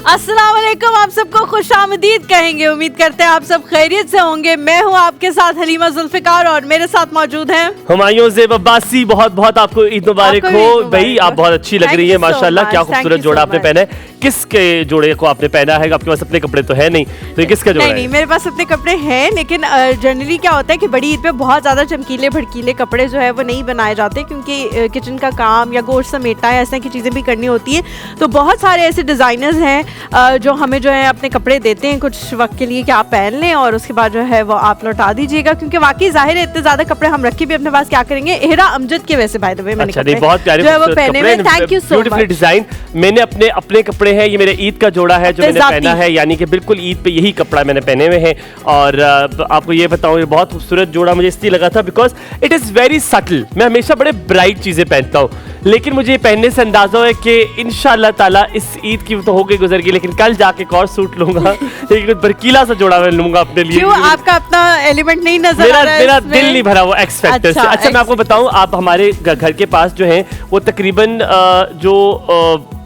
अस्सलाम वालेकुम, आप सबको खुशामदीद कहेंगे। उम्मीद करते हैं आप सब खैरियत से होंगे। मैं हूँ आपके साथ हलीमा जुल्फिकार और मेरे साथ मौजूद हैं हुमायूं ज़ेब अब्बासी। बहुत बहुत आपको ईद मुबारक हो भाई। आप बहुत अच्छी लग रही है माशाल्लाह। क्या खूबसूरत जोड़ा आपने पहना है। किसके जोड़े को आपने पहना है? आपके पास अपने कपड़े तो है नहीं, तो ये किसका जोड़ा है? नहीं, मेरे पास अपने कपड़े हैं, लेकिन जनरली क्या होता है कि बड़ी ईद पे बहुत ज्यादा चमकीले भड़कीले कपड़े जो है वो नहीं बनाए जाते, क्योंकि किचन का काम या गोश्त समेटा है, ऐसे की चीजें भी करनी होती है। तो बहुत सारे ऐसे डिजाइनर्स हैं जो हमें जो है अपने कपड़े देते हैं कुछ वक्त के लिए कि आप पहन लें और उसके बाद जो है वो आप लौटा दीजिएगा, क्योंकि वाकई जाहिर है इतने ज्यादा कपड़े हम रखे भी अपने पास क्या करेंगे। एहरा अमजद के वैसे बाय द वे मैंने कपड़े बहुत प्यारे जो है वो पहने हुए। Thank you so much. Design मैंने अपने कपड़े हैं। ये मेरे ईद का जोड़ा है जो मैंने पहना है, यानी कि बिल्कुल ईद पे यही कपड़ा मैंने पहने हुए हैं। और आपको ये बताऊं, ये बहुत खूबसूरत जोड़ा मुझे इसलिए लगा था because it is very subtle. मैं हमेशा बड़े ब्राइट चीजें पहनता हूँ, लेकिन मुझे पहनने से अंदाजा है कि इंशाल्लाह ताला इस ईद की तो हो गई गुजर गई, लेकिन कल जाके एक और सूट लूंगा। एक बरकीला सा जोड़ा मैं लूंगा अपने लिए। क्यों, आपका अपना एलिमेंट नहीं नजर आ रहा है? मेरा दिल नहीं भरा वो एक्स फैक्टर से। अच्छा मैं आपको बताऊं, आप हमारे घर के पास जो है वो तकरीबन जो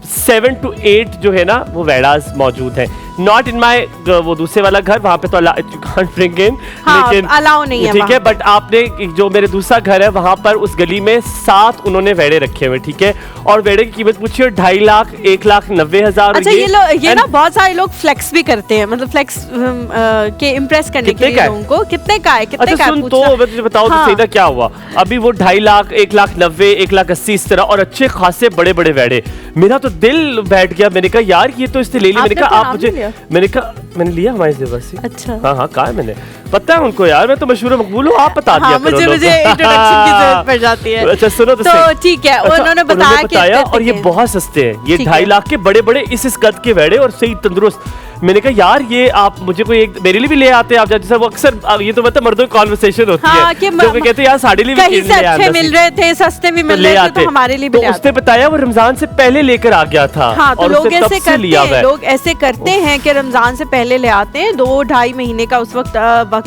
7 to 8 जो है ना वो वेडास मौजूद है। नॉट इन माई वो दूसरे वाला घर, वहाँ पे तो यू कांट ब्रिंग इन, लेकिन अलाउ नहीं है, ठीक है। बट आपने जो मेरे दूसरा घर है वहाँ पर उस गली में 7 उन्होंने वेड़े रखे हुए, ठीक है। और वेड़े की कीमत पूछिए 2.5 लाख 1,90,000। अच्छा ये ना बहुत सारे लोग फ्लेक्स भी करते हैं, मतलब फ्लेक्स के इम्प्रेस करने के लिए लोगों को। कितने का है? कितने का है? सुन तो मैं तुझे बताऊं तो सही क्या हुआ। अभी वो 2.5 लाख 1,90,000 1,80,000 इस तरह, और अच्छे खासे बड़े बड़े वेड़े। मेरा तो दिल बैठ गया। मैंने कहा यार ये तो इसने ले ली। मैंने कहा आप मुझे, मैंने कहा मैंने लिया हमारे देवासी। अच्छा हाँ कहा है मैंने, पता है उनको यार, मैं तो मशहूर मकबूल हूँ। आप बता दिया मुझे इंट्रोडक्शन की जरूरत पड़ जाती है। अच्छा सुनो तो ठीक है। उन्होंने बताया और ये बहुत सस्ते हैं। ये 2.5 लाख के बड़े बड़े इस कद के वेड़े और सही तंदुरुस्त। मैंने कहा यार ये आप मुझे कोई एक मेरे लिए भी ले आते हैं आप, जैसे वो अक्सर ये तो मतलब मर्दों की कॉन्वर्सेशन होती है कि जो कहते हैं यार साड़ी लिए कहीं से अच्छे मिल रहे थे, सस्ते भी मिल रहे थे, तो हमारे लिए भी ले आते। उसने बताया वो रमजान से पहले लेकर आ गया था। हाँ, तो लोग ऐसे करते हैं, लोग ऐसे करते हैं कि रमजान से पहले ले आते हैं। 2-2.5 महीने का उस वक्त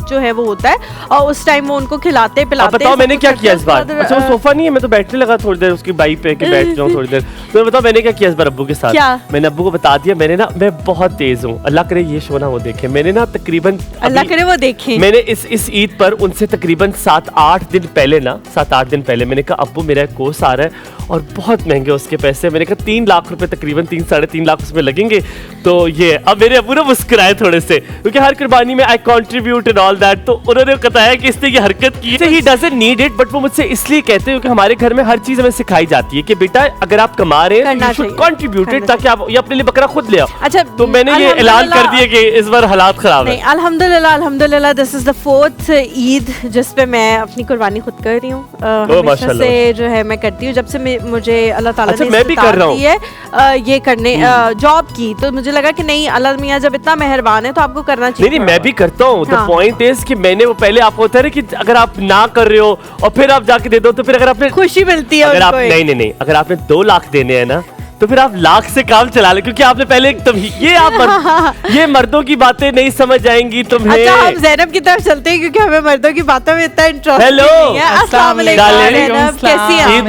जो है वो होता है, और उस टाइम वो उनको खिलाते पिलाते। बताओ मैंने क्या किया इस बार? अच्छा वो सोफा नहीं है, मैं तो बैठने लगा थोड़ी देर उसकी बाइक पे के बैठ जाऊं थोड़ी देर। तो बताओ मैंने क्या किया इस बार अब्बू के साथ? मैंने अब्बू को बता दिया, मैंने ना मैं बहुत तेज हूँ, अल्लाह करे ये शो ना वो देखे। मैंने ना तकरीबन अल्लाह करे वो देखे, मैंने इस ईद पर उनसे तकरीबन 7-8 दिन पहले मैंने कहा अब्बू मेरा एक कोर्स आ रहा है और बहुत महंगे उसके पैसे। मैंने कहा 3 लाख रुपए तकरीबन 3-3.5 लाख उसमें लगेंगे। तो ये अब मेरे अब्बू ना मुस्कुराए थोड़े से, क्योंकि हर कुर्बानी में आई कंट्रीब्यूट एंड ऑल दैट। तो उन्होंने बताया कि इसने ये हरकत की है, he doesn't need it, but वो मुझसे इसलिए कहते हैं क्योंकि हमारे घर में हर चीज हमें सिखाई जाती है कि बेटा अगर आप कमा रहे हैं यू शुड कंट्रीब्यूट इट, ताकि आप ये अपने लिए बकरा खुद ले आओ। अच्छा तो मैंने ये ऐलान कर दिया कि इस बार हालात खराब है। अल्हम्दुलिल्लाह this is the 4th Eid जिस पे मैं अपनी कुर्बानी खुद कर रही हूँ। हमेशा से जो है मैं करती हूँ, जब से मुझे अल्लाह ताला ने मैं भी कर रहा हूँ ये करने जॉब की, तो मुझे लगा कि नहीं अल्लाह मियाँ जब इतना मेहरबान है तो आपको करना चाहिए। नहीं मैं भी करता हूँ। द पॉइंट इज कि मैंने वो पहले आपको होता है कि अगर आप ना कर रहे हो और फिर आप जाके दे दो, तो फिर अगर आपने खुशी मिलती है, अगर आप नहीं अगर आपने 2 लाख देने हैं ना, तो फिर आप लाख से काम चला ले, क्योंकि आपने पहले ये मर्दों की बातें नहीं समझ आएंगी तुम्हें। अच्छा हम ज़ैनब की तरफ चलते हैं, क्योंकि हमें मर्दों की बातों में इतना इंटरेस्ट नहीं है। अस्सलाम वालेकुम, कैसी हैं? ईद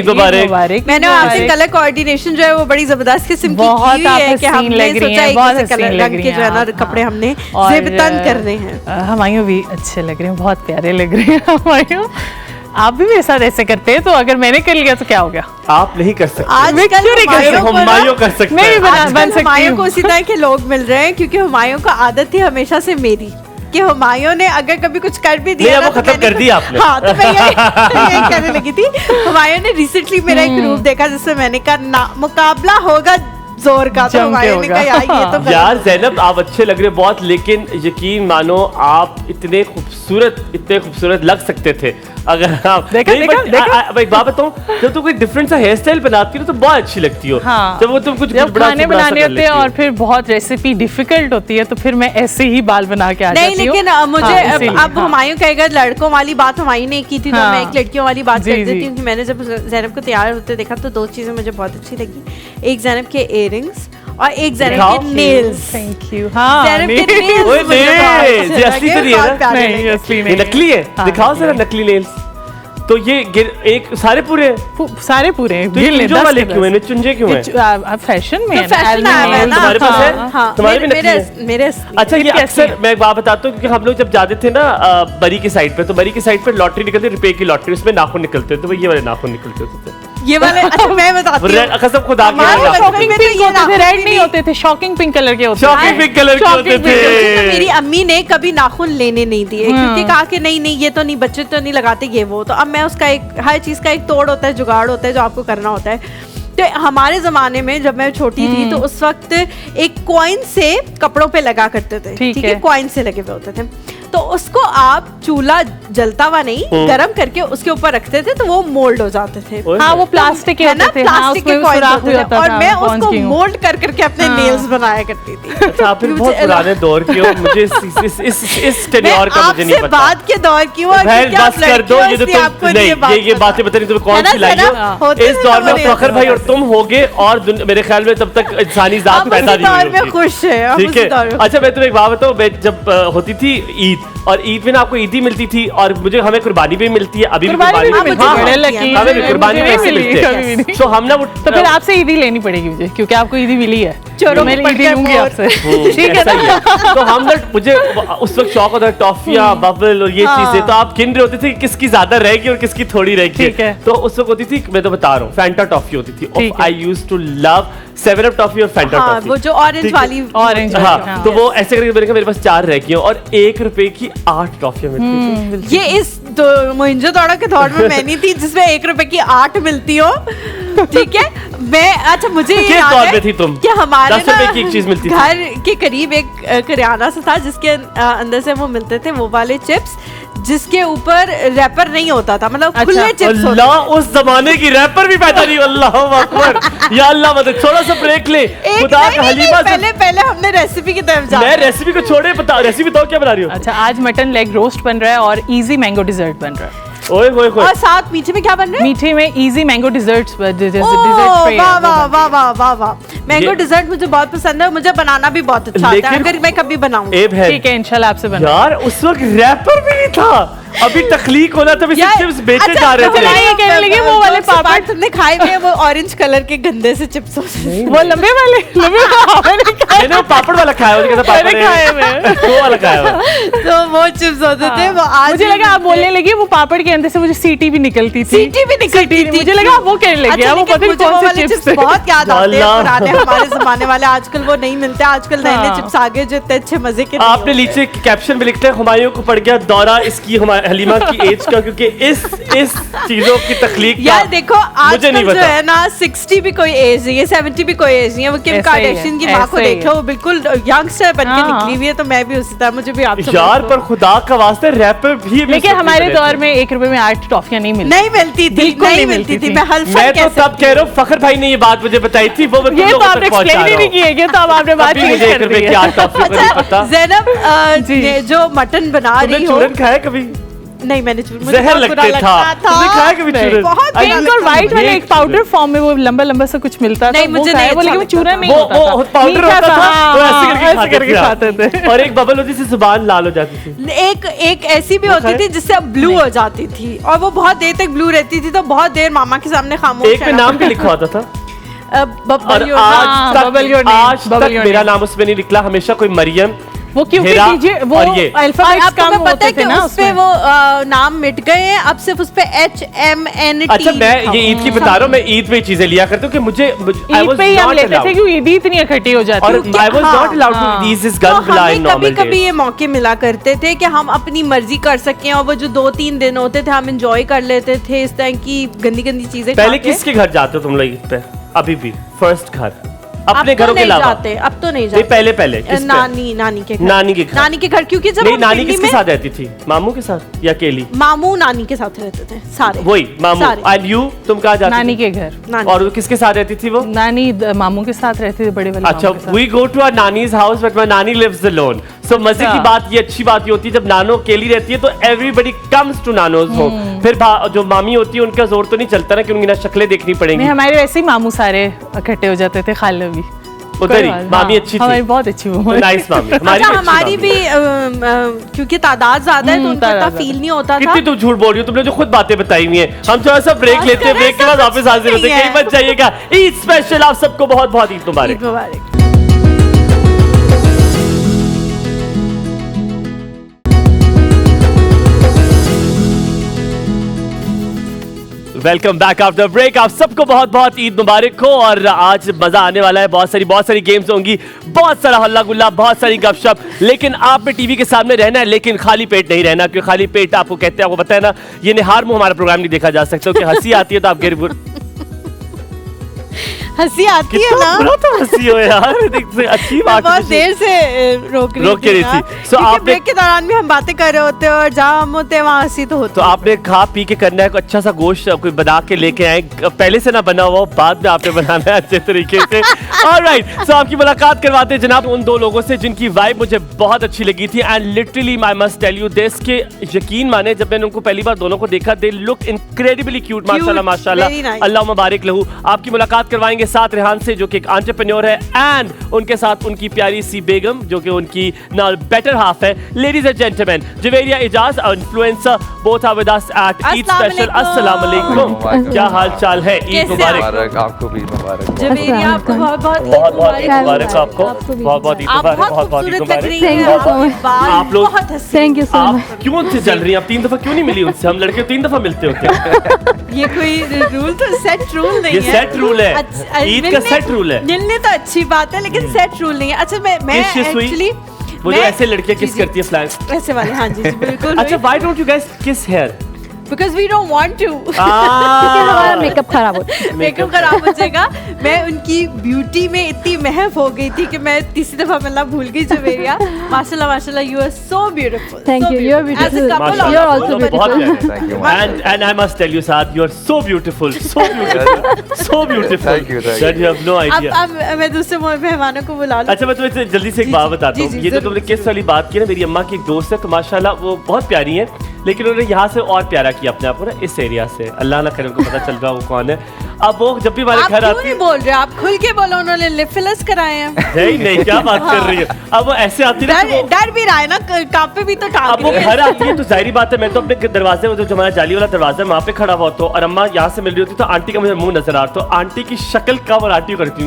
मुबारक। मैंने आपसे कलर कोऑर्डिनेशन जो है वो बड़ी जबरदस्त किस्म की हुई है कि हमने सोचा है कलर रंग के जो है ना कपड़े हमने ज़ेबतन करने हैं। हुमायूं भी अच्छे लग रहे हैं, बहुत प्यारे लग रहे हैं हुमायूं। आप भी मेरे साथ ऐसे करते हैं, तो अगर मैंने कर लिया तो क्या हो गया? आप नहीं कर सकते। हुमायूं कर सकते मैं भी बन सकती हूं। को इसी तरह के लोग मिल रहे हैं, क्योंकि हुमायूं का आदत थी हमेशा से मेरी कि हुमायूं ने अगर कभी कुछ कर भी दिया वो खत्म कर दिया आपने। हाँ तो मैं यही कहने लगी थी। हुमायूं ने रिसेंटली मेरा एक रूप देखा जिससे मैंने कहा मुकाबला होगा जोर का, तो ने कहा ये तो यार ज़ैनब आप अच्छे लग रहे बहुत, लेकिन यकीन मानो आप इतने खूबसूरत लग सकते थे अगर आप भाई बात बताऊं, जब तुम कोई डिफरेंट सा हेयर स्टाइल बनाती हो तो बहुत अच्छी लगती हो। हाँ। जब वो तुम कुछ खाने बनाने होते हैं और फिर बहुत रेसिपी डिफिकल्ट होती है, तो फिर मैं ऐसे ही बाल बना के आ जाती हूं। नहीं लेकिन मुझे अब हुमायूं कहेगा लड़कों वाली बात हुमायूं ने की थी, तो मैं एक लड़कियों वाली बात कर देती हूँ कि मैंने जब ज़ैनब को तैयार होते देखा तो 2 चीजें मुझे बहुत अच्छी लगी। एक ज़ैनब के इयररिंग्स और एक ज़ैनब के नेल्स। Thank you. हाँ ज़ैनब के नेल्स असली है, नकली है। दिखाओ जरा नकली नेल्स। तो ये एक सारे पूरे हैं? सारे पूरे हैं। तो ये चुंजों वाले क्यों हैं? चुंजे क्यों हैं? फैशन में तो फैशन आया है ना। तुम्हारे पास है? हाँ, तुम्हारे भी नकली है? मेरे अच्छा, ये अक्सर मैं एक बात बताता हूँ, क्योंकि हम लोग जब जाते थे ना बरी की साइड पे, तो बरी की साइड पे लॉटरी निकलती, रुपए की लॉटरी, उसमें नाखून निकलते थे, तो ये वाले नाखून निकलते थे। ये वाले अच्छा मैं बताती हूँ, कसम खुदा की हमारे नाखून। बचपन में तो ये होते थे, नाखून रेड भी नहीं होते थे, शॉकिंग पिंक कलर के होते थे। शॉकिंग पिंक कलर के होते Shocking pink तो थे। मेरी अम्मी ने कभी नाखून लेने नहीं दिए, क्योंकि कहा कि नहीं नहीं ये तो नहीं, बच्चे तो नहीं लगाते ये वो। तो अब मैं उसका एक, हर चीज का एक तोड़ होता है, जुगाड़ होता है जो आपको करना होता है। तो हमारे जमाने में जब मैं छोटी थी तो उस वक्त एक कॉइन से कपड़ों पे लगा करते थे, ठीक है, कॉइन से लगे हुए होते थे। तो उसको आप चूल्हा जलता हुआ नहीं, गरम करके उसके ऊपर रखते थे तो वो मोल्ड हो जाते थे। हाँ, वो प्लास्टिक के है ना, होते थे, प्लास्टिक के कॉइन होते थे, और मैं कौन उसको सी हूँ। मोल्ड कर करके अपने नेल्स बनाया करती थी। अच्छा, आप फिर बहुत पुराने दौर की हो, मुझे इस टेन्योर का मुझे नहीं आपसे पता। बाद के दौर की हूँ, और बहन क्योंकि आप बस कर दो, लड़की हो, ये तो इसलिए आपको तुम नहीं, ये पता। बातें पता नहीं तुम्हें कौन है ना, सी लाई ज़रा हो। होते इस थे दौर में हमारे फखर भाई और तुम होगे, और मेरे ख्याल में तब तक इंसानी जात हम पैदा उसी नहीं दौर हुई में खुश है, हम ठीक उसी है। दौर में। अच्छा, मैं तुम्हें एक बात बताऊं, मैं जब होती थी ईद, और ईद में ना आपको ईदी मिलती थी, और मुझे हमें कुर्बानी भी मिलती है, अभी भी कुर्बानी कुर्बानी भी मिलती है। मिलती है, हाँ, बड़े लकी हमें भी हैं। कुर्बानी मुझे में नहीं ऐसे मिली, मिलते कभी भी हैं। नहीं। तो हम ना वो तो फिर आपसे ईदी लेनी पड़ेगी मुझे, क्योंकि आपको ईदी मिली है। चोरों मैं को पकड़ ईदी के लूंगी मोर। आपसे। ठीक है ना। तो हम ना, मुझे उस वक्त शौक होता है टॉफियां, बबल और ये चीजें, तो आप गिन रहे होते थे कि किसकी ज्यादा रहेगी और किसकी थोड़ी रहेगी। ठीक है। तो उस वक्त होती थी, मैं तो बता रहा हूँ, फैंटा टॉफी होती थी। I used to love 7 up toffee और फैंटा हाँ, टॉफी, वो जो ऑरेंज वाली, ऑरेंज हाँ, तो वो ऐसे करके मैंने कहा मेरे पास 4 रह गई हैं, और 1 रुपए की 8 टॉफियां मिलती थी। ये इस मोहिंजो दौड़ा के दौर में मैं नहीं थी जिसमें 1 रुपए की 8 मिलती हो, ठीक है। मैं, अच्छा, मुझे ये किस याद दौर है में थी तुम? कि हमारे 10 रुपए की एक चीज मिलती थी। घर के करीब एक किराना सा था, जिसके अंदर से वो मिलते थे वो वाले चिप्स जिसके ऊपर रैपर नहीं होता था, मतलब खुले चिप्स होते अल्लाह, उस जमाने की रैपर भी पैदा नहीं। अल्लाह अकबर, या अल्लाह मदद। थोड़ा सा ब्रेक ले, एक खुदा नहीं, का नहीं, हलीमा से- पहले पहले हमने रेसिपी की तरफ जाना मैं है। रेसिपी को छोड़े, बता रेसिपी बताओ क्या बना रही हो। अच्छा, आज मटन लेग रोस्ट बन रहा है और इजी मैंगो डिजर्ट बन रहा है। ओए होए होए, और साथ मीठे में क्या बन रहा है? मीठे में इजी मैंगो डिजर्ट्स जैसे ओह, डिजर्ट वाह वाह वाह वाह वाह वाह, मैंगो ये- डिजर्ट मुझे बहुत पसंद है, मुझे बनाना भी बहुत अच्छा आता है, लेकिन- अगर मैं कभी बनाऊंगी। एब है ठीक है, इंशाल्लाह आपसे बना। यार, उस वक्त रैपर भी नहीं था, अभी तखलीक होना था, यार, चिप्स बेचे अच्छा, जा रहे तो थे। मैं ये कहने लगी वो वाले पापड़ तुमने खाए हुए हैं, वो ऑरेंज कलर के गंदे से चिप्स होते हैं। वो लंबे वाले लंबे मैंने खाए, मैंने वो पापड़ वाला खाया हुआ, कैसा पापड़ मैंने खाए हुए है, वो वाला खाया हुआ। तो वो चिप्स होते थे, वो आज मुझे भी लगा आप मुझे- बोलने लगी वो पापड़ के अंदर से मुझे सीटी भी निकलती थी। सीटी भी निकलती थी, मुझे लगा आप वो कहने लगी, अच्छा, वो लेकिन पता नहीं मुझे कौन वो से वाले चिप्स चिप्स थे। बहुत याद आते हैं, अल्लाह। पुराने हमारे जमाने वाले आजकल वो नहीं मिलते, आजकल नए नए हाँ। चिप्स आ गए जो इतने अच्छे मजे के नहीं आपने होते। नीचे कैप्शन में लिखते हैं, हुमायूं को पड़ गया दौरा इसकी हलीमा की एज का, क्योंकि इस चीजों की तखलीक यार का देखो, मुझे नहीं आजकल जो पता। है ना 60 भी कोई एज नहीं है, 70 भी कोई एज नहीं है। वो किम ऐसा ही है, कार्दाशियन की माँ को ऐसा ही देखो, वो बिल्कुल यंगस्टर बन के हाँ। निकली हुई है, तो मैं भी उसी तरह, मुझे भी आप यार, पर खुदा का वास्ते रैपर भी लेकिन हमारे दौर में 1 रुपए में 8 टॉफियां नहीं मिलती। नहीं मिलती थी, बिल्कुल नहीं नहीं मिलती मिलती थी। थी। मैं हल्फा मैं तो तब कह रहा हूँ, फखर भाई ने ये बात मुझे बताई थी, वो मैं तुम ये तो लोगों आपने तक पहुंचा एक्सप्लेन ही रहा नहीं हूँ। किया, ये तो अब आपने बात अभी चेंज मुझे 1 कर रुपए दी की है। 8 टॉफी को नहीं पता। ज़ैनब, जी। ने जो मटन बना तुमने रही हो, चूरन खाया कभी? नहीं मैंने मुझे जहर बहुत बुरा लगते था। लगता तुमने खाया कभी नहीं, चूरन? बहुत बुरा पिंक और लगता व्हाइट था वाले मुझे। एक पाउडर फॉर्म में वो लंबा लंबा सा कुछ मिलता था, नहीं, वो मुझे खाया नहीं वो, अच्छा लेकिन वो लगता चूरन था। नहीं होता था। वो पाउडर मीठा होता था, हाँ, वो ऐसे करके खाते खाते थे। और एक बबल होती थी, जुबान लाल हो जाती थी। एक ऐसी भी होती खाए? थी जिससे ब्लू हो जाती थी, और वो बहुत देर तक ब्लू रहती थी, तो बहुत देर मामा के सामने खामोश एक पे नाम भी लिखा होता था, बब्बल और योर हाँ, आज bubble your तक name, आज bubble तक your मेरा name। नाम उसमें नहीं निकला, हमेशा कोई मरियम, वो क्योंकि हेरा डीजे वो और ये। और अल्फाबेट्स अब कम तुम्हें पता होते है थे कि ना उस पे उसमें। वो नाम मिट गए हैं, अब सिर्फ उस पे HMNT अच्छा, मैं ये ईद की बता रहा हूँ, मैं ईद पे चीजें लिया करता हूँ कि मुझे ईद पे ही हम लेते थे क्योंकि ईद ही इतनी इकट्ठी हो जाती और थी। आई वाज हाँ, नॉट अलाउड टू हाँ। यूज दिस तो गन बिला इन हमें कभी नॉर्मल कभी डेज। ये मौके मिला करते थे कि हम अपनी मर्जी कर सकें, और वो जो 2-3 दिन होते थे हम एंजॉय कर लेते थे इस तरह की गंदी गंदी चीजें पहले खा के। किसके घर जाते हो तुम लोग ईद पे? अभी भी फर्स्ट घर, अब अपने तो घरों के नहीं अलावा? जाते, अब तो नहीं नहीं, जाते। पहले पहले किस पे? नानी के घर। नानी के घर। नानी के घर, क्योंकि जब नहीं, हम नानी दिल्ली किसके में- साथ रहती थी? मामू के साथ या अकेली? मामू नानी के साथ रहते थे सारे, वही मामू। सारे। एंड यू, तुम कहाँ जाती नानी थी? के घर। नानी। और वो किसके साथ रहती थी वो? नानी मामू के साथ रहते थे, बड़े वाले अच्छा, मामू के साथ। वी गो टू आवर नानीज हाउस बट माय नानी लिव्स अलोन। सो मजे की अच्छा। बात ये, अच्छी बात ये होती है जब नानो अकेली रहती है तो एवरीबडी कम्स टू नानोज होम। फिर जो मामी होती है उनका जोर तो नहीं चलता ना कि उनकी ना शक्लें देखनी नहीं, पड़ेंगी। हमारे वैसे ही मामू सारे इकट्ठे हो जाते थे, खाले भी। उधर ही हाँ, मामी अच्छी हमारी थी, बहुत अच्छी वो नाइस मामी, हमारी अच्छा भी अच्छी हमारी मामी। भी क्योंकि तादाद ज्यादा है तो उनको इतना तादाद फील नहीं होता था। कितनी तुम झूठ बोल रही हो, तुमने जो खुद बातें बताई हुई हैं। हम थोड़ा सा ब्रेक लेते हैं, ब्रेक के बाद वापस हाजिर होते हैं, कहीं मत जाइएगा। ईद स्पेशल आप सबको बहुत बहुत ईद मुबारक। ईद मुबारक। Welcome back after break. आप सबको बहुत बहुत ईद मुबारक हो। और आज मजा आने वाला है, बहुत सारी गेम्स होंगी, बहुत सारा हल्ला गुल्ला, बहुत सारी गपशप। लेकिन आपने टीवी के सामने रहना है, लेकिन खाली पेट नहीं रहना, क्योंकि खाली पेट आपको कहते हैं, आपको पता है ना, ये निहार मुंह हमारा प्रोग्राम नहीं देखा जा सकता, क्योंकि हंसी आती है तो आप गिर हंसी आती है ना, बुरा तो हंसी हो यार, अच्छी बात बहुत है। देर से रोक रही थी। So आपने ब्रेक के दौरान भी हम बातें कर रहे होते हैं और जहाँ हम होते हैं वहाँ हंसी तो होती तो आपने खा पी के करना है, कोई अच्छा सा गोश्त कोई बना के लेके आए, पहले से ना बना हुआ, बाद में आपने बनाना है अच्छे तरीके से। ऑलराइट, सो आपकी मुलाकात करवाते हैं जनाब उन दो लोगों से जिनकी वाइब मुझे बहुत अच्छी लगी थी। And literally I must tell you this के यकीन माने, जब मैंने उनको पहली बार दोनों को देखा, दे लुक इनक्रेडिबली क्यूट, माशाल्लाह माशाल्लाह, very nice. अल्लाह मुबारक लहू। आपकी मुलाकात करवाएंगे साथ रेहान से, जो कि एक एंटरप्रेन्योर है, एंड उनके साथ उनकी प्यारी सी बेगम, जो कि उनकी ना बेटर हाफ है। Ladies and gentlemen, Javeria Ijaz, influencer, both are with us at Eid special. अस्सलाम वालेकुम, क्या हाल चाल है? ईद मुबारक। आपको भी मुबारक। जवेरिया, आपको बहुत बहुत ईद बहुत बहुत ईद मुबारक। मुबारक आपको, बहुत बहुत ईद आप मुबारक, बहुत बहुत बहुत ईद खूबसूरत लग मुबारक। रही हैं, Thank you so आपके much. बाल आप लोग- बहुत हंसी। थैंक यू सो आप मच। क्यों उनसे चल रही हैं? आप 3 दफा क्यों नहीं मिली उनसे? हम लड़के 3 दफा मिलते होते हैं। ये कोई रूल तो सेट रूल नहीं ये है। सेट रूल है, अच्छा, ईद का मिलने- सेट रूल है। मिलने तो अच्छी बात है, लेकिन सेट रूल नहीं है। अच्छा मैं किस हुई? एक्चुअली वो जो ऐसे लड़कियां किस करती है फ्लैंग, ऐसे वाले, हाँ जी जी बिल्कुल। अच्छा why don't you guys kiss here? Because we don't want to, क्योंकि हमारा मेकअप खराब होता है। मेकअप खराब हो जाएगा। मैं उनकी ब्यूटी में इतनी महफ हो गई थी कि मैं तीसरी दफा मिलना भूल गई। जवेरिया, माशाल्लाह माशाल्लाह, you are so beautiful. Thank you. You are beautiful. माशाल्लाह, You are आप also दोनों बहुत beautiful. Thank you, प्यारे। And I must tell you Saad, you are so beautiful, so beautiful. Thank you, thank That you have no idea. अब मैं दूसरे मेहमानों को बुला लूं। अच्छा मैं तुम्हें जल्दी से एक जी, बात जी, बताता हूँ। जी, ये जो जरूर, तुमने किस वाली बात की ना, मेरी अम्मा की एक दोस्त है, तो माशाल्लाह वो बहुत प्यारी है, लेकिन उन्होंने यहाँ से और प्यारा किया अपने आप को ना, इस एरिया से। अल्लाह ना करे उनको पता चल रहा वो कौन है। अब वो जब भी हमारे आप घर क्यों आती नहीं है, बोल रहे? आप खुल के बोलो, उन्होंने लिप फिलर्स कराए हैं। नहीं नहीं क्या बात कर रही है। अब वो ऐसे आती है ना, तो वो- डर भी रहा है ना, कांपे भी तो अब वो कांपे। घर आती है तो जाहिर बात है, मैं तो अपने दरवाजे में जो हमारा जाली वाला दरवाजा है वहाँ पे खड़ा हुआ होता हूँ, और अम्मा यहाँ से मिल रही होती तो आंटी का मुझे मुंह नजर आ रहा, तो आंटी की शक्ल कम और आंटी को करती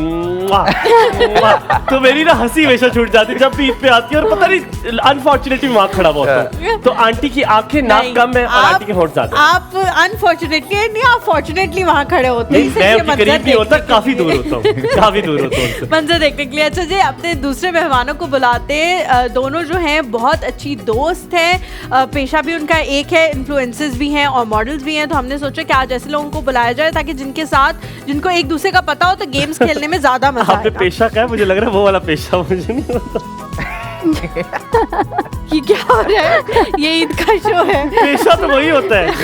तो मेरी ना हंसी हमेशा छूट जाती जब भी ईद पे आती है, और पता नहीं अनफॉर्चुनेटली वहाँ खड़ा हुआ होता हूँ, तो आंटी की आंखें नाक कम है और आंटी के होंठ ज्यादा। आप अनफॉर्चुनेटली नहीं, आप फॉर्चुनेटली वहाँ खड़े होते हैं। मैं उनके करीब नहीं होता, काफी दूर होता हूँ, काफी दूर होता हूँ उनसे। मंजर देखने के लिए। अच्छा जी, अपने दूसरे मेहमानों को बुलाते हैं। दोनों जो हैं बहुत अच्छी दोस्त हैं, पेशा भी उनका एक है, इन्फ्लुएंसर्स भी हैं और मॉडल्स भी हैं, तो हमने सोचा कि आज ऐसे लोगों को बुलाया जाए ताकि जिनके साथ जिनको एक दूसरे का पता हो तो गेम्स खेलने में ज्यादा मजा आपने आएगा। पेशा क्या है? मुझे लग रहा है वो वाला पेशा मुझे नहीं पता। ये क्या हो रहा है? ये ईद का शो है। पेशा तो वही होता है,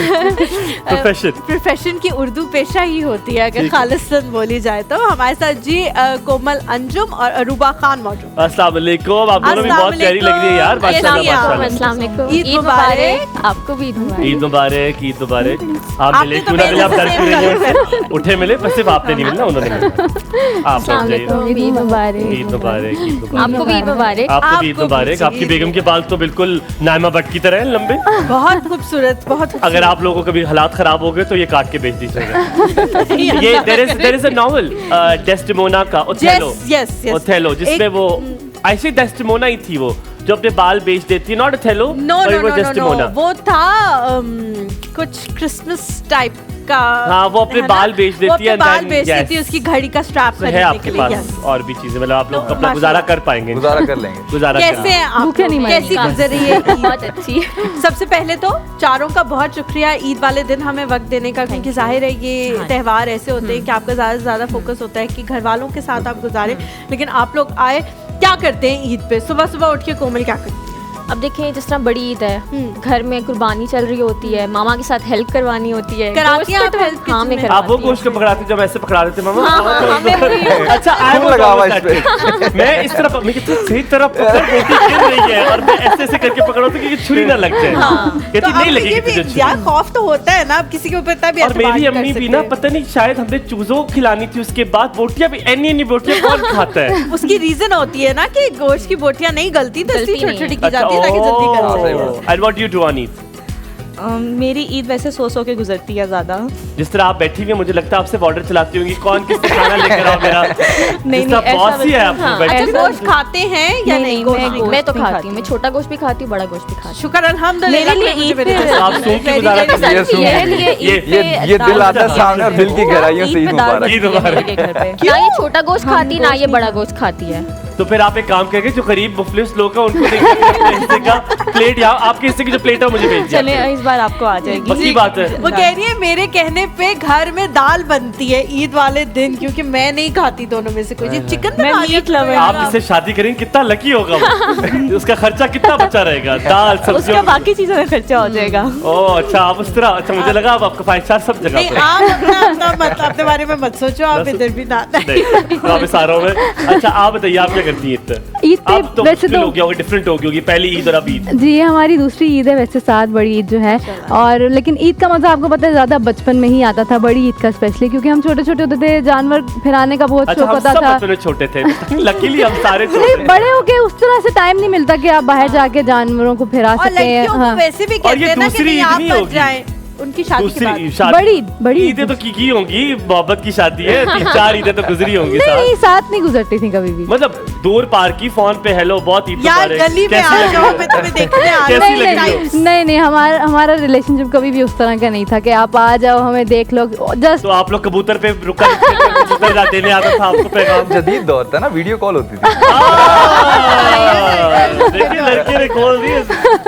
प्रोफेशन। प्रोफेशन की उर्दू पेशा ही होती है अगर खालिस्तन बोली जाए तो। हमारे साथ जी कोमल अंजुम और अरूबा खान मौजूद। अस्सलाम वालेकुम, आप दोनों भी अस्सलाम बहुत प्यारी लग रही है यार, वालेकुम। माशाल्लाह कैसी हैं आप? माशाल्लाह। अस्सलाम वालेकुम। ईद मुबारक। आपको भी ईद मुबारक। ईद मुबारक, ईद मुबारक। आप आपने मिले तो क्यों ना मिले, आप मेरे डर से क्यों रही same हैं? उठे मिले, बस सिर्फ आपने नहीं मिलना, उन्होंने मिलना। आप अस्सलाम जाइए। वालेकुम। ईद मुबारक। ईद मुबारक, ईद मुबारक। आपको भी ईद मुबारक। आपको भी ईद आपको भी मुबारक। जी, आपकी जी। बेगम के बाल तो बिल्कुल नाइमा भट्ट की तरह हैं, लंबे। बहुत खूबसूरत, बहुत अगर आप लोगों को कभी हालात खराब हो गए तो ये काट के बेच दीजिएगा। ये there is a novel Desdemona का, ओथेलो। यस यस ओथेलो, जिसमें वो ऐसी डेस्टिमोना ही थी वो जो अपने बाल बेच देती है, not Othello, no but no it was no no Desdemona। वो था कुछ क्रिसमस टाइप का। हाँ, वो अपने है ना? बाल बेच वो देती अपने है, बाल then- बेच देती है, yes। उसकी घड़ी का स्ट्रैप है खरीदने आपके के लिए। पास yes। और भी चीजें, मतलब आप लोग अपना माशाल्लाह। गुजारा कर पाएंगे, गुजारा कर लेंगे। गुजारा कर कैसे लेंगे। हैं आप भूखे लोग? नहीं कैसी मरेंगे। गुजर रही है ईद? बहुत अच्छी। सबसे पहले तो चारों का बहुत शुक्रिया ईद वाले दिन हमें वक्त देने का, क्योंकि जाहिर है ये त्यौहार ऐसे होते हैं कि आपका ज़्यादा से ज़्यादा फोकस होता है कि घर वालों के साथ आप गुजारें, लेकिन आप लोग आए। क्या करते हैं ईद पे? सुबह सुबह उठ के कोमल क्या करती है? अब देखें जिस तरह बड़ी ईद है, घर में कुर्बानी चल रही होती है, मामा के साथ हेल्प करवानी होती है, कराती हैं गोश्त आप तो help हाँ मैं kitchen में? आप वो करवाती हूँ। गोश्त को पकड़ाते जब ऐसे पकड़ा देते मामा। हाँ, हमें वही- अच्छा खून लगा हुआ इस पे। मैं इस तरफ मैं कितनी सही तरह पकड़ रोटी गिर रही है और मैं ऐसे ऐसे करके पकड़ा तो कि छुरी ना लग जाए। कहती तो नहीं अब लगेगी ये भी तुझे यार छुरी। खौफ तो होता है ना, अब किसी के ऊपर इतना भी और एतबार मेरी नहीं कर अम्मी भी सकते। ना पता नहीं शायद हमने चूजों को खिलानी थी, उसके बाद बोटियां भी एनी बोटियां कौन खाता है? उसकी रीजन होती है ना कि गोश्त की बोटियां नहीं गलती, तो इसलिए गलती छोटी छोटी नहीं की जाती है ताकि जल्दी सही करो। बात। And what do you do on Eid? मेरी ईद वैसे सो के गुजरती है ज्यादा। जिस तरह आप बैठी हुई हैं, मुझे लगता है आपसे ऑर्डर चलाती होंगी कौन किससे खाना लेकर आओ मेरा। नहीं, जिस तरह ऐसा बॉस ही है आप हाँ, बैठी अच्छा हुई। गोश्त खाते हैं या नहीं? गोश्त मैं नहीं। गोश्त मैं तो नहीं खाती खाती हूँ, मैं छोटा गोश्त भी खाती हूँ, बड़ा गोश्त भी खाती हूँ। शुक्र अल्हम्दुलिल्लाह मेरे लिए मुझे ईद मेरे पे- जैसा। आप सूंघ के गुजारा ये कीजिए। सुन- ये दिल आता है सामने और दिल की गहराइयों से ईद मुबारक। ईद मुबारक। के घर पे। ना ये छोटा गोश्त खाती ना ये बड़ा गोश्त खाती है। तो फिर आप एक काम करेंगे, जो गरीब मुफलिस लोग हैं उनको देंगे अपने हिस्से का प्लेट, या आपके हिस्से की जो प्लेट है मुझे भेज चले दीजिए। इस बार आपको आ जाएगी। पक्की बात है। वो कह रही है मेरे कहने पे घर में दाल बनती है ईद वाले दिन, क्योंकि मैं नहीं खाती दोनों में से कोई चीज। चिकन मैं मीट lover आप इससे शादी करेंगे कितना लकी होगा वो। उसका खर्चा कितना बचा रहेगा, दाल उसका सब्जियों। बाकी चीजों में खर्चा हो जाएगा। ओह अच्छा, आप उस तरह। अच्छा मुझे लगा अब आपका 5 स्टार सब जगह नहीं, पे। आप अपने बारे में मत सोचो, आप इधर भी ना नहीं, वापस आ रहा हूँ मैं। अच्छा आप बताइए, आप क्या करती हैं ईद पे? ईद पे अब तो वैसे मुश्किल तो हो गया होगा, डिफरेंट हो गई होगी पहली ईद और अब ईद। जी ये हमारी दूसरी ईद है वैसे, साथ बड़ी ईद जो है। और लेकिन ईद का मजा आपको पता है ज़्यादा बचपन में ही आता था, बड़ी ईद का स्पेशली, क्योंकि हम छोटे छोटे होते थे, जानवर फिराने का बहुत अच्छा शौक हम होता सब था। बचपन में छोटे थे, लकीली हम सारे नहीं छोटे थे। बड़े होके उस तरह से टाइम नहीं मिलता कि आप बाहर जाके जानवरों को फिरा और सकें। लड़कियों को हाँ। वैसे भी और कहते ये हैं ना कि दूसरी नहीं ईद आप नहीं बच होगी। जाएं उनकी शादी के बाद। दूसरी शादी बड़ी ईद ईदें तो की होंगी, मोहब्बत की शादी है, 3-4 ईदें तो गुजरी होंगी नहीं नहीं साथ। साथ नहीं गुजरती थी कभी भी। मतलब दूर पार की, फोन पे हेलो बहुत ईद यार मुबारक, गली में कैसी आ लगी जाओ, हो? मैं तुम्हें देखने आ कैसी रही लग रही हो? हूँ। नहीं हमारा रिलेशनशिप कभी भी उस तरह का नहीं था कि आप आ जाओ हमें देख लो, जस्ट तो आप लोग कबूतर पे रुका कबूतर देने आता था आपको पैगाम। जदीद दौर था ना, वीडियो कॉल होती थी। देखिए लड़के ने खोल दी।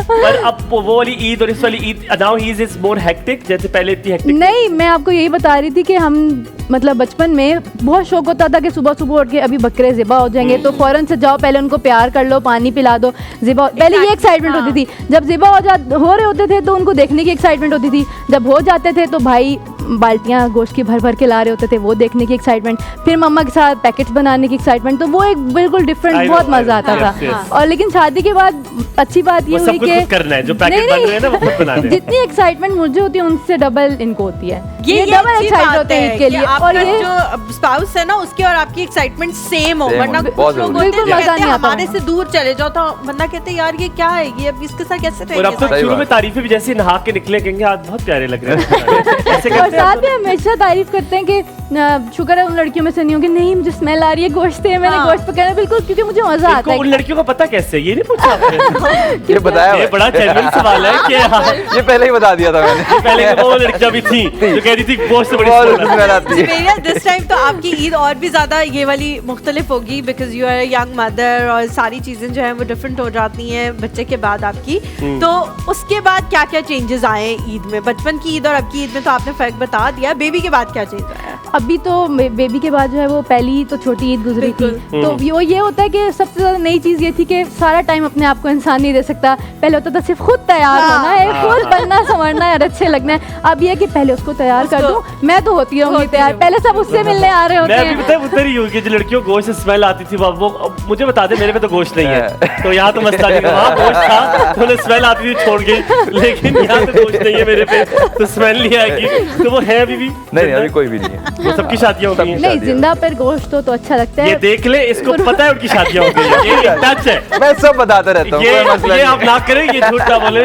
पर अब वो वाली ईद और इस वाली Eid, now he is more hectic, जैसे पहले इतनी हेक्टिक नहीं मैं आपको यही बता रही थी कि हम मतलब बचपन में बहुत शौक होता था कि सुबह सुबह उठ के अभी बकरे ज़िबा हो जाएंगे तो फौरन से जाओ, पहले उनको प्यार कर लो, पानी पिला दो, ज़िबा पहले ये एक्साइटमेंट होती थी। जब ज़िबा हो रहे होते थे तो उनको देखने की एक्साइटमेंट होती थी, जब हो जाते थे तो भाई बाल्टियाँ गोश्त की भर भर के ला रहे होते थे, वो देखने की एक्साइटमेंट, फिर मम्मा के साथ पैकेट्स बनाने की एक्साइटमेंट, तो वो एक बिल्कुल I डिफरेंट know, बहुत I know. मज़ा आता Yes, था। yes. और लेकिन शादी के बाद अच्छी बात ये वो सब हुई कुछ कि खुद करना है, जो पैकेट बन रहे हैं ना वो खुद बनाने हैं। जितनी एक्साइटमेंट मुझे होती है उनसे डबल इनको होती है। ये डबल अच्छी एक्साइट बात होते हैं है ईद के कि लिए। आपका और ये जो स्पाउस है ना उसकी और आपकी एक्साइटमेंट सेम हो, Same वरना हो, कुछ बहुत लोग जरूरी होते हैं है। जो बिल्कुल कहते मजा हैं नहीं आता हमारे वहाँ। से दूर चले जाओ, तो बंदा कहते हैं यार ये क्या है, ये अब इसके साथ कैसे और अब तो सही शुरू में बात। तारीफें भी जैसे नहा के निकले कहेंगे आज बहुत प्यारे लग रहे हैं। ऐसे और करते हैं साथ आप में हमेशा तारीफ करते हैं कि शुक्र है उन लड़कियों में से नहीं होगी, नहीं मुझे स्मेल आ रही है गोश्त है, मैंने हाँ। गोश्त पकाना, बिल्कुल क्योंकि मुझे मजा आता इनको है। उन लड़कियों का पता कैसे है? ये नहीं पूछा आपने? ये बताया ये हुआ बड़ा जेन्युइन सवाल है कि हाँ, ये पहले ही बता दिया था मैंने। पहले की वो लड़कियां भी थी जो कह रही थी गोश्त बड़ी बहुत स्मेल है। स्मेल आती है। मेरा दिस टाइम तो आपकी ईद और भी ज़्यादा ये वाली मुख्तलिफ होगी, because you are young mother और सारी चीज़ें जो है वो डिफरेंट हो जाती हैं बच्चे के बाद आपकी। तो उसके बाद क्या क्या चेंजेस आए ईद में? बचपन की ईद और अब की ईद में तो आपने फ़र्क बता दिया, बेबी के बाद क्या चेंज आया? अभी तो बेबी के बाद जो है वो पहली तो छोटी ईद गुजरी थी, तो वो ये होता है कि सबसे ज़्यादा नई चीज़ ये थी कि सारा टाइम अपने आप को इंसान नहीं दे सकता। पहले होता था सिर्फ खुद तैयार होना है, खुद बनना संवरना है और अच्छे लगना है। अब ये है कि पहले उसको तैयार कर दूं, मैं तो होती रहूंगी तैयार, पहले सब उससे मिलने आ रहे होते मैं भी हैं। पता है उधर ही हूँ कि जो लड़कियों को गोश्त से स्मेल आती थी वो अब मुझे बता दे, मेरे पे तो गोश्त नहीं है तो यहाँ तो मसला नहीं है। वहाँ गोश्त था तो उन्हें स्मेल आती थी छोड़ गई, लेकिन यहाँ तो गोश्त नहीं है मेरे पे तो स्मेल नहीं आएगी। तो वो है अभी भी नहीं अभी कोई भी नहीं है। वो सबकी शादियाँ हो गई हैं। नहीं जिंदा पर गोश्त हो तो अच्छा लगता ये है। देख ले, इसको पता है उनकी शादियाँ हो गई हैं। ये इन टच है, मैं सब बताता रहता हूँ, कोई मसला ये नहीं आप ना करें, ये झूठ ना बोले।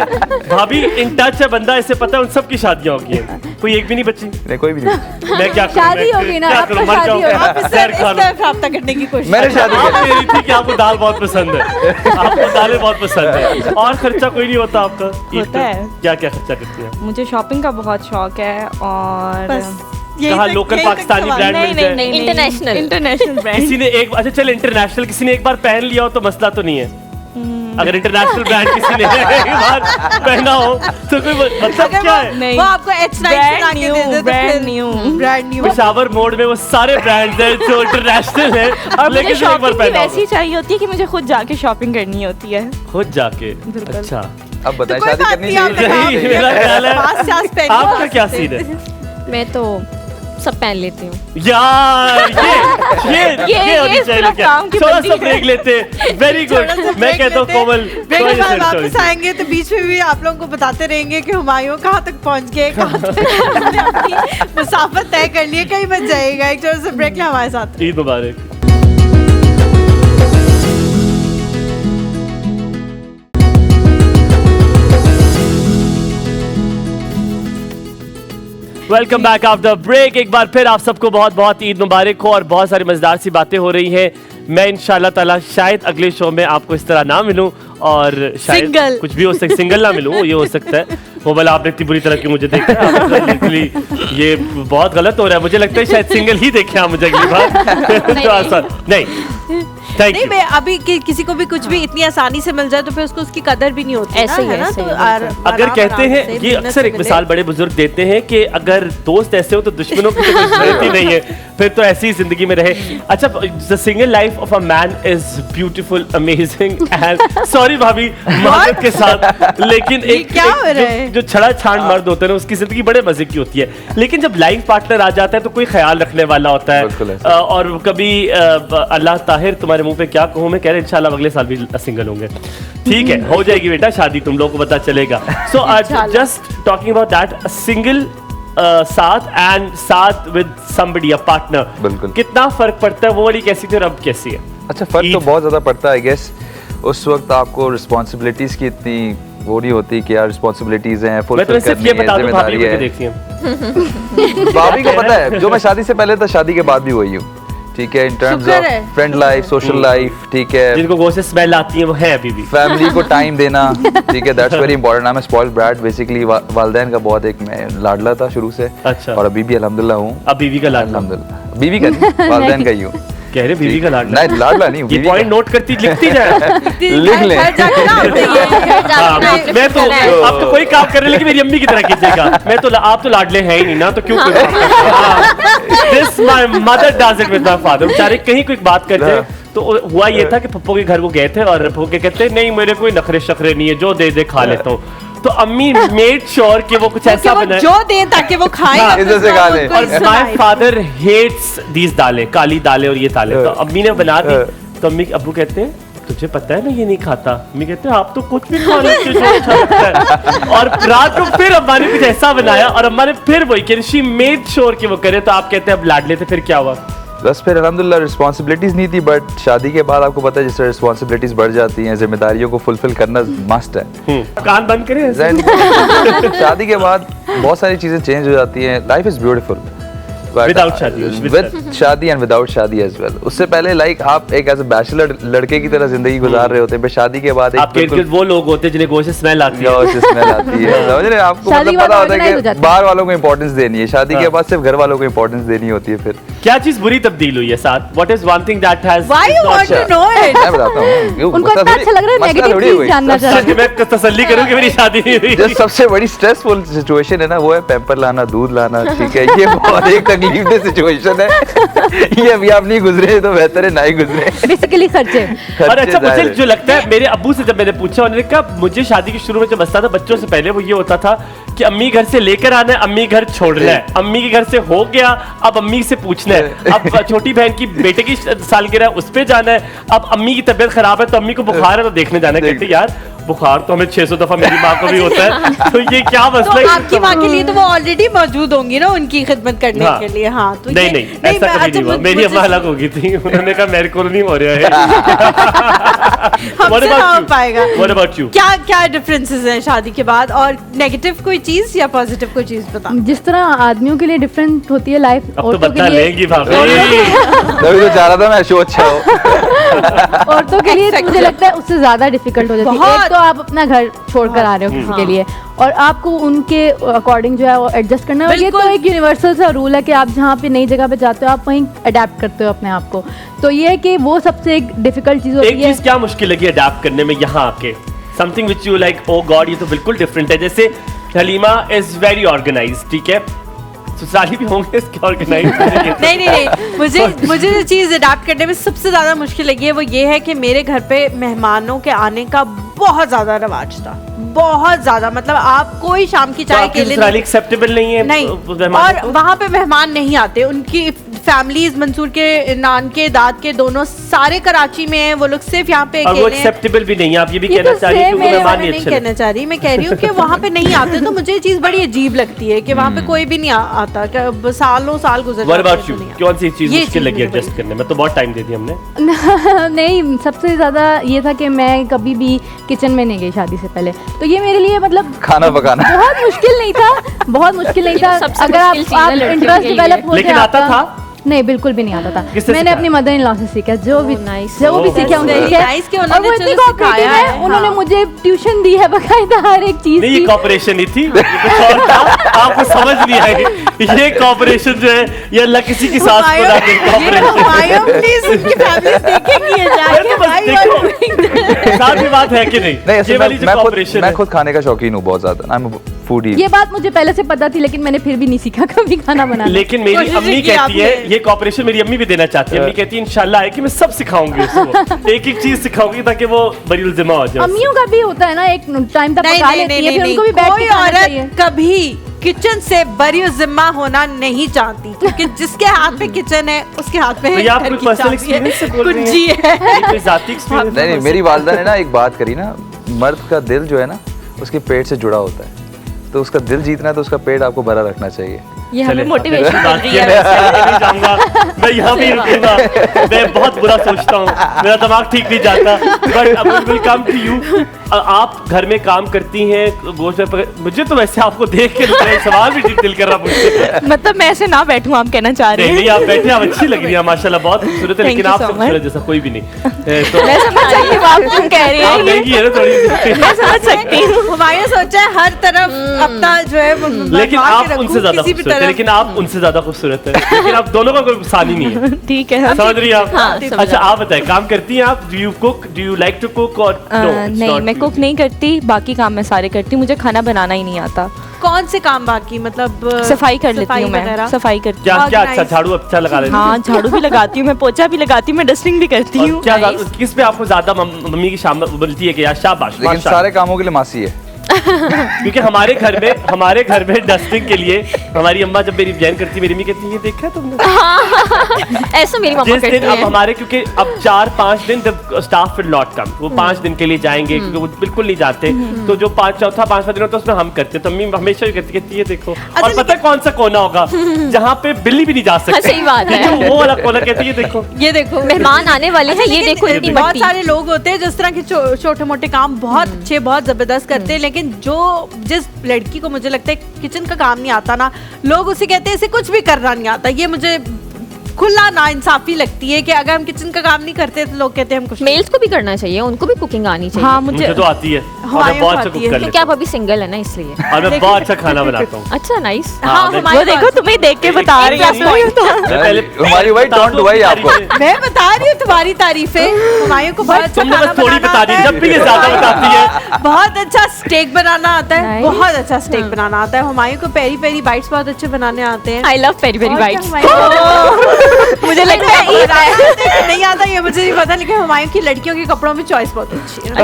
भाभी इन टच है बंदा, इसे पता है उन सबकी शादियाँ हो गई हैं, कोई एक भी नहीं बची। नहीं कोई भी नहीं। मैं क्या करूं? शादी मैं होगी ना, क्या आपका करूं? मर शादी जाऊं? होगी। आप इस जहर खा लूं। तरफ रब्ता करने की कोशिश मैंने शादी आप कर कह रही थी कि आपको दाल बहुत पसंद है, आपको दालें बहुत पसंद है और खर्चा कोई नहीं होता आपका ईद होता पे? है। क्या क्या खर्चा करती है? मुझे शॉपिंग का बहुत शौक है और बस यही कहाँ तक- लोकल यही तक पाकिस्तानी सवाल। ब्रांड मिल जाए? International. International brand. किसी ने एक अच्छा चल इंटरनेशनल किसी ने एक बार पहन लिया हो तो मसला तो नहीं है। अगर इंटरनेशनल ब्रांड किसी ने एक बार पहना हो तो कोई मतलब क्या है? नहीं, वो आपको H9 बना के दे दे तो brand new, brand new. Peshawar mode में वो सारे ब्रांड्स हैं जो इंटरनेशनल हैं, और मुझे लेकिन एक बार शॉपिंग भी पहना वैसी चाहिए होती है कि मुझे खुद जाके शॉपिंग करनी होती है। खुद जाके। अच्छा, अब बताएं कोई शादी बात करनी नहीं, आप चाहिए बताओ। नहीं, मेरा ख्याल है पास से आस पहन के आपका आ क्या सकते सीन हैं। है? मैं तो सब पहन लेती हूँ। यार ये होनी सिर्फ चाहिए क्या? काम की थोड़ा बंदी सा है। ब्रेक लेते, वेरी गुड। थोड़ा सा मैं break कहता हूँ लेते हैं। कोमल ब्रेक थोड़ी के बाद सी वापस story। आएंगे तो बीच में भी आप लोगों को बताते रहेंगे कि हुमायूं कहाँ तक पहुँच गए, कहाँ तक हमने अपनी मुसाफत तय कर ली है, कहीं मत जाएगा। एक छोटा सा ब्रेक ले हमारे साथ। ईद मुबारक। Welcome back after break. एक बार फिर आप सबको बहुत बहुत ईद मुबारक हो और बहुत सारी मजेदार सी बातें हो रही हैं। मैं इंशाल्लाह ताला शायद अगले शो में आपको इस तरह ना मिलूं और शायद Single। कुछ भी हो सकता, सिंगल ना मिलूं, ये हो सकता है। वो भला आपने इतनी बुरी तरह क्यों मुझे देखा? Literally, ये बहुत गलत हो रहा है। मुझे लगता है शायद सिंगल ही देखें आप मुझे अगली बार। तो आसान नहीं, थैंक नहीं, यू। मैं अभी किसी को भी कुछ भी इतनी आसानी से मिल जाए तो फिर उसको उसकी कदर भी नहीं होती ऐसे ही है ना। ऐसे तो ही, अगर कहते हैं ये अक्सर एक मिसाल बड़े बुजुर्ग देते हैं कि अगर दोस्त ऐसे हो तो दुश्मनों की तो कोई जरूरत ही नहीं है, फिर तो ऐसी ही जिंदगी में रहे। अच्छा, the single life of a man is beautiful, amazing and sorry भाभी माजरत के साथ, लेकिन एक क्या हो रहा है? जो छड़ा छांड मर्द होते हैं ना उसकी जिंदगी बड़े मजे की होती है। लेकिन जब लाइफ पार्टनर आ जाता है तो कोई ख्याल रखने वाला होता बिल्कुल है। ऐसा। और कभी अल्लाह ताहिर तुम्हारे मुंह पे क्या कहूँ, मैं कह रहा इंशाल्लाह अगले साल भी सिंगल होंगे। ठीक है, हो जाएगी बेटा शादी, तुम लोगों को पता चलेगा। So just talking about that, single साथ एंड साथ विद समबडी अ पार्टनर, बिल्कुल। कितना फर्क पड़ता है? वो वाली कैसी थी और अब कैसी है? अच्छा, फर्क तो ईद। बहुत ज़्यादा पड़ता है। आई गेस उस वक्त आपको रिस्पॉन्सिबिलिटीज़ की इतनी वो नहीं होती कि यार रिस्पॉन्सिबिलिटीज़ हैं, मैं फुलफिल तुम्हें सिर्फ करनी ये है, बता दूं, भाभी जिम्मेदारी मुझे है। देखती हैं। भाभी को पता है जो मैं शादी से पहले था शादी के बाद भी वही हूँ। ठीक है, इन टर्म्स शुक्र ऑफ है। फ्रेंड लाइफ, सोशल लाइफ, ठीक है, जिनको गोश्त से स्मेल आती है वो है अभी भी। फैमिली को टाइम देना, ठीक है, that's very important. I am spoiled brat basically. वालिदैन का बहुत एक मैं लाडला था शुरू से, अच्छा। और अभी भी अल्हम्दुलिल्लाह हूँ। अब बीवी का लाडला। अल्हम्दुलिल्लाह, बीवी का नहीं, वालिदैन का ही हूँ। कह रहे बीवी का लाडला। नहीं, लाडला नहीं हूँ, ये बीवी पॉइंट का। नोट करती लिखती जाए। लिख लें। घर जाके ना होते ही है। हाँ, मैं तो आप तो कोई काम कर रहे लेकिन मेरी अम्मी की तरह कीजिएगा। मैं तो आप तो लाडले हैं ही नहीं ना, तो क्यों this my mother does it with my father. बेचारे कहीं कोई बात करते हैं तो हुआ ये था कि पप्पू के घर वो गए थे और पप्पू के कहते नहीं मेरे कोई नखरे शखरे नहीं है, जो दे दे खा लेता हूँ। तो अम्मी मेड श्योर कि वो कुछ ऐसा बनाए जो दे ताकि वो खाए। हाँ, इधर से खा ले। और माय फादर हेट्स दीस दालें, काली दालें और ये दालें। तो अम्मी ने बना दी तो अम्मी अब्बू कहते हैं तुझे पता है ना ये नहीं खाता। अम्मी कहते हैं आप तो कुछ भी खा लेते हो जो अच्छा लगता है। और रात को फिर अम्मा ने कुछ ऐसा बनाया और अम्मा ने फिर वही कि शी मेड श्योर कि वो करे। तो आप कहते हैं अब लाडले थे, फिर क्या हुआ? बस फिर अल्हम्दुलिल्लाह रिस्पॉन्सिबिलिटीज नहीं थी, बट शादी के बाद आपको पता है जिस तरह रिस्पॉन्सिबिलिटीज बढ़ जाती हैं, जिम्मेदारियों को फुलफिल करना मस्ट है। कान बंद करें। शादी के बाद बहुत सारी चीजें चेंज हो जाती हैं। लाइफ इज ब्यूटीफुल Without शादी, विद शादी एंड विदाउट शादी एज वेल। उससे पहले लाइक आप एक एज अ बैचलर लड़के की तरह जिंदगी गुजार रहे होते हैं, फिर शादी के बाद एक आपके इर्द-गिर्द वो लोग होते हैं जिन्हें गोश्त से स्मेल आती है। स्मेल आती है, समझ रहे हैं? आपको शादी मतलब के पता बाद होता है organize हो कि जाती है। बाहर वालों को इंपॉर्टेंस देनी है, शादी के हाँ। बाद सिर्फ घर वालों को इंपॉर्टेंस देनी होती है। फिर क्या चीज बुरी तब्दील हुई है साथ? What is one thing that has Why you want to know it? मैं बताता हूँ उनको इतना अच्छा लग रहा है, नेगेटिव चीज जानना चाह रहे हैं। मैं तसल्ली करूं कि मेरी शादी नहीं हुई। जो सबसे बड़ी स्ट्रेसफुल सिचुएशन है ना वो है पैम्पर लाना, दूध लाना, ठीक है, ये बहुत एक तकलीफदेह सिचुएशन है। ये अभी आप नहीं गुजरे तो बेहतर है ना ही गुजरे। बेसिकली खर्चे। और अच्छा मुझे जो लगता है, मेरे अब्बू से जब मैंने पूछा उन्होंने कहा मुझे शादी के शुरू में जब बसता था बच्चों से पहले वो ये होता था कि अम्मी घर से लेकर आना है, अम्मी घर छोड़ना है, अम्मी के घर से हो गया अब अम्मी से पूछना है, अब छोटी बहन की बेटे की सालगिरह उस पे जाना है, अब अम्मी की तबीयत खराब है तो अम्मी को बुखार है तो देखने जाना है। कहते यार बुखार तो हमें 600 दफा मेरी माँ को भी होता है, तो ये क्या मसला तो है? आपकी माँ के लिए तो वो ऑलरेडी मौजूद होंगी ना उनकी खिदमत करने हाँ। के लिए। हाँ, तो नहीं ये- नहीं ऐसा मैं- कभी अच्छा, नहीं हुआ। मेरी मुझे- अम्मा अलग हो गई थी, उन्होंने कहा मेरे को नहीं हो रहा है। हमसे ना हो पाएगा। What about you? क्या क्या डिफरेंसेस हैं शादी के बाद? और नेगेटिव कोई चीज या पॉजिटिव कोई चीज बता। जिस तरह आदमियों के लिए डिफरेंट होती है लाइफ, अब तो औरतों बदला के लिए लेंगी भाभी। तभी तो चाह रहा था मैं शो अच्छा हो। औरतों के लिए तो मुझे लगता है उससे ज्यादा डिफिकल्ट हो जाती है। बहुत। एक तो आप अपना घर छोड़कर आ रहे हो किसी के लिए, और आपको उनके अकॉर्डिंग जो है वो एडजस्ट करना है। ये तो एक यूनिवर्सल सा रूल है कि आप जहाँ पे नई जगह पे जाते हो आप वहीं अडेप्ट करते हो अपने आप को। तो ये है कि वो सबसे एक डिफिकल्ट चीज होती एक है। चीज क्या मुश्किल लगी अडेप्ट करने में यहाँ आके? Something which you like, oh God ये तो बिल्कुल डिफरेंट है। जैसे हलीमा इज वेरी ऑर्गेनाइज्ड, ठीक है, ससुराली भी होंगे इसके ऑर्गेनाइज। नहीं मुझे जो चीज़ अडाप्ट करने में सबसे ज़्यादा मुश्किल लगी है वो ये है कि मेरे घर पे मेहमानों के आने का बहुत ज़्यादा रवाज था, बहुत ज़्यादा। मतलब आप कोई शाम की चाय के लिए ससुराली एक्सेप्टेबल नहीं है नहीं, और वहाँ पे मेहमान नहीं आते। उनकी फैमिलीज मंसूर के नान के दाद के दोनों सारे कराची में हैं, वो लोग सिर्फ यहाँ पे और वो अकेले हैं। एक्सेप्टेबल भी नहीं है, आप ये भी ये कहना तो चाह रही हैं same कि वो मेरे मेहमान मैं नहीं नहीं अच्छे कहना चाह रही, मैं कह रही हूँ कि वहाँ पे नहीं आते। तो मुझे ये चीज़ बड़ी अजीब लगती है कि वहाँ पे कोई भी नहीं आता, कि सालों साल गुजर What जाते about हैं, you? तो नहीं आता। कौन सी चीज ये मुश्किल चीज़ लगी मुझे एडजस्ट करने में? तो बहुत टाइम दे दिया हमने। नहीं, सबसे ज्यादा ये था कि मैं कभी भी किचन में नहीं गई शादी से पहले। तो ये मेरे लिए मतलब खाना पकाना बहुत मुश्किल नहीं था, बहुत मुश्किल नहीं था। सबसे अगर मुश्किल चीज़ है आप लड़कियों इंटरेस्ट के लिए। डेवलप हो लेकिन जाए आता आपका- था? नहीं, बिल्कुल भी नहीं आता था। किससे मैंने सिखाया? अपनी मदर इन लॉ से सीखा, जो भी nice. जो भी Oh, सीखा that's उनसे very सीखा। nice कि और उन्होंने वो इतनी चलो कोऑपरेटिव सिखाया है, है, उन्होंने हाँ। मुझे ट्यूशन दी है बकायदा हर एक चीज नहीं, ये की। कॉपरेशन नहीं थी, ये कुछ और था, आपको समझ नहीं आई। ये कॉपरेशन जो है ये अल्लाह किसी की सास को ना दे कॉपरेशन। प्लीज उनकी फैमिली देखेंगी ये जाके, भाई और साथ ही बात है कि नहीं? नहीं, ये असल वाली में जो मैं कॉपरेशन मैं है। खुद खाने का शौकीन हूँ बहुत ज्यादा। I am foodie. ये बात मुझे पहले से पता थी, लेकिन मैंने फिर भी नहीं सीखा कभी खाना बनाना। लेकिन मेरी कोशिश अम्मी की कहती है, आपने। ये कॉपरेशन मेरी अम्मी भी देना चाहती है। अम्मी कहती है इंशाल्लाह है कि मैं सब सिखाऊंगी उसको, एक एक चीज सिखाऊंगी ताकि वो बड़ी जिम्मा हो जाए। अम्मियों का भी होता है ना, एक टाइम तक नहीं पका नहीं लेती नहीं है, फिर नहीं, उनको भी बैठ कोई के खाना चाहिए। औरत कभी किचन से बरी जिम्मा होना नहीं चाहती, क्योंकि जिसके हाथ में किचन है उसके हाथ में तो ये आप घर कोई की पर्सनल चाबी है, एक्सपीरियंस से बोल रही हैं? कुंजी है। ये कोई जाती एक्सपीरियंस? नहीं, मेरी वालदा ने ना एक बात करी ना, मर्द का दिल जो है ना उसके पेट से जुड़ा होता है। तो उसका दिल जीतना है तो उसका पेट आपको भरा रखना चाहिए। ये हमें चले, मोटिवेशन बात मिल रही किया, है। मैं नहीं जाऊंगा, मैं यहाँ भी रुकूंगा। मैं बहुत बुरा सोचता हूँ, मेरा दिमाग ठीक नहीं जाता। बट अब विल कम टू यू। आप घर में काम करती हैं, गोश्त में मुझे तो वैसे आपको देख के सवाल भी दिल कर रहा मुझसे। मतलब मैं ऐसे ना बैठूं, आप कहना चाह रहे नहीं हैं? नहीं, आप बैठे, आप अच्छी लग रही है माशाल्लाह, बहुत खूबसूरत है। Thank लेकिन you आप so सब much. खूबसूरत जैसा कोई भी नहीं। तो मैं समझ सकती हूँ आप क्यों कह रहे आप हैं। महंगी है ना थोड़ी। मैं समझ सकती हूँ। हुमायूं सोचा है हर तरफ अपना जो है वो लेकिन बनवा आप के रखूं उनसे ज्यादा किसी भी खूबसूरत है, तरफ। लेकिन आप उनसे ज्यादा खूबसूरत है। लेकिन आप दोनों का कोई सानी नहीं है। ठीक है। समझ रही हैं आप? हाँ, समझा। अच्छा आप बताएं, काम करती हैं आप? Do you cook? Do you like to cook? और नहीं, मैं कुक नहीं करती, बाकी काम मैं सारे करती हूँ। मुझे खाना बनाना ही नहीं आता। कौन से काम बाकी, मतलब सफाई कर लेती हूँ मैं, वगैरह? सफाई करती क्या हूँ। क्या Organize. अच्छा झाड़ू अच्छा लगा लेती हैं? हाँ, झाड़ू भी लगाती हूँ मैं, पोछा भी लगाती हूँ मैं, डस्टिंग भी करती और हूँ। क्या किस पे आपको ज्यादा मम्मी की शाम बोलती है कि यार शाबाश लेकिन माशाल्लाह? सारे कामों के लिए मासी है। क्योंकि हमारे घर में डस्टिंग के लिए हमारी अम्मा जब मेरी जैन करती, मेरी अम्मी कहती है ये देखा तुमने? ऐसा मेरी मम्मा जिस दिन करती अब है। हमारे, क्योंकि अब 4-5 दिन जब स्टाफ विल नॉट कम, वो 5 दिन के लिए जाएंगे क्योंकि वो बिल्कुल नहीं जाते। तो जो 5वां दिन होता है उसमें हम करते, तो अम्मी हमेशा ही कहती है देखो। और पता है कौन सा कोना होगा जहाँ पे बिल्ली भी नहीं जा सकती? हाँ, सही बात है। क्योंकि वो वाला कोना कहती है देखो। ये देखो मेहमान आने वाले हैं, ये लेकिन देखो इतनी बहुत मट्टी। सारे लोग होते हैं जिस तरह के छोटे मोटे काम बहुत अच्छे बहुत जबरदस्त करते हैं, लेकिन जिस लड़की को मुझे लगता है किचन का काम नहीं आता ना, लोग उसे कहते हैं इसे कुछ भी करना नहीं आता। ये मुझे खुला ना इंसाफी लगती है कि अगर हम किचन का काम नहीं करते तो लोग कहते हैं हम कुछ मेल्स को भी करना चाहिए, उनको भी कुकिंग आनी चाहिए। हाँ, मुझे मुझे तो आती है और मैं हमारे बहुत को अच्छा आती कुक है। कर क्योंकि लेता आप अभी सिंगल है ना, इसलिए। हूँ और मैं बहुत अच्छा खाना बनाता हूँ। अच्छा, नाइस। हाँ, मैं- वो देखो तुम्हें देख के बता रही मैं पहले हमारी वाइफ डोंट डू आपको। मैं बता रही हूँ तुम्हारी तारीफें। हुमायूं को बहुत अच्छा तुमने खाना बस थोड़ी बनाना बता आता दी, है। जब भी ये ज्यादा बताती है। बहुत अच्छा स्टेक बनाना आता है, Nice. बहुत अच्छा स्टेक बनाना आता है। हुमायूं को पेरी पेरी बाइट्स बहुत अच्छे बनाने आते हैं। आई लव पेरी पेरी और क्या बाइट्स। हुमायूं- मुझे लगता है ईद है। नहीं आता, ये मुझे नहीं पता, लेकिन हुमायूं की लड़कियों की कपड़ों में चॉइस बहुत अच्छी है।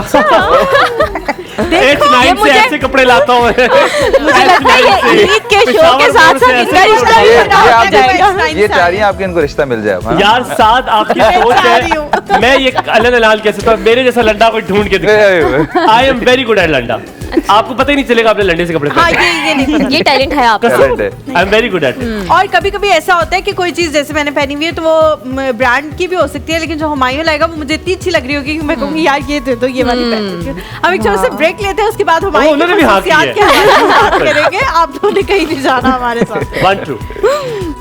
H9 से ऐसे कपड़े लाता हूँ। मुझे लगता है ये ईद के शो के साथ साथ इनका रिश्ता भी बना ये हो आप जाएगा। ये चाह रही हैं आपके इनको रिश्ता मिल जाए। हाँ? यार साथ आपकी सोच चाह रही है। हूँ। मैं ये अलन अलाल कैसे, तो मेरे जैसा लंडा कोई ढूंढ के दिखा। I am very good at लंडा। आपको पता ही नहीं चलेगा आपने लंडे से कपड़े हाँ, पहने। ये नहीं पता। ये टैलेंट है आपका। Talent है। आई एम वेरी गुड एट। और कभी कभी ऐसा होता है कि कोई चीज जैसे मैंने पहनी हुई है तो वो ब्रांड की भी हो सकती है, लेकिन जो हुमायूं लाएगा वो मुझे इतनी अच्छी लग रही होगी कि मैं कहूंगी यार ये दे दो, ये वाली पहन लेती हूँ। हम एक छोटे से ब्रेक लेते हैं, उसके बाद हुमायूं उन्होंने भी हाँ खसूसियात की है। के बारे में बात करेंगे। आप लोगों ने कहीं नहीं जाना हमारे साथ। 1 2 1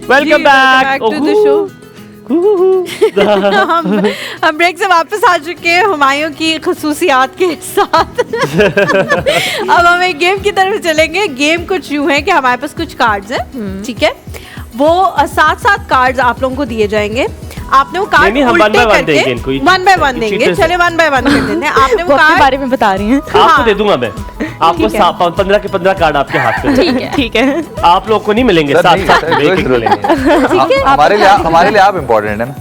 welcome back to the show. हम ब्रेक से वापस आ चुके हैं हुमायूं की खुसूसियात के साथ। अब हम एक गेम की तरफ चलेंगे। गेम कुछ यूं है कि हमारे पास कुछ कार्ड्स हैं, ठीक है, वो 7 कार्ड्स आप लोगों को दिए जाएंगे। आपने वो कार्ड हम उल्टे करके वन बाय वन देंगे। चले वन बाय वन कर देते हैं। आपने वो अपने कार्ड बारे में बता रही हैं। आपको दे दूंगा मैं, आपको 15 के 15 कार्ड आपके हाथ में। ठीक है। आप लोग को नहीं मिलेंगे, सर, साथ नहीं, साथ सर, एक-एक कोई मिलेंगे। हमारे लिए आप इम्पोर्टेंट है ना।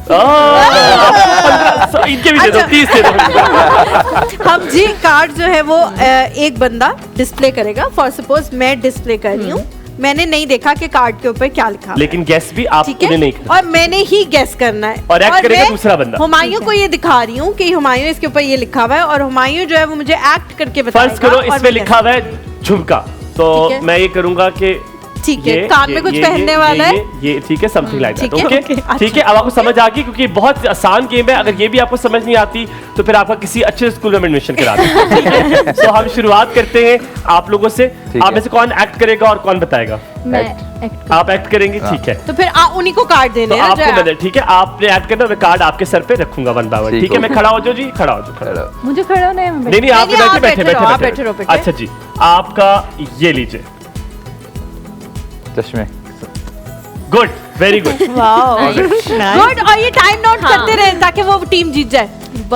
इनके भी दे दो, 30 दे दो। हम जी कार्ड जो है वो एक बंदा डिस्प्ले करेगा। फॉर सपोज मैं डिस्प्ले कर रही हूँ, मैंने नहीं देखा कि कार्ड के ऊपर क्या लिखा है। लेकिन गैस भी ठीक आपने है, नहीं किया। और मैंने ही गेस करना है और एक्ट करेगा मैं दूसरा बंदा। हुमायूं को ये दिखा रही हूँ कि हुमायूं इसके ऊपर ये लिखा हुआ है, और हुमायूं जो है वो मुझे एक्ट करके बताएगा। फर्ज करो और इसमें मैं लिखा हुआ है झुमका, तो ठीक है। मैं ये करूंगा कि ठीक है, ये- कान में ये- कुछ ये- पहनने ये- वाला है। ये ठीक है, समथिंग लाइक दैट। ठीक है, ओके okay, ठीक है। अब आपको समझ आ गई, क्योंकि बहुत आसान गेम है। अगर ये भी आपको समझ नहीं आती तो फिर आपका किसी अच्छे स्कूल में एडमिशन करा दें, ठीक है। तो हम शुरुआत करते हैं आप लोगों से। आप में से कौन एक्ट करेगा और कौन बताएगा? मैं आप एक्ट करेंगे, ठीक है। तो फिर उन्हीं को कार्ड देने तो हैं ना, आपको जो मैंने, ठीक है, आपने ऐड करना, मैं कार्ड आपके सर पे रखूंगा वन बाय वन, ठीक ठीक है। है। मैं खड़ा हो जाओ जी, खड़ा हो जाओ, खड़ा हो। मुझे खड़ा होना है। नहीं नहीं, आप नहीं, आप बैठे बैठे रहो, आप बैठे बैठे रहो, बैठे। अच्छा जी, आपका ये लीजिए। चश्मे। Good, very good. गुड। और ये टाइम नोट करते रहे ताकि वो टीम जीत जाए।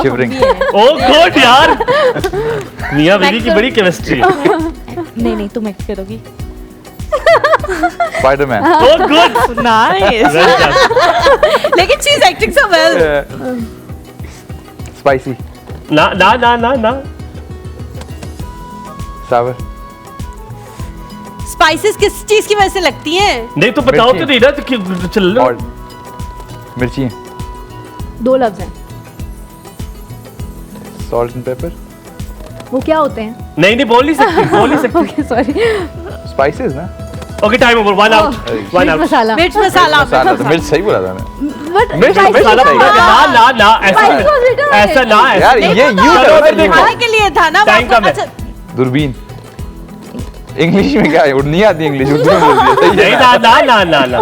शिवरिंग। ओ गुड यार, मियां बीवी की बड़ी केमिस्ट्री है। नहीं तुम एक्ट करोगी। स्पाइडरमैन। ओ गुड, नाइस। लेकिन she is acting so well. Spicy. ना ना ना ना ना, सावर। स्पाइसेस किस चीज की वजह से लगती हैं? नहीं तो बताओ तो मिर्ची। नहीं ना, तो क्यों चल लो। और मिर्ची। 2 लफ्ज हैं। Salt and paper. वो क्या होते हैं? नहीं नहीं, बोल नहीं सकती, बोल नहीं सकती। Okay sorry. स्पाइसेस ना। Okay, time over, one out, one मिर्च आउट। मसाला। मिर्च मसाला। मसाला तो मिर्च सही बोला था मैंने। But मिर्च spicy मसाला था। ना ना ना, Spicy was ऐसा written ऐसा ना, ऐसा यार नहीं, ये तो यू चलो, करो देखो। खाने के लिए था ना। टाइम कम है। अच्छा, दूरबीन। इंग्लिश में क्या है? नहीं आती इंग्लिश, उर्दू में बोल दिया। सही नहीं है ना ना ना ना ना,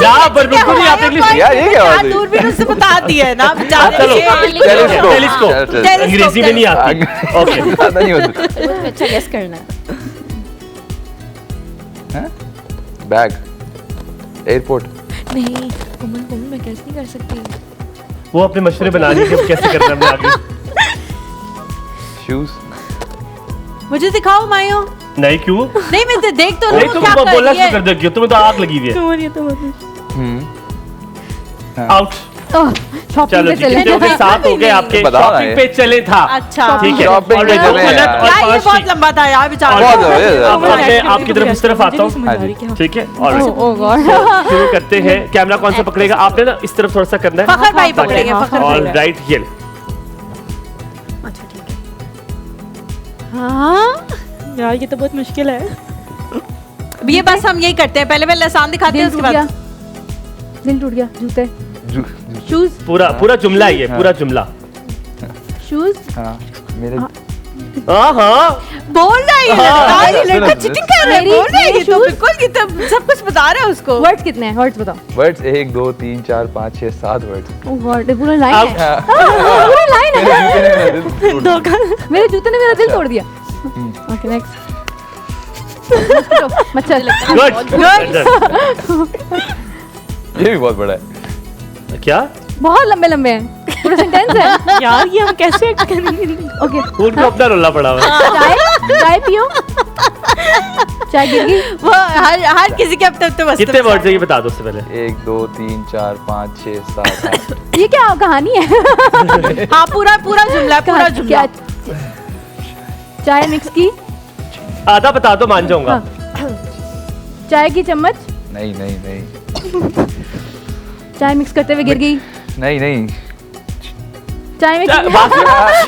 ना पर बिल्कुल नहीं आते इंग्लिश। यार, ये क्या बात हुई? दूरबीन उससे बता दी है ना बेचारे। चलो। टेलीस्कोप। टेलीस्कोप। टेलीस्कोप, अंग्रेजी में नहीं आती। ओके, पता नहीं होता। अच्छा गेस करना है। बैग। एयरपोर्ट। नहीं कोमल मैं गेस नहीं कर सकती। वो अपने मशवरे बना ली कि अब कैसे करना है हमने आगे। शूज। मुझे दिखाओ मायो। नहीं क्यों? नहीं मैं तो देख तो नहीं, लूं तुम क्या कर बोलना रही शुरू है। कर दोगे, तुम्हें तो आग लगी हुई है। आउट। शॉपिंग चलो पे जी, चले कितने हो गए? नहीं, 7 हो गए नहीं, आपके। बताओ ना शॉपिंग ये। पे चले था, अच्छा ठीक है। शॉपिंग और पे दो चले गलत यार। और यार ये 5 बहुत ठीक। लंबा था यार बेचारा। बहुत और ज़बरदस्त। अब मैं आपकी तरफ इस तरफ आता हूँ, हाँ जी। ठीक है। और ओह गॉड। शुरू करते हैं। कैमरा कौन सा पकड़ेगा? आपने ना इस तरफ थोड़ा सा करना है। फखर भाई पकड़ेंगे, फखर ऑल भाई। राइट, ये अच्छा ठीक है। हाँ यार ये तो बहुत मुश्किल है। अब ये बस हम यही करते हैं, पहले पहले आसान दिखाते हैं दिल उसके टूट गया। बाद। दिल टूट गया। जूते। जू- शूज। पूरा जुमला ही है, पूरा जुमला। शूज। हाँ मेरे। हाँ हाँ, बोल रहा है ये हाँ, लड़का, ये सुनो, लड़का सुनो। चीटिंग कर रहा है। मेरी- बोल रहा है ये मेरी तो shoes- बिल्कुल, ये तो सब कुछ बता रहा है उसको। वर्ड्स कितने हैं? वर्ड्स बताओ। Words 1 2 3 4 5 6 7 words. ओह गॉड, ये पूरा लाइन Out. है। पूरा लाइन है। धोखा। मेरे जूते ने मेरा दिल तोड़ दिया। Okay next. मच्छर। गुड। ये भी बहुत बड़ा है। क्या? बहुत लंबे लंबे हैं। पूरा सेंटेंस है। यार ये हम कैसे एक्ट करेंगे? ओके। उनको अपना रोला पड़ा हुआ है। चाय पियो। चाय गिर गई। वो हर किसी के अपने अपने मस्त कितने वर्ड है ये बता दो उससे पहले। 1 2 3 4 5 6 7 8। ये क्या कहानी है? हाँ पूरा जुमला, पूरा जुमला। क्या? चाय मिक्स की। आधा बता दो, मान जाऊंगा। चाय की चम्मच। नहीं नहीं नहीं चाय मिक्स करते हुए गिर गई। नहीं नहीं। चाय में बात यार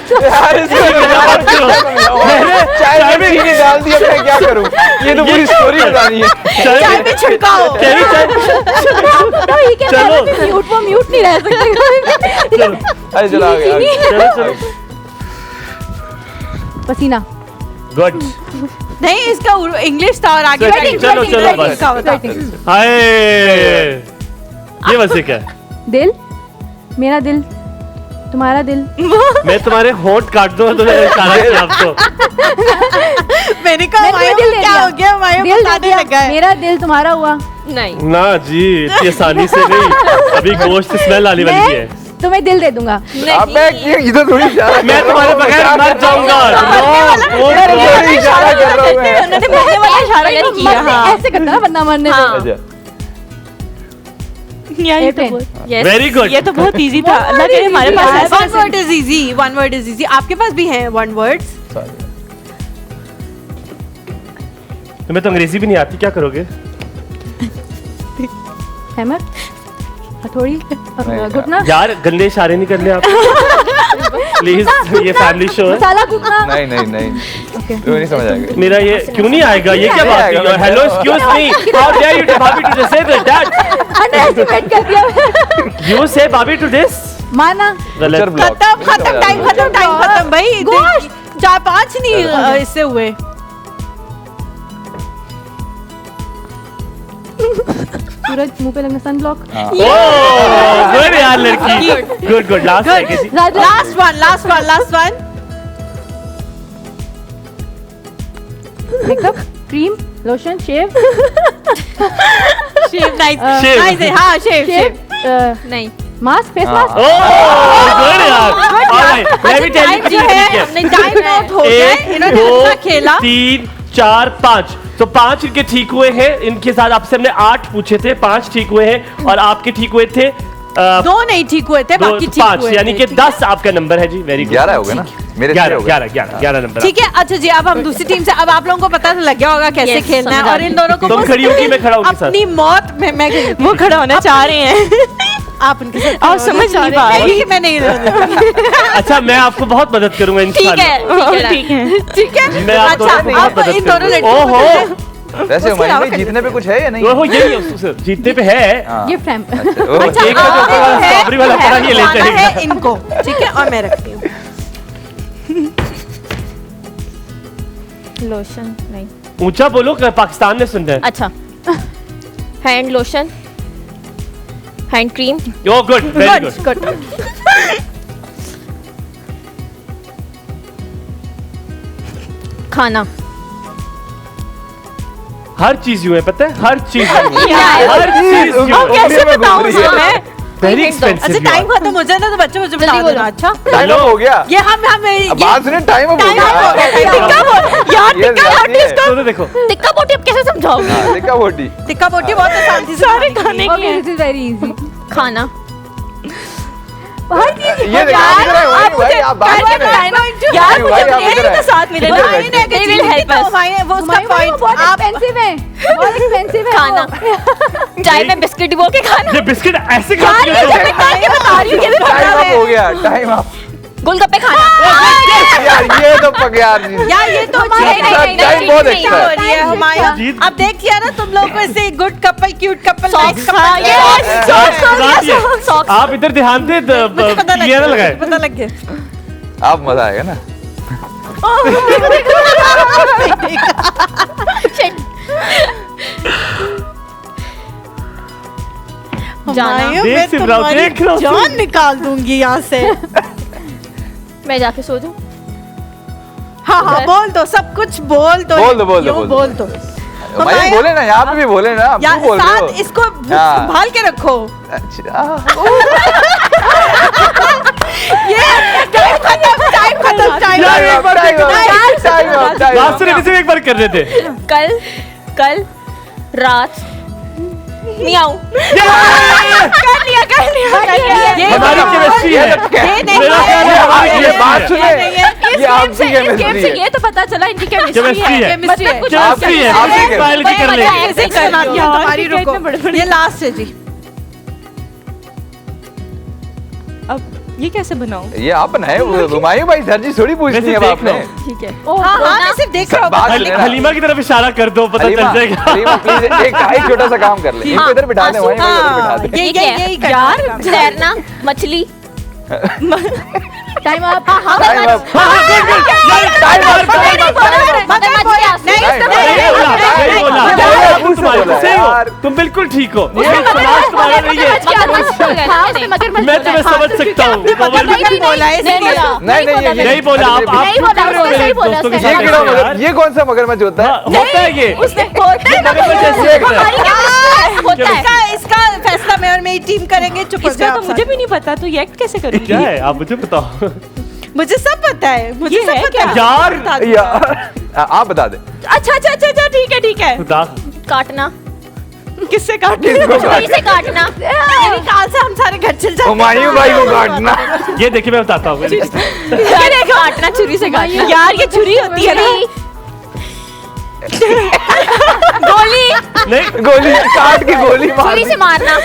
चाय में चीनी डाल दी, अब मैं क्या करूं? ये तो पूरी स्टोरी बतानी है। चाय में छिड़काओ। तो ही क्या चलो। म्यूट वो म्यूट नहीं रह सकते। अरे चलो आगे आगे। चलो चलो। पसीना। गुड। नहीं इसका इंग्लिश था और आगे Sweating, चलो, चलो, बस। इसका बता। हाय ये वैसे क्या है? दिल, मेरा दिल, तुम्हारा दिल। मैं तुम्हारे होंठ काट दूंगा तो इशारा किया आपको। मैंने कहा मैंने माया दिल दे क्या दिया। हो गया, माया दिल दे बताने दिया, लगा है। मेरा दिल तुम्हारा हुआ। नहीं ना जी इतनी आसानी से नहीं, अभी गोश्त स्मेल आने वाली है। मैं तुम्हें दिल दे दूंगा। अबे ये इधर थोड़ी इशारा मैं तुम्हारे बगैर मर जाऊंगा। थोड़ी इशारा कर रहा हूँ मैं। उन्होंने मरने वाला इशारा नहीं किया। मरने ऐसे करता ना बंदा मरने हाँ। पे। अच्छा यार ये तो Airplane। बहुत- Yes. Very good. ये तो बहुत इजी था। अल्लाह करे हमारे पास ऐसा one word is easy, one word is easy. आपके पास भी है वन वर्ड्स? तुम्हें तो अंग्रेजी भी नहीं आती, क्या करोगे? हैमर, हथौड़ी, घुटना, यार गंदे इशारे नहीं करने आप प्लीज, ये फैमिली शो है। मसाला कूटना। नहीं नहीं नहीं तो नहीं समझ आएगा। मेरा ये क्यों नहीं आएगा? ये क्या बात है? Hello excuse me, how dare you to भाभी टू से दैट? अंडरएस्टिमेट कर दिया। यू से भाभी टू दिस? माना। गलत। खत्म खत्म टाइम खत्म टाइम खत्म भाई। 4-5 नहीं इससे हुए। सूरज मुंह पे लगना, सन ब्लॉक। ओह गुड यार लड़की, गुड गुड। लास्ट है किसी? Last one. Makeup, cream, lotion, shave, shave nice shave. Nice है। हाँ शेव शेव, नहीं mask, face mask. Oh good यार। Alright, let me tell you जो है हमने टाइम नोट हो गया। 1 इन्होंने 2 अच्छा खेला। 3 4 5 तो 5 इनके ठीक हुए हैं। इनके साथ आपसे हमने 8 पूछे थे, 5 ठीक हुए हैं और आपके ठीक हुए थे 2 नहीं ठीक हुए थे, बाकी ठीक 5, हुए यानी थे, कि ठीक 10 आपका नंबर है जी। Very good. 11 हो गए ना मेरे? 11 नंबर। ठीक है। अच्छा जी, अब हम दूसरी टीम से, अब आप लोगों को पता लग गया होगा कैसे Yes, खेलना है समझ आ और गई। इन दोनों को तुम बस खड़ी होगी, मैं खड़ा हूँ उनके साथ। अपनी मौत में मैं वो खड़ा होना चाह रहे हैं। आप उनके साथ आप समझ नहीं पा रही। मैं नहीं अच्छा मैं आपको बहुत मदद करूंगा ठीक इंशाल्लाह। है ठीक है। ठीक है। मैं आप अच्छा दोनों को बहुत अब मदद इन दोनों करूंगा। लड़कियों को ओहो वैसे हमारे में जीतने पे कुछ है या नहीं? ओहो यही जीतने पे है। हाँ। गिफ्ट हैम। अच्छा, एक का जो स्ट्रॉबेरी वाला करा ये ले खाना जाएगा। है इनको, ठीक है, और मैं रखती हूँ। लोशन नहीं। ऊंचा बोलो, पाकिस्तान में सुन रहे हैं। अच्छा हैंड लोशन, हैंड क्रीम, ओ गुड, वेरी गुड। गुड। खाना, हर चीज यूं है, पता है? हर चीज यूं है। यार, हर चीज यूं है। कैसे बताऊं मैं? वेरी अच्छा एक्सपेंसिव। टाइम खत्म हो जाए ना तो बच्चे मुझे बता देना। अच्छा टाइम अप हो गया। ये हम अब बात सुनिए, टाइम अप हो टाइम गया। अप हो गया। टिक्का बोल यार, ये टिक्का जाती बोटी है। इसको। दोनों देखो। टिक्का बोटी अब कैसे समझाओगे? हाँ, देखा बोटी। टिक्का बोटी बहुत आसान थी सारे खाने okay, this is very easy. खाना, ये देखो आप इधर आए, भाई आप बात कर रहे हैं। यार भाई, मुझे आप यही इधर तो आए। साथ मिले ना। इधर They will help us. वो उसका हुमायूं, पॉइंट बहुत आप एक्सपेंसिव है, बहुत एक्सपेंसिव है। खाना, चाय में बिस्किट बोल के खाना, ये बिस्किट ऐसे यार खाते ये हो? जो मैं खा के बता रही हूँ ये भी टाइम पता अप है। हो गया, टाइम अप। गोलगप्पे खाना। यार ये तो पक यार। यार ये तो नहीं, नहीं, नहीं, टाइम नहीं, बहुत नहीं, अच्छा हो है। रही है हमारा। जीत। अब देख लिया ना तुम लोग को, ऐसे good couple, cute couple, nice Socks, हाँ, yes, socks, बता दिए। socks। आप इधर ध्यान दे, पता लग ये ना लगाए। गया, पता लग गया। आप मजा आएगा ना। जाना। हुमायूं, देख मैं सिर्फ रहा हूं, तुम्हारी देख रहा हूं। जान निकाल दूंगी यहाँ से। मैं जाके सो जाऊं? हाँ हाँ बोल दो, सब कुछ बोल दो। बोल दो, बोल दो, यूं बोल दो। बोल दो। भाई बोले ना, यहाँ पे भी बोले ना, आप यार क्यों बोल रहे हो? साथ इसको हाँ। संभाल के रखो। अच्छा ये टाइम खत्म, टाइम खत्म, टाइम यार, एक बार लास्ट से टाइम किसी एक बार कर रहे थे। कल रात नहीं आऊं। हमारी केमिस्ट्री है। ये नहीं मेरा ख्याल है हमारी ये बात केमिस्ट्री है। सुने, ये आपसी केमिस्ट्री है। ये तो पता चला इनकी केमिस्ट्री केमिस्ट्री है। केमिस्ट्री है। केमिस्ट्री है। आपकी एक फाइल की कर लेंगे। ऐसे सुनाती हूँ तुम्हारी, रुको। ये लास्ट है जी। अब ये कैसे बनाऊं? ये आप बनाए, हुमायूं भाई सर जी थोड़ी पूछनी है अब देख आपने। लो। ठीक है। हाँ हाँ मैं सिर्फ देख रहा हूँ। बात बस। सुने ना। हलीमा की तरफ इशारा कर दो, पता चल जाएगा। हलीमा प्लीज एक छोटा सा काम कर ले, इनको इधर बिठा दे, हुमायूं भाई इधर बिठा दे। ये ठीक है। यही करना यार है काम। तैरना, मछली, टाइम अप। Time up. तुम बिल्कुल ठीक हो, समाज तुम्हारा नहीं है। मैं तुम्हें समझ सकता हूँ। नहीं नहीं बोला आप सही बोला, दोस्तों के सही साथ ये ऐसे यार। ये कौन सा मगरमच्छ होता है? होता है ये मगरमच्छ ऐसे लगता है। इसका फैसला मैं और मेरी टीम करेंगे। चुप हो इसका जाओ तो आप मुझे सब। भी नहीं पता, तो ये एक्ट कैसे करूँगी? क्या है आप मुझे बताओ मुझे सब पता है, मुझे ये सब है पता है। यार। बता दो। यार आप बता दे। अच्छा ठीक है। खुदा काटना, किससे काटना? किसको छुरी से काटना। मेरी काल से हम सारे घर चल जाते हैं। हुमायूं भाई को काटना। ये देखिए मैं बताता हूँ। काटना, छुरी से काटना। यार ये छुरी होती है ना। गोली, नहीं गोली काट के गोली छुरी से मारना।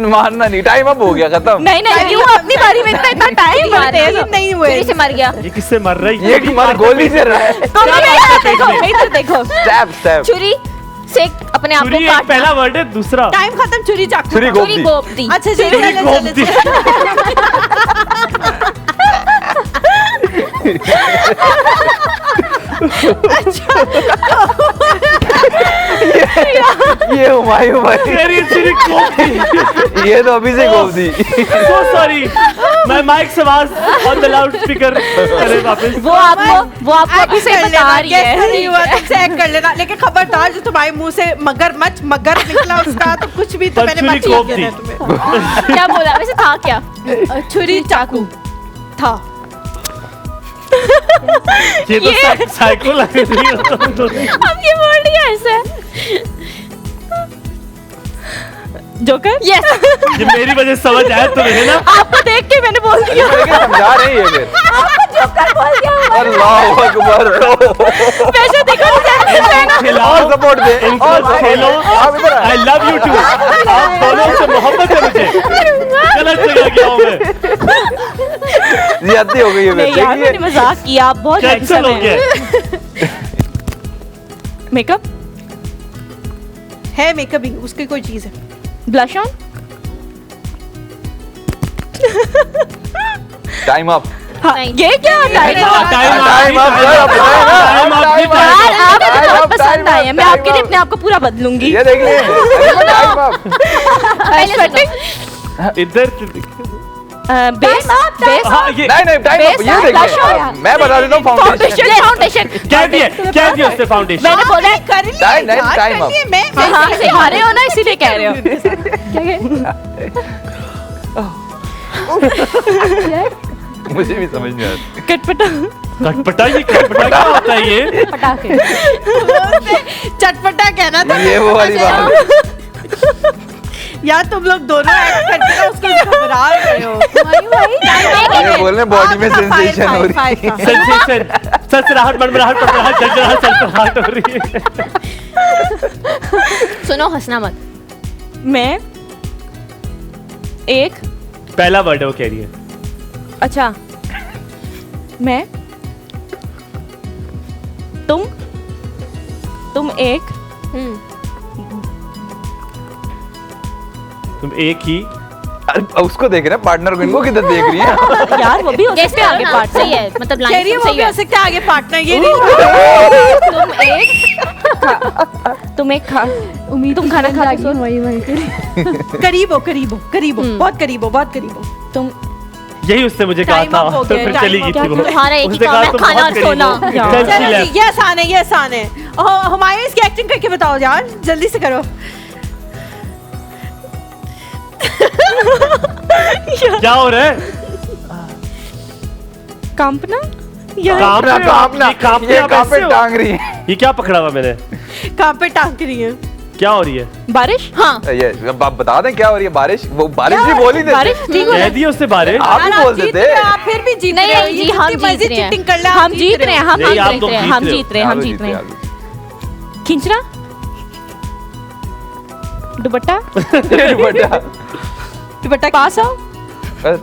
मारना नहीं। टाइम अप हो गया, खत्म। नहीं क्यों अपनी बारी में इतना टाइम मारना है। नहीं हुए। छुरी से मर गया। ये किससे मर रही है? ये मर गोली से रहा है। देखो स्टैप छुरी से अपने आप को छुरी एक काटना। पहला वर्ड है, दूसरा टाइम खत्म। छुरी चाकू। छुरी छुरी गोपी। गोप दी। अच्छा चलिए छुरी चले घोंप दी। ये हुमायूं भाई, तेरी छुरी घोंप दी। ये तो अभी से गोप दी। So sorry, मैं माइक से आवाज ऑन द लाउड स्पीकर करे वापस। वो आपको अभी से बता रही है। नहीं हुआ तो चेक कर लेना, लेकिन खबरदार जो तुम्हारे मुंह से मगर निकला उसका तो कुछ भी तो पर मैंने छुरी मत घोंप देना दी। तुम्हें। क्या बोला वैसे था क्या? छुरी चाकू था। ये तो साइको लग रही है। अब ये बोल रही है ऐसे। जोकर यस, ये मेरी वजह से समझ आया तुम्हें ना। आपको देख के मैंने बोल दिया। लेकिन समझा रहे हैं ये फिर। अल्लाह अकबर। वैसे देखो खिलाओ, और सपोर्ट दे। इनको और खेलो। आप इधर आई लव यू टू। आप दोनों से मोहब्बत है मुझे। गलत जगह गया हूँ मैं। ज्यादती हो गई है। नहीं यार मैंने मजाक किया, आप बहुत कैंसल हो handsome गया। हैं। मेकअप, है मेकअप ही उसकी कोई चीज है। Blush on, time up. नहीं। ये क्या टाइम टाइम अप यार आप मुझे बहुत पसंद आए हैं, मैं आपके लिए अपने आप को पूरा बदलूंगी। ये देख लिए। Time up. इधर बेस हाँ ये नहीं टाइम अप। ये देखिए मैं बता देता हूँ फाउंडेशन। फाउंडेशन क्या दिया उसने फाउंडेशन। मैंने बोला कर लिए टाइम अप। मैं हाँ सिखा रहे हो ना, इसीलिए कह रहे हो। मुझे भी समझ नहीं आता। कटपटा, कटपटा, ये कटपटा क्या होता है ये? पटाखे। चटपटा कहना था। ये वो वाली बात। यार तुम लोग दोनों एक्ट करके ना उसको घबरा रहे हो। ये बोलने बॉडी में सेंसेशन हो रही है। सेंसेशन, ससराहट, मड़मड़ाहट, पड़पड़ाहट, झंझनाहट, सड़सड़ाहट हो रही है। सुनो, हंसना मत। मैं एक, पहला वर्ड है वो कह रही है। अच्छा मैं, तुम एक, तुम एक ही। अरे उसको देख रहे हैं, पार्टनर को। इनको किधर देख रही है? यार वो भी हो सकते हैं आगे पार्ट सही है, मतलब कह रही है लाइन वो सही भी है। हो सकता है आगे पार्टनर। ये नहीं तुम एक खा, उम्मीद तुम खाना खा के सो। करीब हो, बहुत करीब हो। तुम यही उसने मुझे कहा Time था, up हो तो गया, फिर time चली गई up। थी वो। तुम्हारा एक ही उसने काम कहा है, तुम खाना बहुत करीब सोना। हो। यार। Then she चलो left. जी, ये आसान है। हमारे इसकी एक्टिंग करके बताओ यार, जल्दी से करो। क्या हो रहा है? कांपना, कांपना। ये ये कांपे टांग रही है। ये क्या पकड़ा हुआ मैंने? कहाँ पे टांग रही है? क्या हो रही है? बारिश, हाँ, ये अब आप बता दें क्या हो रही है? बारिश। वो बारिश भी बोल ही देते। बारिश ठीक हो कह दिया उसने बारिश। आप ही यार, बोल जीत देते। रहे हो, आप फिर भी जीत नहीं, रहे हो। नहीं, ये जी, हम जितनी मर्जी जीत रहे हैं। चीटिंग कर ले, हम जीत रहे हैं, हम नहीं, आप जीत तो रहे हैं, जीत हम रहे हो। जीत रहे हैं, हम जीत रहे हैं। खींचना, दुपट्टा, दुपट्टा। पास आओ,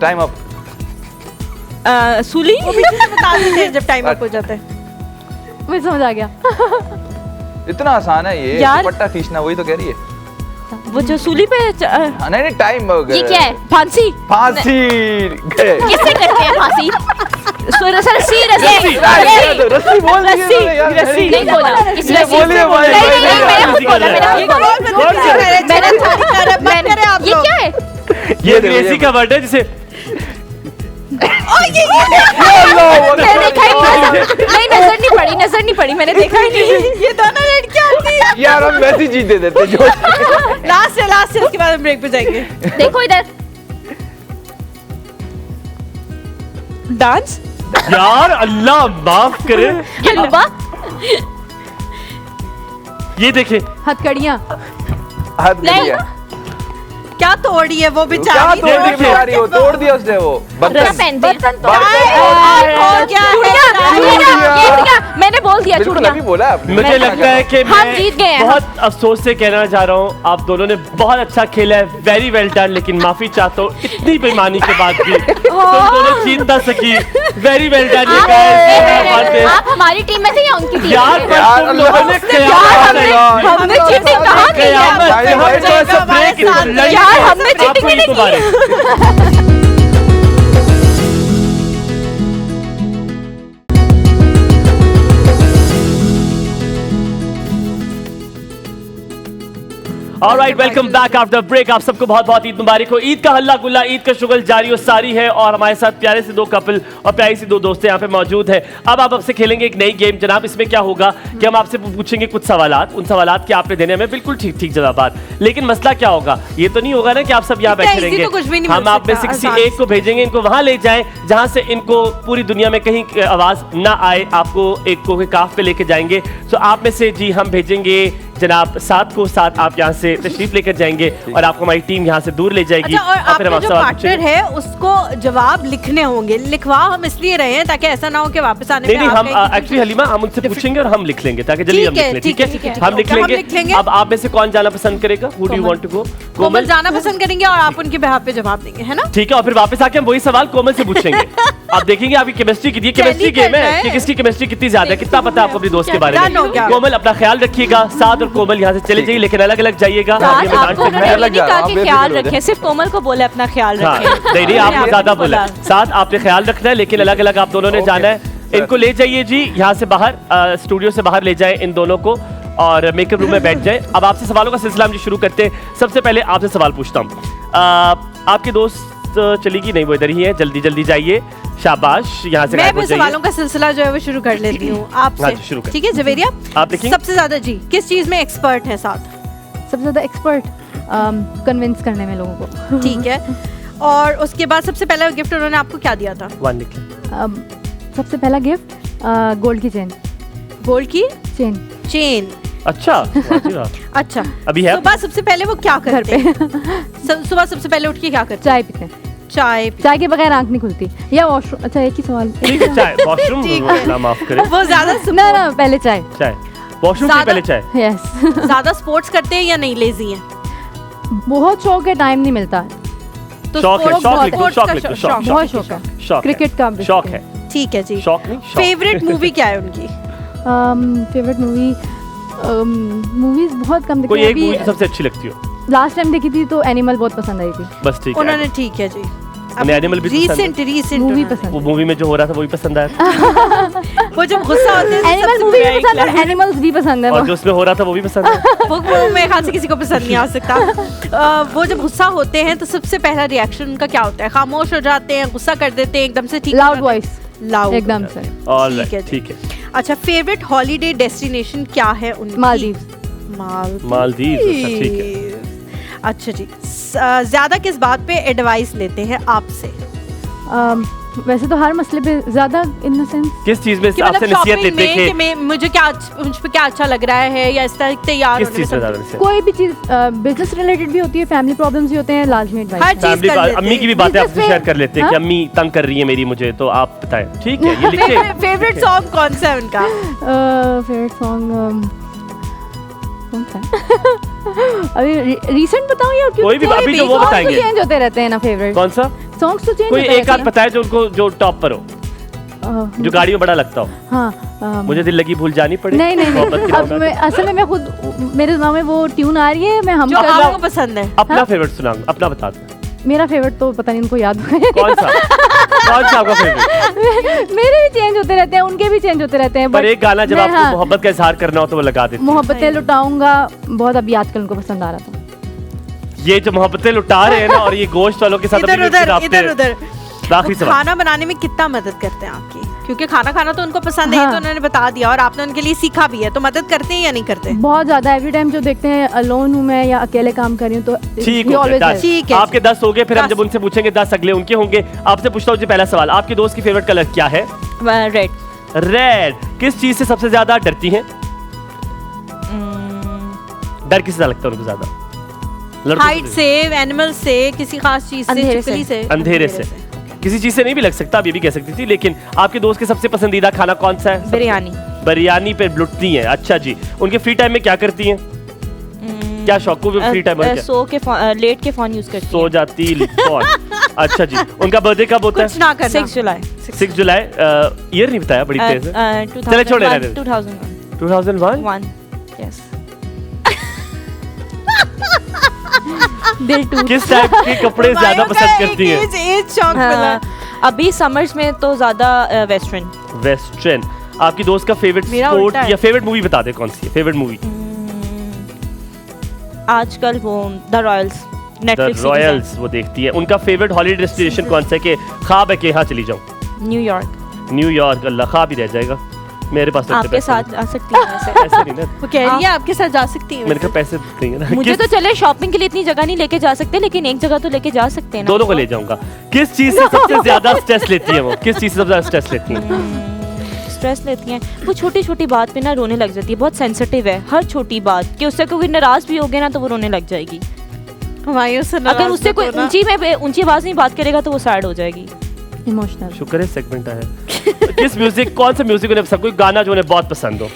टाइम अप। सूली, वो पीछे से बता देते हैं जब टाइम अप हो जाता है। मुझे समझ आ गया। इतना आसान है ये। यार। दुपट्टा खींचना, वही तो कह रही है। वो जो सूली पे नहीं टाइम हो गया। ये क्या है? फांसी? फांसी गए। किससे करते हैं फांसी? रस्सी रस्सी बोल दिया रस्सी ना यार। रस्सी नहीं बोला। इस ये रस्सी बोलिए भाई। नहीं मैंने खुद बोला। ये क्या है? ये अंग्रेजी का वर्ड है जिसे मैंने देखा ही नहीं। नजर नहीं पड़ी मैंने देखा ही नहीं। ये दोनों लड़कियां आती हैं। यार हम वैसे ही जीत देते जो। लास्ट से उसके बाद हम ब्रेक पे जाएंगे। देखो इधर डांस यार अल्लाह माफ करे। हलवा ये देखे हथकड़ियाँ। हाथ नहीं। दिया क्या तोड़ी है वो क्या बेचारी? तोड़ दी बेचारी वो तोड़ दिया उसने वो क्या बर्तन पहनते हैं? और क्या है? मैंने बोल दिया बिल्कुल चूड़ियाँ। अभी बोला आपने। मुझे लगता है कि हम जीत गए हैं। बहुत अफसोस से कहना चाह रहा हूँ आप दोनों ने बहुत अच्छा खेला है, वेरी वेल डन। लेकिन माफी चाहता हूँ इतनी बेईमानी के बाद भी तुम दोनों जीत ना सकी। वेरी वेल डन आप हमारी टीम में थे या उनकी टीम यार में? पर तुम लोगों ने हमने चीटिंग कहाँ की है? यार हमने चीटिंग नहीं की। Alright, welcome back after break. आप सबको बहुत बहुत ईद मुबारक हो। ईद का हल्ला गुल्ला, ईद का शुगल जारी और सारी है। और हमारे साथ प्यारे से दो कपल और प्यारी सी दो दोस्तें यहाँ पे मौजूद है। अब आप आपसे खेलेंगे एक नई गेम जनाब। इसमें क्या होगा कि हम आपसे पूछेंगे कुछ सवालात, उन सवालात के आपने देने में बिल्कुल ठीक ठीक जवाबात। लेकिन मसला क्या होगा, ये तो नहीं होगा ना कि आप सब यहाँ बैठे रहेंगे। हम आप में से किसी एक को भेजेंगे, इनको वहां ले जाएं जहां से इनको पूरी दुनिया में कहीं आवाज ना आए। आपको एक को काफ पे लेके जाएंगे। तो आप में से जी हम भेजेंगे जनाब 7 को 7 आप यहाँ से तशरीफ लेकर जाएंगे और आपको हमारी टीम यहाँ से दूर ले जाएगी। अच्छा, और आपका जो पार्टनर है उसको जवाब लिखने होंगे। लिखवा हम इसलिए रहे हैं ताकि ऐसा ना हो कि वापस आने नहीं हम एक्चुअली हलीमा हम उनसे पूछेंगे और हम लिख लेंगे ताकि जल्दी हम लिख लें। ठीक है, हम लिख लेंगे। अब आप में से कौन जाना पसंद करेगा? Who do you want to go? कोमल जाना पसंद करेंगे और आप उनके बिहाफ पे जवाब देंगे, है ना? ठीक है, और फिर वापस आके हम वही सवाल कोमल से पूछेंगे। आप देखेंगे आपकी केमिस्ट्री कितनी, केमिस्ट्री गेम है कि किसकी केमिस्ट्री कितनी ज्यादा है, कितना पता है आपको अपने दोस्त के बारे में। कोमल अपना ख्याल रखिएगा, साथ और कोमल यहाँ से चले जाइए, लेकिन अलग अलग जाइएगा। आपको उन्होंने नहीं कहा कि ख्याल रखें, सिर्फ कोमल को बोले अपना ख्याल रखें। नहीं आपने ज्यादा बोला। साथ आपने ख्याल रखना है लेकिन अलग अलग आप दोनों ने जाना है। इनको ले जाइए जी यहाँ से बाहर, स्टूडियो से बाहर ले जाए इन दोनों को और मेकअप रूम में बैठ जाए। अब आपसे सवालों का सिलसिला हम जी शुरू करते हैं। सबसे पहले आपसे सवाल पूछता हूँ, आपके दोस्त चलेगी नहीं, वो इधर ही है, जल्दी जल्दी जाइए, शाबाश। यहाँ से मैं भी सवालों का सिलसिला जो है वो शुरू कर लेती हूँ आपसे। ठीक है जवेरिया, आप लिखेंगे। सबसे ज्यादा जी किस चीज में एक्सपर्ट है? साथ सबसे ज़्यादा एक्सपर्ट कन्विंस करने में लोगों को। ठीक है, और उसके बाद सबसे पहला गिफ्ट उन्होंने आपको क्या दिया था? वन लिखें। सबसे पहला गिफ्ट गोल्ड की चेन। गोल्ड की चेन। अच्छा अच्छा, अभी है। सुबह सबसे पहले वो क्या करते हैं? सुबह सबसे पहले उठ के क्या करते? चाय पीते हैं। चाय के बगैर आंख नहीं खुलती। या वॉशरूम? अच्छा एक ही सवाल। ठीक है, चाय वॉशरूम माफ करें। वो ज्यादा ना पहले चाय वॉशरूम से पहले चाय। यस। ज्यादा स्पोर्ट्स करते हैं या नहीं, लेजी हैं? बहुत शौक है, टाइम नहीं मिलता। तो शौक है, शौक लिख दो, शौक लिख दो, शौक, बहुत शौक है। शौक क्रिकेट का शौक है। ठीक है जी। शौक नहीं, फेवरेट मूवी क्या है उनकी? फेवरेट मूवी, मूवीज बहुत कम देखी। कोई एक मूवी सबसे अच्छी लगती हो? लास्ट टाइम देखी थी तो एनिमल बहुत पसंद आई थी। बस ठीक है, उन्होंने ठीक है जी। एनिमल भी रीसेंट मूवी पसंद। वो मूवी में जो हो रहा था वही पसंद आया। वो जब गुस्सा होते हैं एनिमल मूवी भी पसंद है, एनिमल्स भी पसंद है। और जो उसमें हो रहा था वो भी पसंद है। वो मेरे ख्याल से किसी को पसंद नहीं आ सकता। वो जब गुस्सा होते हैं तो सबसे पहला रिएक्शन उनका क्या होता है? खामोश हो जाते हैं, गुस्सा कर देते हैं एकदम से? ठीक, लाउड वॉइस, लाउड एकदम से। ठीक है। अच्छा, फेवरेट हॉलीडे डेस्टिनेशन क्या है उनकी? मालदीव्स। ठीक है। अच्छा जी, ज्यादा किस बात पे एडवाइस लेते हैं आपसे? वैसे तो हर मसले पे ज्यादा इन द सेंस किस चीज में आपसे नसीहत लेते हैं कि मुझे क्या, मुझ पे क्या अच्छा लग रहा है या इस तरह तैयार किस चीज से? कोई भी चीज बिजनेस रिलेटेड भी होती है, फैमिली प्रॉब्लम्स भी होते हैं, लाजमी एडवाइस। हर चीज कर लेते हैं। अम्मी की भी बातें आपसे शेयर कर लेते हैं कि अम्मी तंग कर रही है मेरी मुझे, तो आप बताएं। ठीक है, ये लिखिए। फेवरेट सॉन्ग कौन सा है उनका? फेवरेट सॉन्ग कौन सा है? अभी रिसेंट बताऊं या कोई भी अभी जो वो बताएंगे। चेंज होते रहते हैं ना फेवरेट। कौन सा सॉन्ग्स तो चेंज कोई होते एक आध बताए जो उनको जो टॉप पर हो, जो गाड़ी में बड़ा लगता हो। हाँ, मुझे दिल लगी भूल जानी पड़ी। नहीं नहीं मोहब्बत की नहीं, अब रौनक। मैं असल में मैं खुद मेरे दिमाग में वो ट्यून आ रही है, मैं हम जो कर आपको पसंद है। अपना फेवरेट सुनाऊंगा, अपना बता दो। मेरा फेवरेट तो पता नहीं उनको याद है। कौन सा आपका फेवरेट? मेरे भी चेंज होते रहते हैं, उनके भी चेंज होते रहते हैं, पर but एक गाना जब मैं, आपको मोहब्बत का इजहार करना हो तो वो लगा देते हैं। मोहब्बतें लुटाऊंगा बहुत अभी आजकल उनको पसंद आ रहा था। ये जो मोहब्बतें लुटा रहे हैं ना, और ये गोश्त वालों के साथ इधर अभी उधर आपने- इधर उधर आखिरी सवाल। खाना बनाने में कितना मदद करते हैं आपकी? क्योंकि खाना खाना तो उनको पसंद है, ये हाँ। तो उन्होंने बता दिया और आपने उनके लिए सीखा भी है, तो मदद करते हैं या नहीं करते? बहुत ज्यादा एवरी टाइम जो देखते हैं अलोन हूँ मैं या अकेले काम कर रही हूँ तो ठीक he हो always गया, helps। दस। ठीक है। आपके 10 हो गए, फिर हम 10 जब उनसे पूछेंगे 10 अगले उनके होंगे। आपसे पूछता हूँ जी पहला सवाल, आपके दोस्त की फेवरेट कलर क्या है? रेड। रेड। किस चीज से सबसे ज्यादा डरती हैं? डर किससे लगता है उनको ज्यादा? लड़कों हाइट से, एनिमल से, किसी खास चीज से, अंधेरे छिपकली से? अंधेरे से। किसी चीज से नहीं भी लग सकता, अभी भी कह सकती थी। लेकिन आपके दोस्त के सबसे पसंदीदा खाना कौन सा है? बिरयानी। बिरयानी पे लुटती हैं। अच्छा जी, उनके फ्री टाइम में क्या करती हैं? क्या शौक को फ्री टाइम में क्या? लेट के फोन यूज करती सो जाती कौन? अच्छा जी, उनका बर्थडे कब होता कुछ है? ना करना। 6 जुलाई। 6 जुलाई। ईयर नहीं बताया, बड़ी तेज है। चले छोड़े रहने दो। 2001। 2001। यस। दिल टू किस टाइप के कपड़े ज्यादा पसंद करती हैं? एज शौक मिला। अभी समर्स में तो ज्यादा वेस्टर्न। वेस्टर्न। आपकी दोस्त का फेवरेट मेरा स्पोर्ट उल्टा है। या फेवरेट मूवी बता दे, कौन सी है फेवरेट मूवी? आजकल वो the Royals the Netflix Royals वो देखती है। उनका फेवरेट हॉलीडे डेस्टिनेशन कौन सा है कि ख्वाब है कि यहाँ चली जाऊँ? न्यूयॉर्क। न्यूयॉर्क। अल्लाह, ख्वाब ही रह जाएगा मेरे पास तो इतने आपके पैसे साथ आ सकती हैं वैसे। नहीं। ऐसे नहीं ना, वो कह रही है आपके साथ जा सकती है। मैंने कहा पैसे नहीं है ना। मुझे किस- तो चले शॉपिंग के लिए इतनी जगह नहीं लेके जा सकते, लेकिन एक जगह तो लेके जा सकते हैं ना। दोनों को ले जाऊंगा। किस चीज से सबसे ज्यादा स्ट्रेस लेती है वो? किस चीज से सबसे ज्यादा स्ट्रेस लेती है? स्ट्रेस लेती हैं वो छोटी छोटी बात पे ना रोने लग जाती है, बहुत सेंसिटिव है हर छोटी बात कि उससे कोई नाराज भी हो गया ना तो वो रोने लग जाएगी। हमायूं से अगर नाराज उससे मत कोई होना। ऊंची आवाज में बात करेगा तो वो सैड हो जाएगी। इमोशनल। शुक्र है सेगमेंट है। किस म्यूजिक, कौन सा म्यूजिक उन्हें सब कोई गाना जो उन्हें बहुत पसंद हो?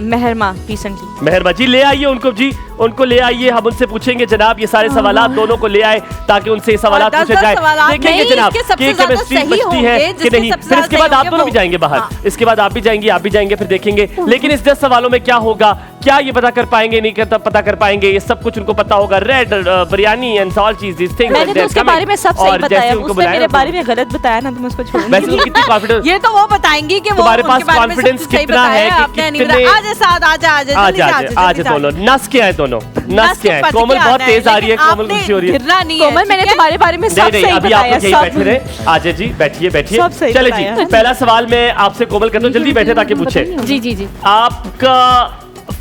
मेहरमा रिसेंटली। मेहरबा जी ले आइए उनको जी, उनको ले आइए, हम उनसे पूछेंगे जनाब ये सारे सवालात दोनों को ले आए ताकि उनसे ये सवालात और 10 पूछे जाए। सवालात देखेंगे नहीं, जनाब इसके सबसे कि ज्यादा केमिस्ट्री सही बचती है होंगे, कि जिसके नहीं। सबसे फिर इसके ज्यादा बाद सही आप दोनों भी होंगे जाएंगे बाहर, हाँ। इसके बाद आप भी जाएंगी, आप भी जाएंगे, फिर देखेंगे। लेकिन इस 10 सवालों में क्या होगा, क्या ये पता कर पाएंगे, नहीं करता पता कर पाएंगे, ये सब कुछ उनको पता होगा। रेड बिरयानी एंड ऑल चीज दिस थिंग। मैंने तो उसके बारे में सब सही बताया, उसने मेरे बारे में गलत बताया ना तो मैं उसको छोड़ूंगी। वैसे तो कितनी कॉन्फिडेंस ये तो वो बताएंगी कि वो तुम्हारे उनके पास बारे में confidence सबसे सही कितना बताया है कि आपने नहीं कितने- बताया। आजा साथ, आजा आजा आज जल्दी से आज आजा, आज जल्दी दोनों से नस के आए दोनों, नस के आए। पता कोमल क्या बहुत आना है, तेज आ रही है, लेकिन कोमल आपने खुशी हो रही है। गिरना नहीं है, कोमल मैंने ठीक है? तुम्हारे बारे में सब नहीं नहीं, सही अभी आप बताया, लोग यही बैठे सब। रहे। आजा जी बैठिए बैठिए। सब सही चले बताया। जी, पहला सवाल मैं आपसे कोमल करता हूँ, जल्दी बैठे ताकि पूछे। जी जी जी। आपका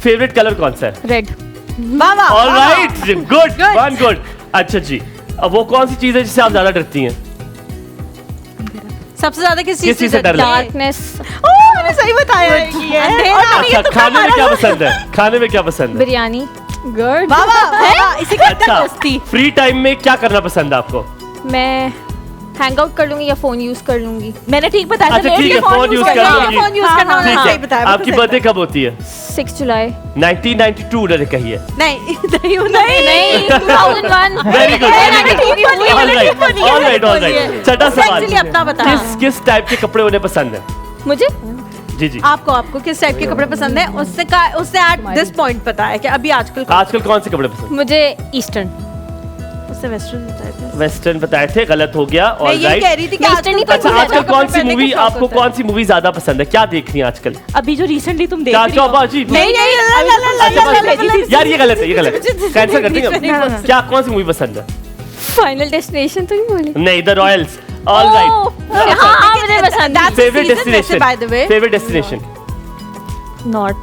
फेवरेट कलर कौन सा है? रेड। वाह वाह, ऑल वाह, वाह। Right, good one good. अच्छा जी, अब वो कौन सी चीज है जिससे आप ज्यादा डरती हैं? सबसे ज्यादा किस किस चीज से डर लगता है? डार्कनेस। मैंने सही बताया है कि ये अंधेरा। अच्छा, खाने में क्या पसंद है? खाने में क्या पसंद है? बिरयानी। गुड। वाह वाह, वाह, वाह, इसी का अच्छा, दोस्ती। फ्री टाइम में क्या करना पसंद है आपको? मैं हैंग आउट कर लूंगी या फोन यूज कर लूंगी। मैंने ठीक बताया था, अच्छा, लेट ठीक के है, फोन यूज कर हाँ, लूंगी। फोन यूज करना हाँ, उन्होंने ठीक सही बताया, है। बिल्कुल आपकी सही बर्थडे कब होती है? 6 जुलाई। 1992 उन्होंने कही है। नहीं नहीं नहीं 2001। Very good, very good. All right all right. छठा सवाल, एक्चुअली अपना बता। किस टाइप के कपड़े उन्हें पसंद है? मुझे जी जी, आपको किस टाइप के कपड़े पसंद है? उससे एट दिस पॉइंट पता है कि अभी आजकल आजकल कौन से कपड़े पसंद? मुझे ईस्टर्न। उससे वेस्टर्न बताए थे। वेस्टर्न बताए थे, गलत हो गया। मैं ऑल यही कह राइट। रही थी कि Western आजकल ही तो अच्छा, मुझे आजकल ज्यादा कौन कपड़े सी पहनने का मूवी, शौक आपको होता है। कौन सी मूवी ज्यादा पसंद है? क्या देख रही हैं आजकल? अभी जो रिसेंटली तुम देख क्या रही हो। चौबाजी? नहीं नहीं यार ये गलत है, ये गलत है। कैंसिल कर देंगे हम। क्या कौन सी मूवी पसंद है? फाइनल डेस्टिनेशन तो नहीं बोले। नहीं, द रॉयल्स। All right. हाँ मुझे पसंद है। Favourite destination, by the way. Favourite destination? North.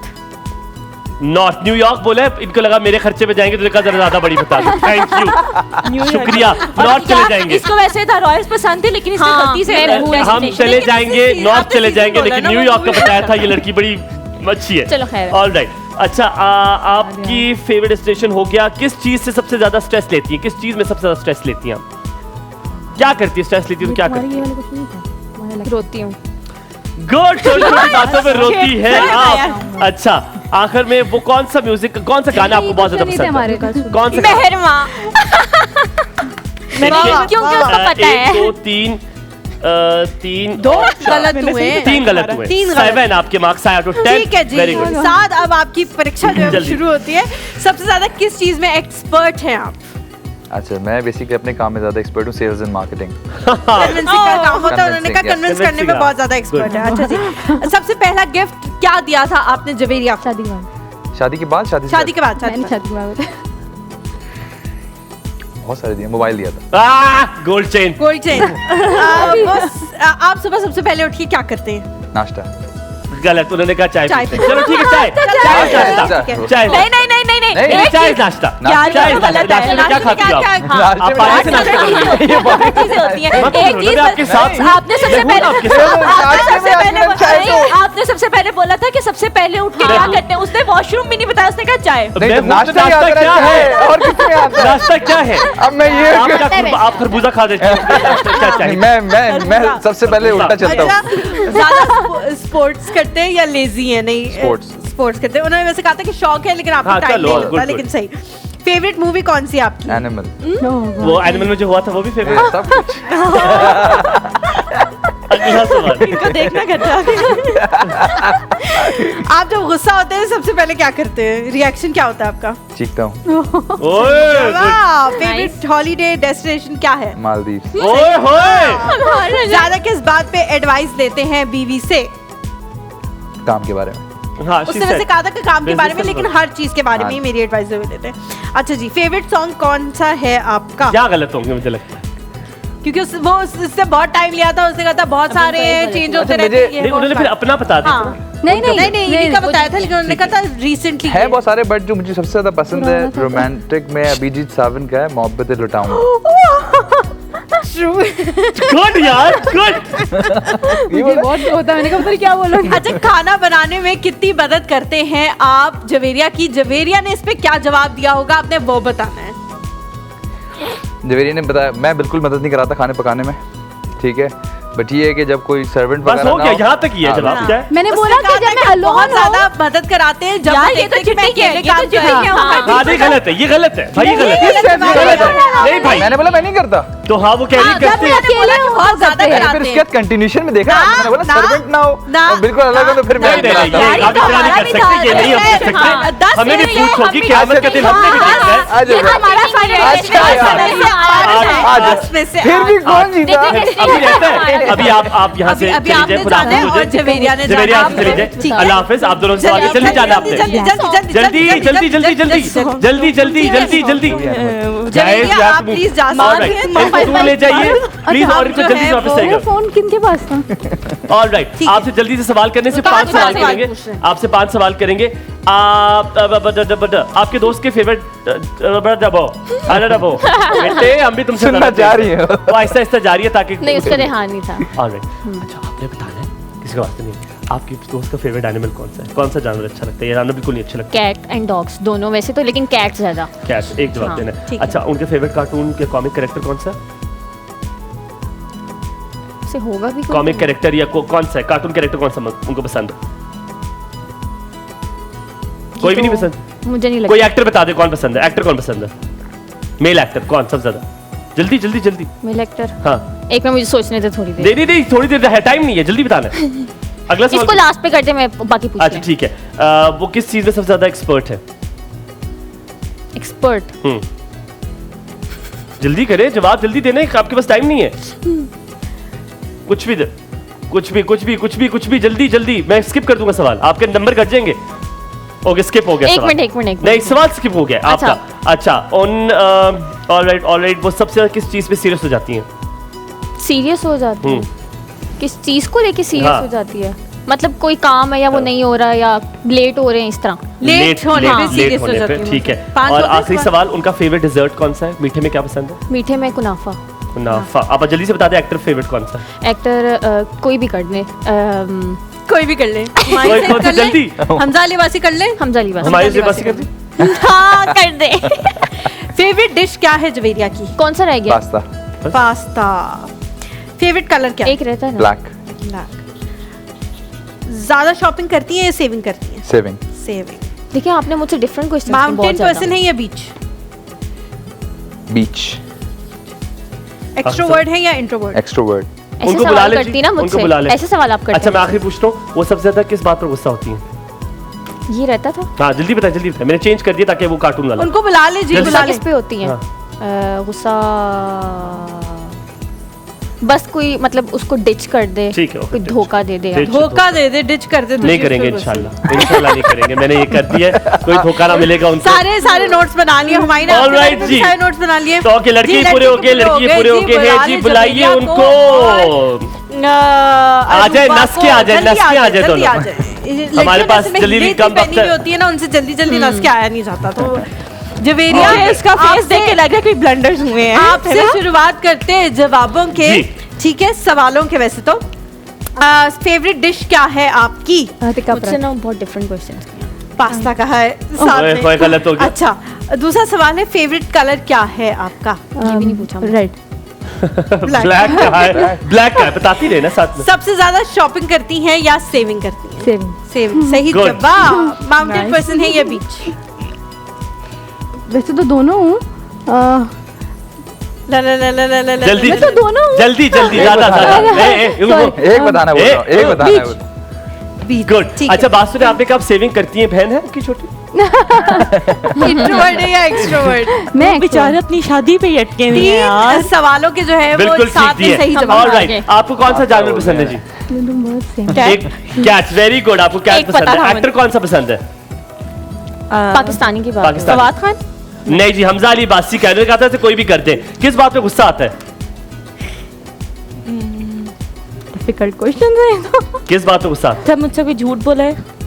North. New York बोले, इनको लगा मेरे खर्चे पे जाएंगे तो देखा जरा ज्यादा बड़ी बता दो। थैंक यू, शुक्रिया। नॉर्थ चले जाएंगे। इसको वैसे था रॉयल्स पसंद थे, लेकिन इसने हाँ, गलती से मैं भूल गई। हम चले लेकिन जाएंगे, इसी- नॉर्थ आपने चले सीधी जाएंगे, बोला लेकिन ना, वो न्यूयॉर्क का movie बताया था, ये लड़की बड़ी अच्छी है। चलो खैर है। All right. अच्छा, आपकी फेवरेट डेस्टिनेशन हो गया। किस चीज से सबसे ज्यादा स्ट्रेस लेती है? किस चीज में सबसे ज्यादा स्ट्रेस लेती हैं आप? क्या करती है? स्ट्रेस लेती है तो क्या करती है? रोती हूँ। गुड, छोटी छोटी बातों में रोती है आप। अच्छा, आखिर में वो कौन सा म्यूजिक, कौन सा गाना आपको बहुत ज्यादा नहीं थे पसंद हमारे है? पास। कौन सा गाना? मेहरमा। देखिए, क्योंकि उसको पता 1 है। 2 3 तीन दो गलत हुए। तीन गलत हुए। तीन गलत। 7 आपके मार्क्स आए आउट ऑफ 10। ठीक है जी। Very good. साथ अब आपकी परीक्षा जो है वो जल्दी। शुरू होती है। सबसे ज्यादा किस चीज में एक्सपर्ट हैं आप? अच्छा, मैं बेसिकली अपने काम में ज्यादा एक्सपर्ट हूँ, सेल्स एंड मार्केटिंग। कन्विंसिंग का काम होता है, उन्होंने कहा Convincing, कन्विंस करने में Convincing, बहुत ज्यादा एक्सपर्ट है। अच्छा जी, सबसे पहला गिफ्ट क्या दिया था आपने जवेरिया को? शादी के बाद शादी के बाद शादी के बाद मैंने शादी के बाद बहुत सारे दिए, मोबाइल दिया था, गोल्ड चेन। Gold chain. आप सुबह सबसे पहले उठ के क्या करते हैं? नाश्ता। गलत, उन्होंने कहा चाय चाय पीते हैं। चलो ठीक है, चाय नाश्ता। चाय नहीं नहीं नहीं नहीं नहीं नहीं, एक चाय चीज- नाश्ता। क्या चाय गलत है? नाश्ते में क्या खाती हो आप? नाश्ते आप में पानी से नाश्ता कर रही हो? ये बहुत चीजें होती हैं। मत एक करो, चीज मैं आपके साथ हूँ। आपने सबसे मैं हूँ पहले आपके साथ। आपने सबसे पहले बोला था कि सबसे पहले उठ के क्या करते हैं, उसने वॉशरूम भी नहीं बताया, उसने कहा चाय। नहीं, मैं तो हूँ, नाश्ता तो नाश्ता याद क्या रहता है? और किसमें आता है? नाश्ता क्या है? अब मैं ये आप खरबूजा खा देते हो। नाश्ता क्या चाहिए? मैं सबसे पहले उल्टा चलता अच्छा, हूँ। ज्यादा स्पोर्ट्स करते हैं या लेजी है? नहीं, स्पोर्ट्स करते हैं। उन्होंने वैसे कहा था कि शौक है लेकिन आपको हाँ, टाइम चलो, नहीं मिलता, good, लेकिन सही। फेवरेट मूवी कौन सी है आपकी? एनिमल, वो एनिमल में जो हुआ था वो भी फेवरेट। सब कुछ। अगला सवाल। इनको देखना करता आप जब गुस्सा होते हैं सबसे पहले क्या करते हैं? रिएक्शन क्या होता है आपका? चीखता हूँ। ओए फेवरेट हॉलीडे डेस्टिनेशन क्या है? मालदीव। ओए होए। ज्यादा किस बात पे एडवाइस लेते हैं बीवी से? काम के बारे में। हाँ, उसने वैसे कहा था कि काम के बारे में, Business लेकिन से हर चीज के बारे में ही हाँ। मेरी एडवाइस जरूर देते हैं। अच्छा जी, फेवरेट सॉन्ग कौन सा है आपका? क्या गलत होंगे मुझे लगता है। क्योंकि वो उससे बहुत टाइम लिया था, उसने कहा था बहुत सारे चेंज होते अच्छा, रहते हैं, मुझे- ये नहीं, वो उन्होंने फिर सारा। अपना बता दिया। हाँ। नहीं नहीं इन्हीं का बताया था, लेकिन उन्होंने कहा था रिसेंटली है बहुत सारे, बट जो मुझे सबसे ज्यादा पसंद है रोमांटिक में अभिजीत सावंत का है, मोहब्बत लुटाऊंगा। गुड यार, गुड। ये बहुत होता है, मैंने कहा पता नहीं क्या बोलोगे। अच्छा, खाना बनाने में कितनी मदद करते हैं आप जवेरिया की? जवेरिया ने इस पे क्या जवाब दिया होगा, आपने वो बताना है। जवेरी ने बताया, मैं बिल्कुल मदद नहीं कराता खाने पकाने में, ठीक है, बट ये है कि जब कोई सर्वेंट बस हो गया, यहाँ तक ही है जवाब। क्या है? मैंने उसने बोला कहा कि था जब मैं कि अलोन बहुत हूँ ज्यादा मदद कराते हैं जब यार, वो ये देखते तो हैं कि मैं चिट्ठी है, अकेले ये तो काम चिट्ठी कर रही है। हूँ। हाँ, ये गलत है, ये गलत है भाई, ये गलत है। किस सेंस में गलत है? नहीं भाई, मैंने बोला मैं नहीं करता। तो हाँ वो कह रही करते हैं। अकेले हूँ, बहुत ज्यादा मैंने कराते फिर हैं। उसके बाद कंटिन्यूशन में देखा, ना, मैंने बोला ना, सर्वेंट ना हो ना, और बिल्कुल अलग हो तो फिर मैं नहीं, नहीं, नहीं नहीं, करता। ये आप इतना नहीं कर सकते, ये नहीं हम कर हाँ, सकते। 10 हमें भी मिनट पूछ होगी, क़यामत का दिन हमने भी देखना है। आज हमारा फाइनल अच्छा यार। आज फिर भी कौन जीता? अभी रहता है, अभी आप यहाँ से अभी चली आपने जाए, खुदा जाना है हाफिज़ और मुझे। जवेरिया ने जवेरिया जाना आप चली जाए। ठीक है। अल्लाह हाफिज़, आप दोनों सवाल जल्दी जाना आपने। जल्दी जल्दी जल्दी जल्दी जल्दी जल्दी जल्दी जवेरिया, आप प्लीज जा सकते हैं। इनको दूर ले जाइए प्लीज, और इनको जो जल्दी है से वापस वो- आएगा। फोन किनके पास था? ऑलराइट, ठीक है। आपसे जल्दी से सवाल करने से 5 पाँच सवाल सवाल करेंगे। पूछ रहे हैं। आपसे 5 सवाल करेंगे। आपके दोस्त के फेवरेट बेटे, हम भी तुमसे सुनना चाह रही है। वो आहिस्ता आहिस्ता जा रही है ताकि नहीं, उसका रेहान नहीं था। ऑलराइट। अच्छा, आपने बताना है, किसी का वास्ते नहीं। आपके दोस्त का फेवरेट एनिमल कौन सा है? कौन सा जानवर अच्छा लगता है? ये जानवर बिल्कुल नहीं अच्छा लगता। कैट एंड डॉग्स दोनों, वैसे तो, लेकिन कैट ज्यादा। कैट, एक जवाब हाँ, देना है। ठीक है। अच्छा, उनके फेवरेट कार्टून के कॉमिक कैरेक्टर कौन सा है? से होगा भी कोई कॉमिक तो। कैरेक्टर या कौन सा है कार्टून कैरेक्टर, कौन सा उनको पसंद है? कोई भी नहीं पसंद? मुझे नहीं कोई लगता। एक्टर बता दे कौन पसंद है, एक्टर कौन पसंद है, मेल एक्टर कौन सबसे ज्यादा? जल्दी जल्दी जल्दी। मेल एक्टर, हाँ, एक में मुझे सोचने दे थोड़ी देर। नहीं थोड़ी देर है, टाइम नहीं है, जल्दी बताना है। अगला इसको सवाल। लास्ट पे करते, मैं बाकी पूछ अच्छा ठीक है, वो किस चीज में सबसे ज्यादा एक्सपर्ट है? एक्सपर्ट। जल्दी करे, जवाब जल्दी देना है, आपके पास टाइम नहीं है। कुछ भी जल्दी जल्दी, मैं स्किप कर दूंगा सवाल, आपके नंबर घट जाएंगे। ओके, स्किप हो गया एक सवाल। मिनट, एक मिनट। नहीं, सवाल स्किप हो गया आपका। अच्छा, ऑलराइट, वो सबसे ज्यादा किस चीज पे सीरियस हो जाती हैं? सीरियस हो जाती है? किस चीज को लेके सीरियस हाँ। हो जाती है? मतलब कोई काम है या वो नहीं हो रहा, या लेट हो रहे हैं, इस तरह। लेट होने पे सीरियस हो जाती हूँ। ठीक है। 5 और हो गए आखिरी सवाल, उनका फेवरेट डिजर्ट कौन सा है? मीठे में क्या पसंद है? मीठे में कुनाफा। कुनाफा। आप जल्दी से बता दें, एक्टर फेवरेट कौन सा है? एक्टर कोई भी कर ले। कोई भी कर ले, कोई कौन सा? जल्दी। हमजा लिबासी कर ले। हमजा लिबासी। हमारे से बस कर दी। हाँ, कर दे। फेवरेट डिश क्या है जवेरिया की? कौन सा रह गया? पास्ता। पास्ता। फेवरेट कलर क्या है? एक रहता है ना। ब्लैक। ब्लैक। ज्यादा शॉपिंग करती है या सेविंग करती है? सेविंग। सेविंग। देखिए, आपने मुझसे डिफरेंट क्वेश्चन माउंटेन पर्सन है या बीच? बीच। एक्सट्रोवर्ट है या इंट्रोवर्ट? एक्सट्रोवर्ट। ऐसे उनको बुला सवाल ले करती जी, ना उनको मुझसे, बुला ले। ऐसे सवाल आप करते अच्छा मैं हैं। आखिरी पूछता हूँ, वो सबसे ज्यादा किस बात पर गुस्सा होती है? ये रहता था। हाँ जल्दी बताए, जल्दी बताए, मैंने चेंज कर दिया ताकि वो कार्टून वाला। उनको बुला ले जी, जल्दी बुला गुस्सा ले। किस पे होती है? हाँ। गुस्सा बस कोई मतलब उसको डिच कर दे, ठीक है, ओके, कोई ditch। धोखा दे दे। Ditch। धोखा दे दे, डिच कर दे तो नहीं जी करेंगे उसको गुस्सा। इंशाल्लाह नहीं करेंगे, मैंने ये कर दिया है, कोई धोखा ना मिलेगा उनको। सारे नोट्स बना लिए हमारी ने, All आपके right बारे में भी जी। सारे नोट्स बना लिए। तो के लड़के जी, पूरे हो गए, लड़की पूरे हो गए हैं बुला जी, ले बुलाइए जवेरिया को उनको। और, आ जाए, अरूबा नस को। के आ जाए, जल्दी नस के आ जाए जल्दी दोनों। लड़कियों हमारे ने पास ऐसे में जल्दी हिलेती कम पहनी वक्त हुई है। होती है ना, उनसे जल्दी जल्दी नस के आया नहीं जाता। तो जवेरिया मुझे इसका फेस देख के लग रहा है कोई ब्लंडर्स हुए हैं। आपसे शुरुआत करते हैं जवाबों के, जी। ठीक है, सवालों के। वैसे तो फेवरेट डिश क्या है आपकी? टिक्का मुझसे पराठा। ना बहुत डिफरेंट क्वेश्चंस पास्ता का है साथ ओए, में। ओए, गलत हो गया। अच्छा, दूसरा सवाल है फेवरेट कलर क्या है आपका? ये भी नहीं पूछा मैंने। रेड। ब्लैक का है, ब्लैक का है, बताती रहे ना साथ में। सबसे ज्यादा शॉपिंग करती हैं या सेविंग करती हैं? सेविंग। सेविंग सही Good। जवाब। Mountain Nice। पर्सन है या बीच? वैसे तो दोनों हूँ। ला ला ला ला ला ला ला। जल्दी मैं तो दोनों हूँ। जल्दी जल्दी, ज्यादा ज्यादा। एक बताना बोल रहा हूँ, एक बताना है। बीच। गुड। ठीक अच्छा बात सुने, आपने कहा सेविंग करती हैं, बहन है आपकी छोटी? इंट्रोवर्ट है या एक्सट्रोवर्ट? मैं बेचारे अपनी शादी पे ही अटके हुए हैं यार। तीन सवालों के जो है वो बिल्कुल साथ सीख में दिए। सही All जवाब आ right। गए। आपको कौन सा जानवर पसंद है जी? बहुत सेम। एक कैट, वेरी गुड। आपको कैट एक पसंद पता था है। मुझे। एक्टर कौन सा पसंद है? पाकिस्तानी की बात है। पाकिस्तानी। फवाद खान। नहीं जी, हमजा अली बासी कहने का था से कोई भी कर दे। किस बात पे गुस्सा आता है? डिफिकल्ट क्वेश्चन है तो। किस बात पे गुस्सा आता है? जब मुझसे कोई झूठ बोला है।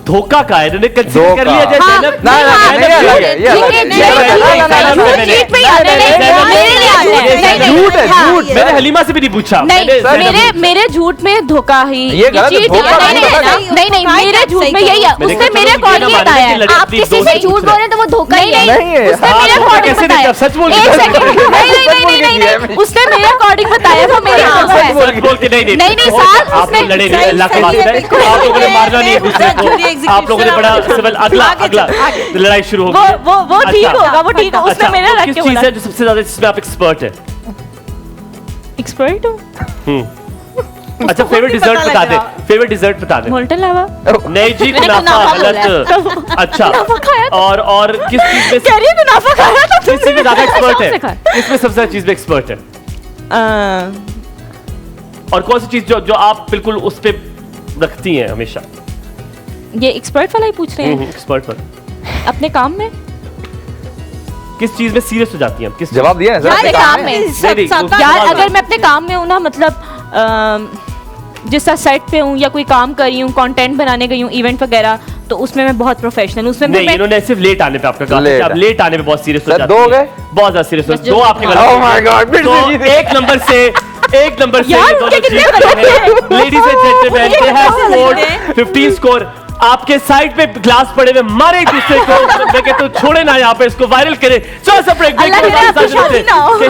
धोखा का है, इन्होंने कंसीडर कर लिया जैसे हाँ। जैनब। ना, ना, ना, नहीं अलग है, ये अलग है। नहीं, नहीं, नहीं, नहीं, नहीं, नहीं, नहीं, झूठ पे ही आता है, नहीं, नहीं, मेरे लिए आता है। नहीं, नहीं, नहीं, झूठ है, हाँ, झूठ। मैंने हलीमा से भी नहीं पूछा। नहीं, मैंने- मेरे झूठ में धोखा ही ये गलत है, चीट धोखा नहीं, नहीं, नहीं, धोखा नहीं, नहीं, नहीं, नहीं, मेरे झूठ में यही है। मैंने उसने कहा मेरे चलो ये ना अकॉर्डिंग मानने बताया के है। लड़के आप अपनी किसी दोस्त से पूछ झूठ रहे बोल रहे हैं तो वो धोखा ही है। नहीं है। उसने हाँ, मेरे तो अकॉर्डिंग कैसे बताया। नहीं, सच बोल के एक दिया। सेकंड, नहीं, नहीं, सच बोल नहीं, के नहीं, दिया है नहीं, उसने मेरे अकॉर्डिंग बताया, वो मेरी तरफ है। सच बोल के नहीं, नहीं, नहीं, नहीं, साथ आप उसने- लड़े नहीं, सही- अल्लाह का सही वास्ता है, है। बिल्कुल आप लोगों ने सही है। मारना नहीं एक दूसरे झूठी को। execution आप लोगों ने बड़ा आप- सिविल अगला आगे अगला चलो, आगे। लड़ाई शुरू हो वो गई। वो ठीक अच्छा। होगा, वो ठीक होगा। उसने अच्छा, मेरे वो रख किस के चीज बोला। है जो सबसे ज्यादा जिसमें आप एक्सपर्ट है? एक्सपर्ट हूँ। अच्छा फेवरेट भी डिजर्ट पता बता दे, लगा। फेवरेट डिजर्ट बता दे। मोल्टन लावा। नहीं जी, मैंने कुनाफा कुनाफा बोला गलत। अच्छा और किस चीज में कह रही है मुनाफा खाया था किस चीज में ज्यादा एक्सपर्ट शौक से है? खा। किसमें सबसे ज्यादा चीज में एक्सपर्ट है? और कौन सी चीज जो जो आप बिल्कुल उस पे रखती हैं हमेशा? ये एक्सपर्ट वाला ही पूछ रहे हैं। एक्सपर्ट पर अपने काम में। किस चीज में सीरियस हो जाती हैं आप? किस जवाब दिया है सर? अपने काम में। नहीं, नहीं, यार सवाल अगर मैं अपने काम में हूँ ना, मतलब जिस तरह सेट पे हूँ या कोई काम कर रही हूँ, कंटेंट बनाने गई हूँ, इवेंट वगैरह, तो उसमें मैं बहुत प्रोफेशनल हूँ। उसमें नहीं, मैं इन्होंने सिर्फ लेट आने पे आपका कहा था कि लेट आप लेट आने पे बहुत सीरियस हो सर, जाती दो हो हैं। गए? बहुत ज्यादा सीरियस हो बस जो- दो आपने गलत Oh किया। my God, फिर तो से जीत गए। एक नंबर से यार, ये दोनों उनके कितने जीत गए हैं। Ladies and gentlemen, they have कितने scored 15 स्कोर। आपके साइड पे ग्लास पड़े हुए मारे एक दूसरे को। मैं कहता हूँ छोड़े ना यहाँ पे, इसको वायरल करें। चलो सब ब्रेक अल्लाह करे आपकी शादी ना हो।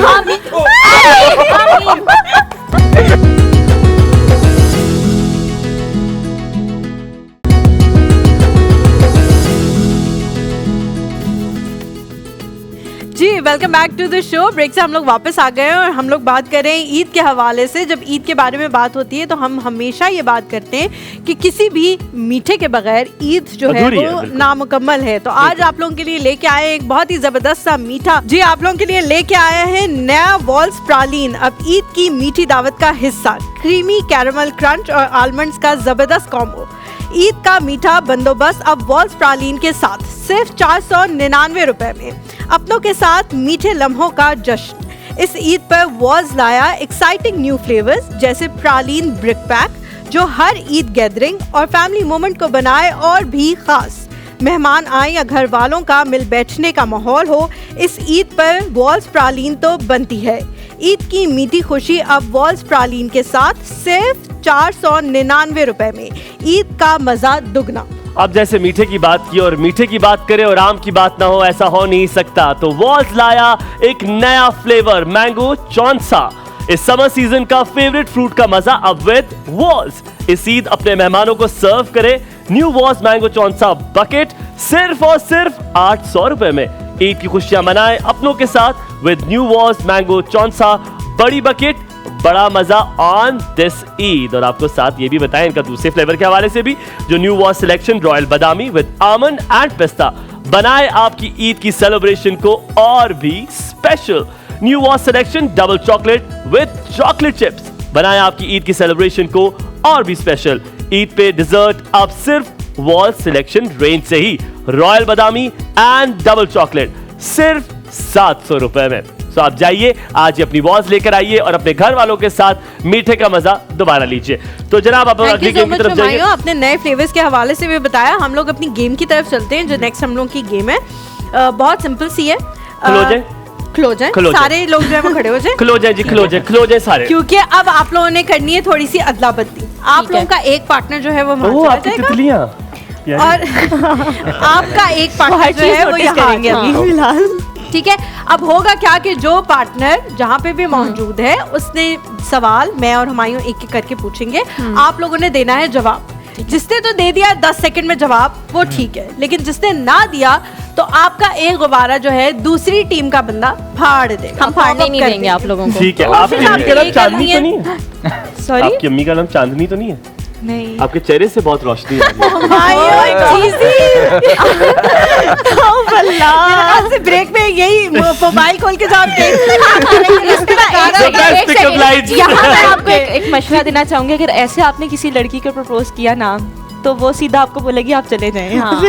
जी welcome back to the show. Break से हम लोग वापस आ गए हैं और हम लोग बात कर रहे हैं ईद के हवाले से। जब ईद के बारे में बात होती है तो हम हमेशा ये बात करते हैं कि किसी भी मीठे के बगैर ईद जो है अधूरी है, वो बिल्कुल। नामुकम्मल है। तो आज आप लोगों के लिए लेके आए हैं एक बहुत ही जबरदस्त सा मीठा। जी आप लोगों के लिए लेके आया है नया वॉल्स प्रालीन, अब ईद की मीठी दावत का हिस्सा। क्रीमी कैरमल क्रंच और आलमंड्स का जबरदस्त कॉम्बो। ईद का मीठा बंदोबस्त अब वॉल्स प्रालीन के साथ सिर्फ 499 रुपए में। अपनों के साथ मीठे लम्हों का जश्न। इस ईद पर वॉल्स लाया एक्साइटिंग न्यू फ्लेवर्स जैसे प्रालीन ब्रिक पैक, जो हर ईद गैदरिंग और फैमिली मोमेंट को बनाए और भी खास। मेहमान आए या घर वालों का मिल बैठने का माहौल हो, इस ईद पर वॉल्स प्रालीन तो बनती है। ईद की मीठी खुशी अब वॉल्स प्रालीन के साथ सिर्फ 499 रुपए में। ईद का मजा दुगना। अब जैसे मीठे की बात की और मीठे की बात करें और आम की बात ना हो, ऐसा हो नहीं सकता। तो वॉल्स लाया एक नया फ्लेवर, मैंगो चौंसा। इस समर सीजन का फेवरेट फ्रूट का मजा अब विद वॉल्स। इस ईद अपने मेहमानों को सर्व करे न्यू वॉल्स मैंगो चौंसा बकेट सिर्फ और सिर्फ 800 रुपए में। ईद की खुशियां मनाएं अपनों के साथ विद न्यू वॉल्स मैंगो चौंसा बड़ी बकेट बड़ा मजा ऑन दिस ईद। और आपको साथ ये भी बताएं इनका दूसरे फ्लेवर के हवाले से भी, जो knew was selection royal Badami with almond and पिस्ता बनाए आपकी ईद की सेलिब्रेशन को और भी special. Knew was selection double chocolate with chocolate chips बनाए आपकी ईद की सेलिब्रेशन को और भी स्पेशल। ईद पे डिजर्ट अब सिर्फ वॉल सिलेक्शन रेंज से ही, रॉयल बादामी एंड डबल चॉकलेट सिर्फ 700 रुपए में। तो आप जाइए आज ही अपनी वॉल्स लेकर आइए और अपने घर वालों के साथ मीठे का मजा दोबारा लीजिए। तो जनाब आप अगली गेम की तरफ जाइए। अपने नए फ्लेवर्स के हवाले से भी बताया, हम लोग अपनी गेम की तरफ चलते हैं। जो नेक्स्ट हम लोग की गेम है बहुत सिंपल सी है। खलो जाए सारे लोग जो है वो खड़े हो जाए। खलो जाए जी, खलो जाए सारे, क्योंकि अब आप लोगों ने करनी है थोड़ी सी अदला बदली। आप लोगों का एक पार्टनर जो है वो वहाँ चला जाएगा और आपका एक पार्टनर जो है वो यहाँ आ गया अभी फिलहाल। ठीक है, अब होगा क्या कि जो पार्टनर जहाँ पे भी मौजूद है उसने सवाल मैं और हुमायूं एक एक करके पूछेंगे, आप लोगों ने देना है जवाब। जिसने तो दे दिया 10 सेकंड में जवाब वो ठीक है, लेकिन जिसने ना दिया तो आपका एक गुब्बारा जो है दूसरी टीम का बंदा फाड़ देगा। हम फाड़ने नहीं देंगे आप लोगों को। ठीक है, आपकी अम्मी का नाम चांदनी तो नहीं है? सॉरी, आपकी अम्मी का नाम चांदनी तो नहीं है? नहीं, आपके चेहरे से बहुत रोशनी आ रही है। ब्रेक में यही मोबाइल खोल के जाओ। यहाँ मैं आपको एक मशवरा देना चाहूंगी, अगर ऐसे आपने किसी लड़की को प्रपोज किया ना तो वो सीधा आपको बोलेगी आप चले जाएं। हाँ।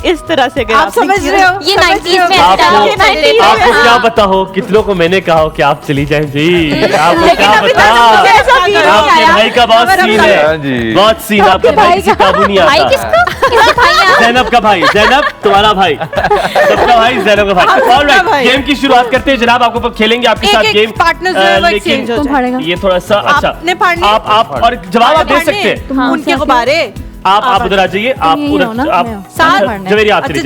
इस तरह से आप समझ रहे हो, ये 90s में आपको क्या पता हो कितनों को मैंने कहा हो कि आप चली जाएं जी। आपको क्या पता, आपके भाई का बहुत सीन है, बहुत सीन। आपके भाई किसी काबू नहीं आता। ज़ैनब का भाई, ज़ैनब तुम्हारा भाई, सबका भाई ज़ैनब का भाई। ऑलराइट, गेम की शुरुआत करते हैं जनाब। आपको खेलेंगे आपके साथ गेम, लेकिन ये थोड़ा सा अच्छा आप और जवाब आप दे सकते हैं। उनके गुब्बारे आप उधर आ जाइए। आप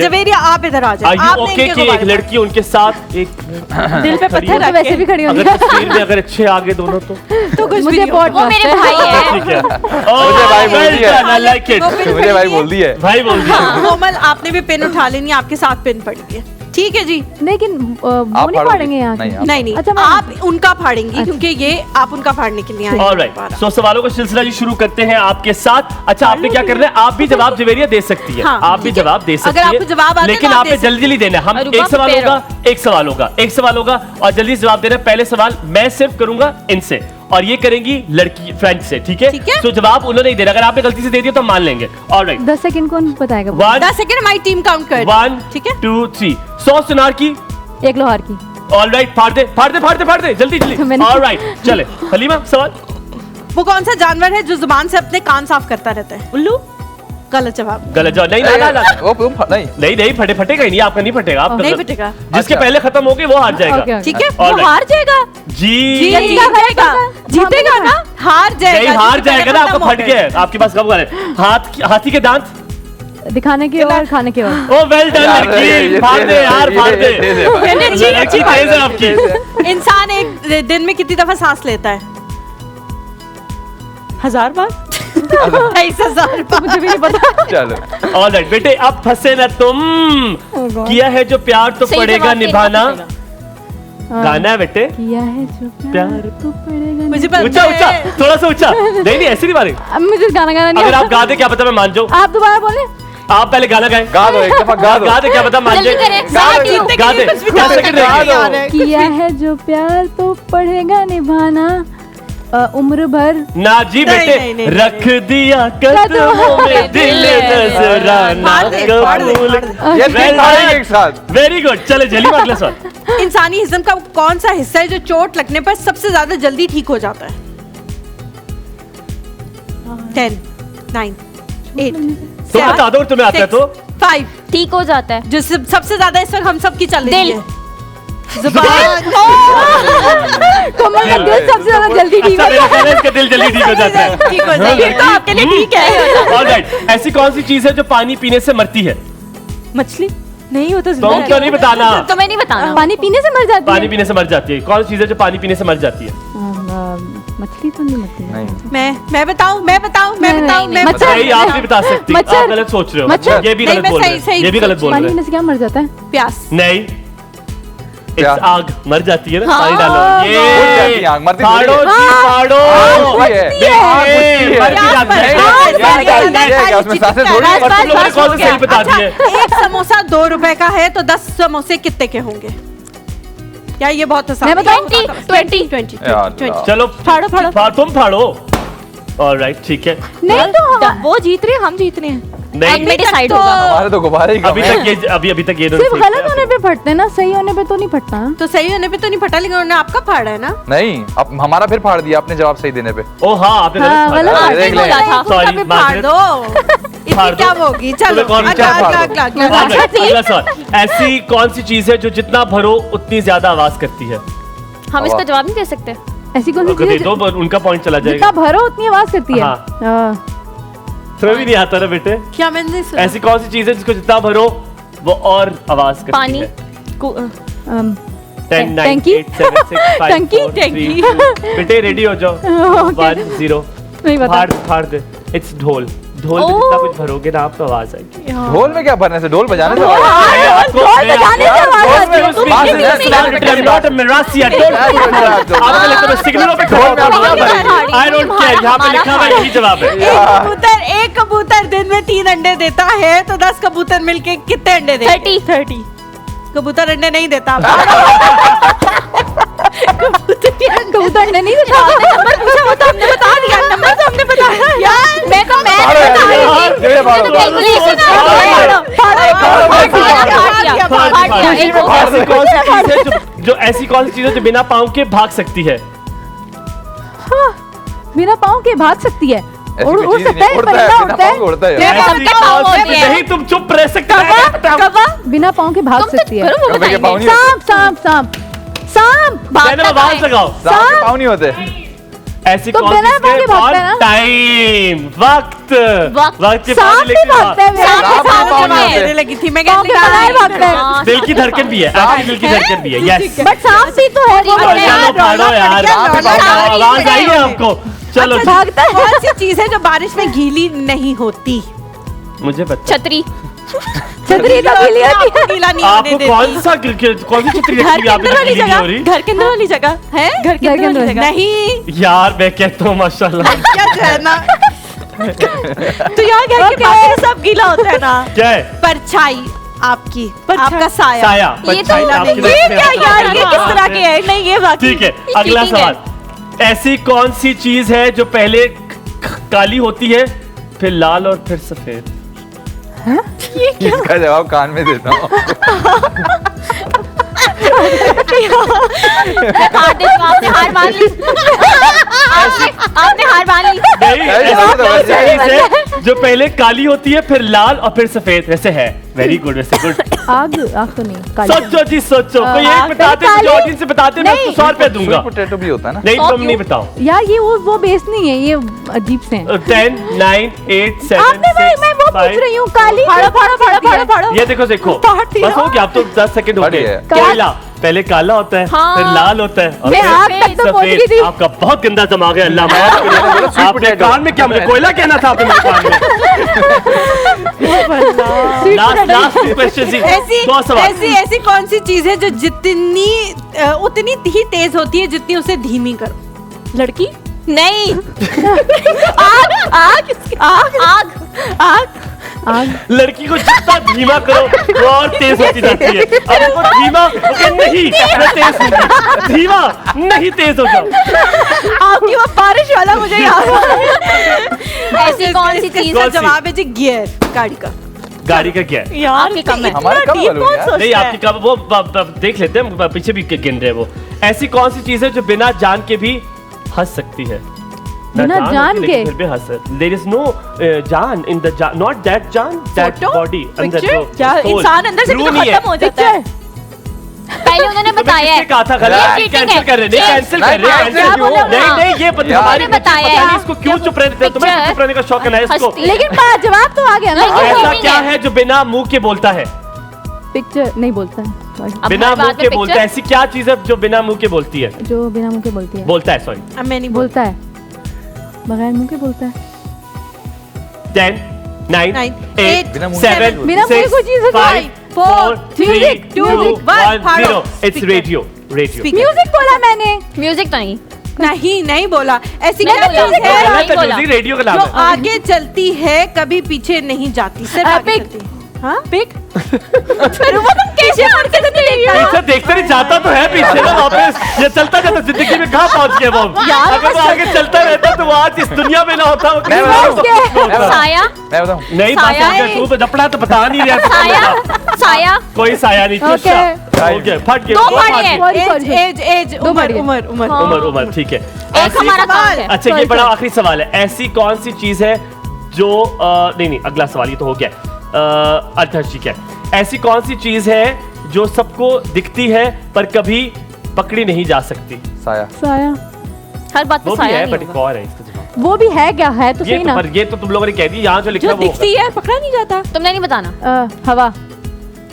जवेरिया आप इधर आ जाइए। आप ओके कि एक लड़की उनके साथ एक दिल पे पत्थर वैसे भी खड़ी होगी। अगर तस्वीर में अगर अच्छे आगे दोनों तो कुछ मुझे बहुत वो मेरे भाई है। ठीक है, मुझे भाई बोल दिया, I like it। मुझे भाई बोल दिया, भाई बोल दिया। कोमल आपने भी पेन उठा लेनी है, आपके साथ पेन पड़ी है। ठीक है जी, लेकिन वो नहीं फाड़ेंगे यहाँ के। नहीं अच्छा, आप उनका फाड़ेंगी क्योंकि ये आप उनका फाड़ने के लिए आए हैं। ऑलराइट, सो सवालों का सिलसिला जी शुरू करते हैं आपके साथ। अच्छा, आपने क्या करना है, आप भी जवाब जवेरिया दे सकती है। हाँ, आप भी जवाब दे सकती अगर आपको जवाब है, आते लेकिन तो आप आपने दे जल्दी जल्दी देना है। हम और एक सवाल prepare होगा, एक सवाल होगा, एक सवाल होगा और जल्दी जवाब देना है। पहले सवाल मैं सिर्फ करूंगा इनसे और ये करेंगी लड़की फ्रेंड से। ठीक है, तो जवाब उन्होंने नहीं देना। अगर आपने गलती से दे दिया तो मान लेंगे। ऑलराइट, 10 सेकंड कौन बताएगा? 10 सेकंड हमारी टीम काउंट कर 1 ठीक है 2 3 100 सुनार की, एक लोहार की। ऑलराइट, फाड़ दे जल्दी जल्दी। ऑलराइट, चले हलीमा सवाल। वो कौन सा जानवर है जो जुबान से अपने कान साफ करता रहता है? उल्लू। गलत जवाब। गलत जवाब। नहीं नहीं नहीं फटेगा ही नहीं, आपका नहीं फटेगा। आप नहीं फटेगा। जिसके पहले खत्म हो गए वो हार जाएगा। ठीक है, Alright. वो हार जाएगा जी, जीतेगा ना, हार जाएगा। नहीं हार जाएगा ना, आपका फट गया है। आपके पास कब है हाथी के दांत दिखाने के और खाने के और। ओ वेल डन लड़की, फाड़ दे यार, फाड़ दे। लड़की तेज है आपकी। इंसान एक दिन में कितनी दफा सांस लेता है? 1000 बार। 2,000 बार। मुझे भी नहीं पता। चलो ऑलराइट बेटे, अब फंसे ना तुम। किया है जो प्यार तो सही पड़ेगा जवाब देना निभाना। पड़ेगा। गाना है बेटे, किया है जो प्यार तो पड़ेगा। मुझे ऊंचा ऊंचा, थोड़ा सा ऊंचा। नहीं ऐसे नहीं मारे। अब मुझे गाना गाना नहीं अगर आप आता। गा दे क्या पता मैं मान जाऊं। आप दोबारा बोले। आप पहले गाना गाएं। गा दो, एक दफा गा दो। गा दे क्या पता मान जल्दी जाए। करें, गा साथ दे, जीतने गा दे। 10 सेकंड रह गए। किया है जो प्यार तो पढ़ेगा निभाना उम्र भर। ना जी बेटे, नहीं। रख दिया कदमों में दिल नजराना कबूल। ये तीन मारेंगे एक साथ। वेरी गुड, चले जल्दी अगला सवाल। इंसानी जिस्म का कौन सा हिस्सा है जो चोट लगने पर सबसे ज्यादा जल्दी ठीक हो जाता है? 10 9 8 तुम बता दो, तुम्हें आता है तो। 5 ठीक हो जाता है। जो सबसे ज्यादा इस वक्त हम सब की चल रही दिल। है। जुबान। कोमल का दिल सबसे ज्यादा जल्दी ठीक अच्छा, हो मेरा कहना है इसका दिल जल्दी ठीक हो जाता है। ठीक हो जाएगी तो आपके लिए ठीक है। ऑलराइट, ऐसी कौन सी चीज है जो पानी पीने से मरती है? मछली नहीं हो तो तुम क्यों नहीं बताना? तुम्हें नहीं बताना। पानी पीने से मर जाती पानी है। पीने से मर जाती है। कौन सी चीज है जो पानी पीने से मर जाती है? मछली तो नहीं मरती है। मैं बताऊं नहीं, मच्छर। नहीं, आप नहीं बता सकती। मच्छर। आप गलत सोच रहे हो। मच्छर। ये भी नहीं, गलत मैं बोल रहे सही हैं। ये भी गलत बोल पानी रहे हैं। पीने से क्या मर जाता है? प्यास। नहीं, क्या? आग मर जाती है ना, हाँ। पानी डालो, बुझ जाती है आग, मरती फाड़ो थोड़ी है। जी, फाड़ो। आग है। देखिए, मर भी जाती है। उसमें सांसें थोड़ी और तुम लोगों ने कौन सा सही बता दिए? एक समोसा 2 रुपए का है तो 10 समोसे कितने के होंगे? क्या ये बहुत आसान मैं है? बताऊं? 20 यार, चलो तुम फाड़ो। ऑलराइट, ठीक है। नहीं तो वो जीत रहे हैं, हम जीत रहे हैं। नहीं, में डिसाइड होगा। हमारे तो गुब्बारे ही कम अभी है। तक ये अभी तक ये दोनों सिर्फ सही गलत थे। होने पे फटते हैं ना, सही होने पे तो नहीं फटता ना। तो सही होने पे तो नहीं फटा, लेकिन उन्होंने आपका फाड़ा है ना। नहीं, अब हमारा फिर फाड़ दिया आपने जवाब सही देने पे। ओ हाँ, आपने हाँ, गलत गलत फाड़ा। फाड़ा। देख ले। बोला था। Sorry, कभी फाड़ माजरेत। दो। इतनी फाड़ क्या दो। वो होगी? चलो तुम्हें कौन अगला फाड़ दो? अगला अगला Alright, अगला सवाल। ऐसी कौन सी चीज है जो जितना भरो उतनी ज्यादा आवाज करती है? हम इसका जवाब नहीं दे सकते। ऐसी कौन सी अगर चीज दे है दो उनका पॉइंट चला जितना जाएगा। भरो उतनी आवाज करती है? हाँ। हाँ। तुम्हें भी नहीं आता ना बेटे? क्या मैंने सुना? ऐसी कौन सी चीज है जिसको जितना भरो वो और आवाज करती पानी। है? अम, 10 9 टंकी? 8 7 6 5 टंकी? 4 3 2 बेटे रेडी हो जाओ। Okay. 1 0 नहीं पता। फाड़ दे। इट्स ढोल। ढोल में जितना कुछ भरोगे ना आप तो आवाज आएगी। ढोल में क्या भरने से? ढोल बजाने से आवाज ढोल बजाने से आवाज आती है। I'm not a Marathi, I don't- आपको लगता है मैं सिग्नलों पे खड़ा होता हूँ? I don't care, यहाँ पे लिखा हुआ है, यही जवाब है। एक कबूतर दिन में 3 अंडे देता है तो 10 कबूतर मिलके कितने अंडे देते? 30 कबूतर अंडे नहीं देता। कबूतर अंडे नहीं देता। नंबर पूछा वो तो हमने बता दिया, नंबर तो हमने बताया यार। मैं तो मैं फाड़ो यार, बता रही थी। ये फाड़ो। कैलकुलेशन ऐसी कौन सी चीज है जो बिना पाँव के भाग सकती है? बिना पाँव के भाग सकती है ऐसी और कोई उड़ चीज सकता है, नहीं, उड़ता है, परिंदा बिना उड़ता पाँव के उड़ता है यार। ऐसी पाँव कौन सी होती है। नहीं, तुम चुप रह सकते हैं। बिना पाँव के भाग सकती है। कब्बे के पाँव नहीं होते। सांप सांप सांप सांप। मैंने आवाज लगाओ। सांप के पाँव नहीं होते। ऐसी तो कौन बिना सी पाँव के चीज भागता है है? ना? टाइम, वक्त वक्त। के सांप बाद भी लेकिन भागता है। सांप के पाँव नहीं देने होते। लगी थी मैं, पाँव के बगैर भागता है। दिल की धड़कन भी है, आपकी दिल की धड़कन भी है। यस, बट सांप भी तो है वो चलो फाड़ो यार, आवाज आई है आपको। चलो अच्छा, भागता है। कौन सी चीज है जो बारिश में गीली नहीं होती? मुझे पता। छतरी। छतरी तो गीली होती आपको है। गीला नहीं होने आपको देती। कौन सी छतरी घर रखी के है? अंदर वाली आपने जगह, हो रही? घर के अंदर वाली जगह है? घर के अंदर वाली जगह। नहीं, यार मैं कहता हूँ माशाल्लाह। क्या जो है ना, तो यहाँ घर के बाहर सब गीला होता है ना। क्या है? परछाई आपकी, परछाई। आपका साया। साया। ये तो परछाई आपकी ये तरफ से क्या आता यार, है। ये किस तरह के है? नहीं ये बात ठीक है, अगला cheating है। सवाल। ऐसी कौन सी चीज है जो पहले काली होती है फिर लाल और फिर सफेद? इसका जवाब कान में देता हूँ। आपने हार मान ली। आपने हार मान ली। नहीं, ऐसी जवाब तो कौन सी वैसे चीज है जो पहले काली होती है फिर लाल और फिर सफेद? वैसे है, वेरी गुड, वैसे गुड। आग आग तो नहीं काली। सोचो जी सोचो, कोई एक बताते मुझे ऑडियंस से बताते मैं उसको 100 रुपया दूंगा। पोटैटो भी होता है ना। नहीं तुम नहीं बताओ। यार ये वो बेस नहीं है, ये अजीब से हैं। 10 9 8 7 आपने भाई मैं वो पूछ रही हूँ काली। फाड़ो फाड़ो फाड़ो फाड़ो फाड़ो। ये देखो देखो, बस हो गया, अब तो 10 सेकंड हो गए। बढ़िया। कोयला पहले काला होता है हाँ। फिर लाल होता है और मैं फिर आग तक तो पहुंच गई थी। आपका बहुत गंदा दिमाग है, अल्लाह माफ करे। आपने कान में क्या, मुझे कोयला कहना था आपने मेरे कान में। लास्ट क्वेश्चन ऐसी दो सवाल। ऐसी ऐसी कौन सी चीज है जो जितनी उतनी ही तेज होती है जितनी उसे धीमी करो? लड़की नहीं। आग आग आग आग। आग आग लड़की को जितना धीमा करो वो और तेज होती जाती है। अब वो धीमा वो कहे, नहीं मैं तेज हूँ, धीमा नहीं तेज हो जाओ। आपकी वो बारिश वाला मुझे याद है। ऐसी कौन सी चीज इसका कौन सी? जवाब है जी गियर गाड़ी का। गाड़ी का क्या है? यार आपकी कम है। हमारे कम deep वालों कौन यार। सोचता नहीं है? आपकी कब वो देख लेते हैं, पीछे भी गिन रहे हैं वो। ऐसी कौन सी चीज है जो बिना जान के भी हंस सकती है? बिना जान होती, के? लेकिन फिर भी हंस। देयर इज नो जान इन द नॉट दैट जान, दैट Photo? बॉडी अंदर Picture? जो क्या soul, इंसान अंदर से रूह तो नहीं है। खत्म हो जाता है। पहले उन्होंने बताया है। कहा था गलत, ये cheating कैंसिल है। कर रहे नहीं, कैंसिल कर नहीं, रहे cancel cancel क्यों? नहीं नहीं ये यार, हमारी उन्होंने बताया पता है। नहीं इसको क्यों चुप रहने देते हो? तुम्हें Picture? चुप रहने का शौक है ना इसको? हंसती। लेकिन जवाब तो आ गया ना। लेकिन- ऐसा cheating क्या है। है जो बिना मुंह के बोलता है? पिक्चर नहीं बोलता है, sorry। अब बिना हर मुंह बात में के बोलता है। picture? ऐसी क्या चीज है जो बिना मुंह के बोलती है? जो बिना मुंह के बोलती है, बोलता है, सॉरी। अब मैं नहीं बोल बोलता है बगैर मुंह के बोलता है। 10 9 Nine, 8 eight, बिना मुंह 7 बिना मुंह की कोई चीज़ है जो 5 4 3 2 1 0 इट्स रेडियो म्यूजिक बोला मैंने। म्यूजिक तो नहीं, नहीं बोला। ऐसी नहीं क्या बोला, चीज है नहीं बोला। रेडियो का नाम जो है। आगे चलती है कभी पीछे नहीं जाती, सिर्फ आगे पिक। चलती है। हाँ पिक। फिर वो तुम कैसे और कैसे देखता पीछे देखते नहीं, जाता तो है पीछे ना वापस। ये चलता जाता जिंदगी में कहाँ पहुंच गया वो। अगर वो आगे चलता रहता तो वो आज इस दुनिया में ना होता। वो मैं बताऊं? साया, मैं बताऊं? नहीं बात साया हो गया, है। तू तो जपड़ा तो बता नहीं रहा साया, साया। कोई साया नहीं। Okay. चुस्सा हो गया, फट गया। दो दो पड़े फट हैं। गए। Sorry, sorry. एज दो बढ़ उम्र गए। उम्र उम्र ठीक है। एक हमारा काउंट है। अच्छा ये बड़ा आखिरी सवाल है, ऐसी कौन सी चीज है जो नहीं अगला सवाल ये तो हो गया। अच्छा ठीक है, ऐसी कौन सी चीज है जो सबको दिखती है पर कभी पकड़ी नहीं जा सकती? साया। साया। हर बात वो पे भी साया है नहीं बट होगा। एक और है इसका जवाब। वो भी है क्या है तो ये सही तो ना। पर ये तो तुम लोगों ने कह दिया, यहाँ जो लिखा जो है वो दिखती है पकड़ा नहीं जाता। तुमने नहीं बताना। हवा।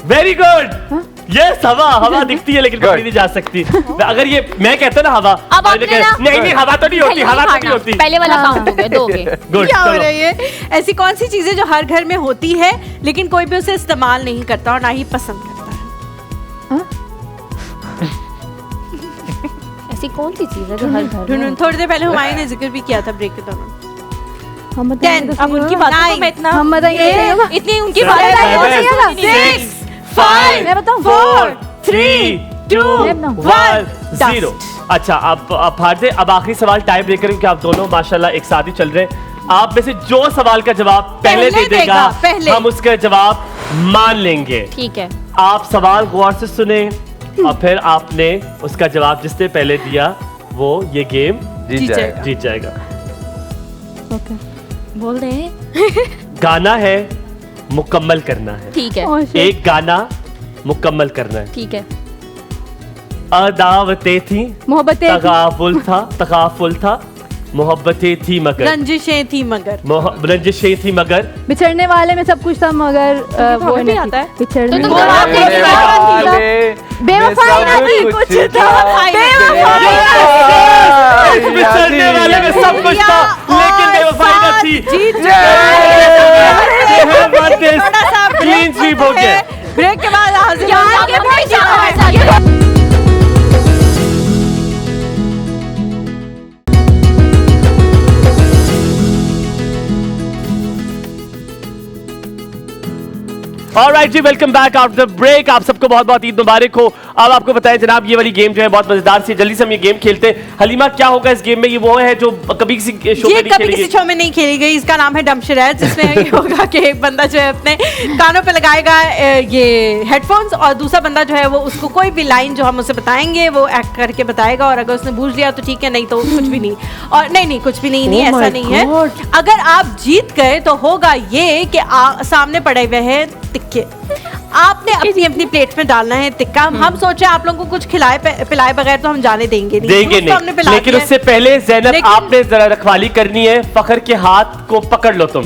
Very good. यस हवा दिखती है लेकिन पकड़ी नहीं जा सकती। अगर ये मैं कहता ना हवा, अब और आपने ये ना- नहीं हवा तो नहीं होती, पहले हवा तो नहीं नहीं होती। पहले वाला काउंट हो गया, दो हो गए। गुड क्या हो चलो। रहा है ये? ऐसी कौन सी चीजें जो हर घर में होती है लेकिन कोई भी उसे इस्तेमाल नहीं करता और ना ही पसंद करता है? ऐसी कौन सी चीज है जो हर घर में ढूंढूं। थोड़ी देर पहले हुमायूं ने जिक्र भी किया था ब्रेक के दौरान। हम बताएंगे तो अब सही उनकी होगा। बातों को मैं इतना हम बताएंगे तो सही होगा। इतनी उनकी Seven, बातें सही होगा। 6 5 मैं बताऊं? 4 3 2 मैं बताऊं? 1 0। अच्छा अब भारतीय, अब आखिरी सवाल टाइम ब्रेकर, क्योंकि आप दोनों माशाल्लाह एक साथ ही चल रहे हैं। आप में से जो सवाल का जवाब पहले दे देगा पहले। हम उसका जवाब मान लेंगे। ठीक है। आप सवाल गौर से सुने और फिर आपने उसका जवाब जिसने पहले दिया वो ये गेम जीत जाएगा। जीत जाएगा। ओके। बोल रहे हैं। गाना है, मुकम्मल करना है। ठीक है, और shit. एक गाना मुकम्मल करना है। ठीक है। अदावतें थी, मोहब्बतें थी। तकाफुल था, मोहब्बतें थी मगर, रंजिशें थी मगर, रंजिशें थी मगर, बिछड़ने वाले में सब कुछ था मगर वो हमें भी आता है। बिछड़ने तो तुम वाले जवाब दे में दो। सब था। बेवफाई ना थी, कुछ था। बिछड़ने वाले में सब कुछ था लेकिन बेवफाई न थी। जीत क्लीन स्वीप हो गया। ब्रेक के बाद हाजिर यार, होंगे। अब नहीं जाना है। ऑलराइट जी, वेलकम बैक आफ्टर ब्रेक। आप सबको बहुत बहुत ईद मुबारक हो। अब आपको बताएं जनाब, ये वाली गेम जो है बहुत मजेदार सी, जल्दी से हम ये गेम खेलते हैं। हलीमा क्या होगा इस गेम में? ये वो है जो कभी किसी शो ये में नहीं कभी खेली किसी गई। शो में नहीं खेली गई। इसका नाम है डमशराज, जिसमें ये होगा कि एक बंदा जो है अपने कानों पे लगाएगा ये हेडफोन्स और दूसरा बंदा जो है वो उसको कोई भी लाइन जो हम उसे बताएंगे वो एक्ट करके बताएगा, और अगर उसने बूझ लिया तो ठीक है, नहीं तो कुछ भी नहीं। और नहीं कुछ भी नहीं, Oh ऐसा my नहीं है। God. अगर आप जीत गए तो होगा ये कि सामने पड़े हुए हैं टिक्के, आपने अपनी अपनी प्लेट में डालना है टिक्का। हम सोचे आप लोगों को कुछ खिलाए पिलाए बगैर तो हम जाने देंगे नहीं। देंगे उसको हमने नहीं, पिला लेकिन दिया है। उससे पहले जैनब लेकिन- आपने जरा रखवाली करनी है। फखर के हाथ को पकड़ लो तुम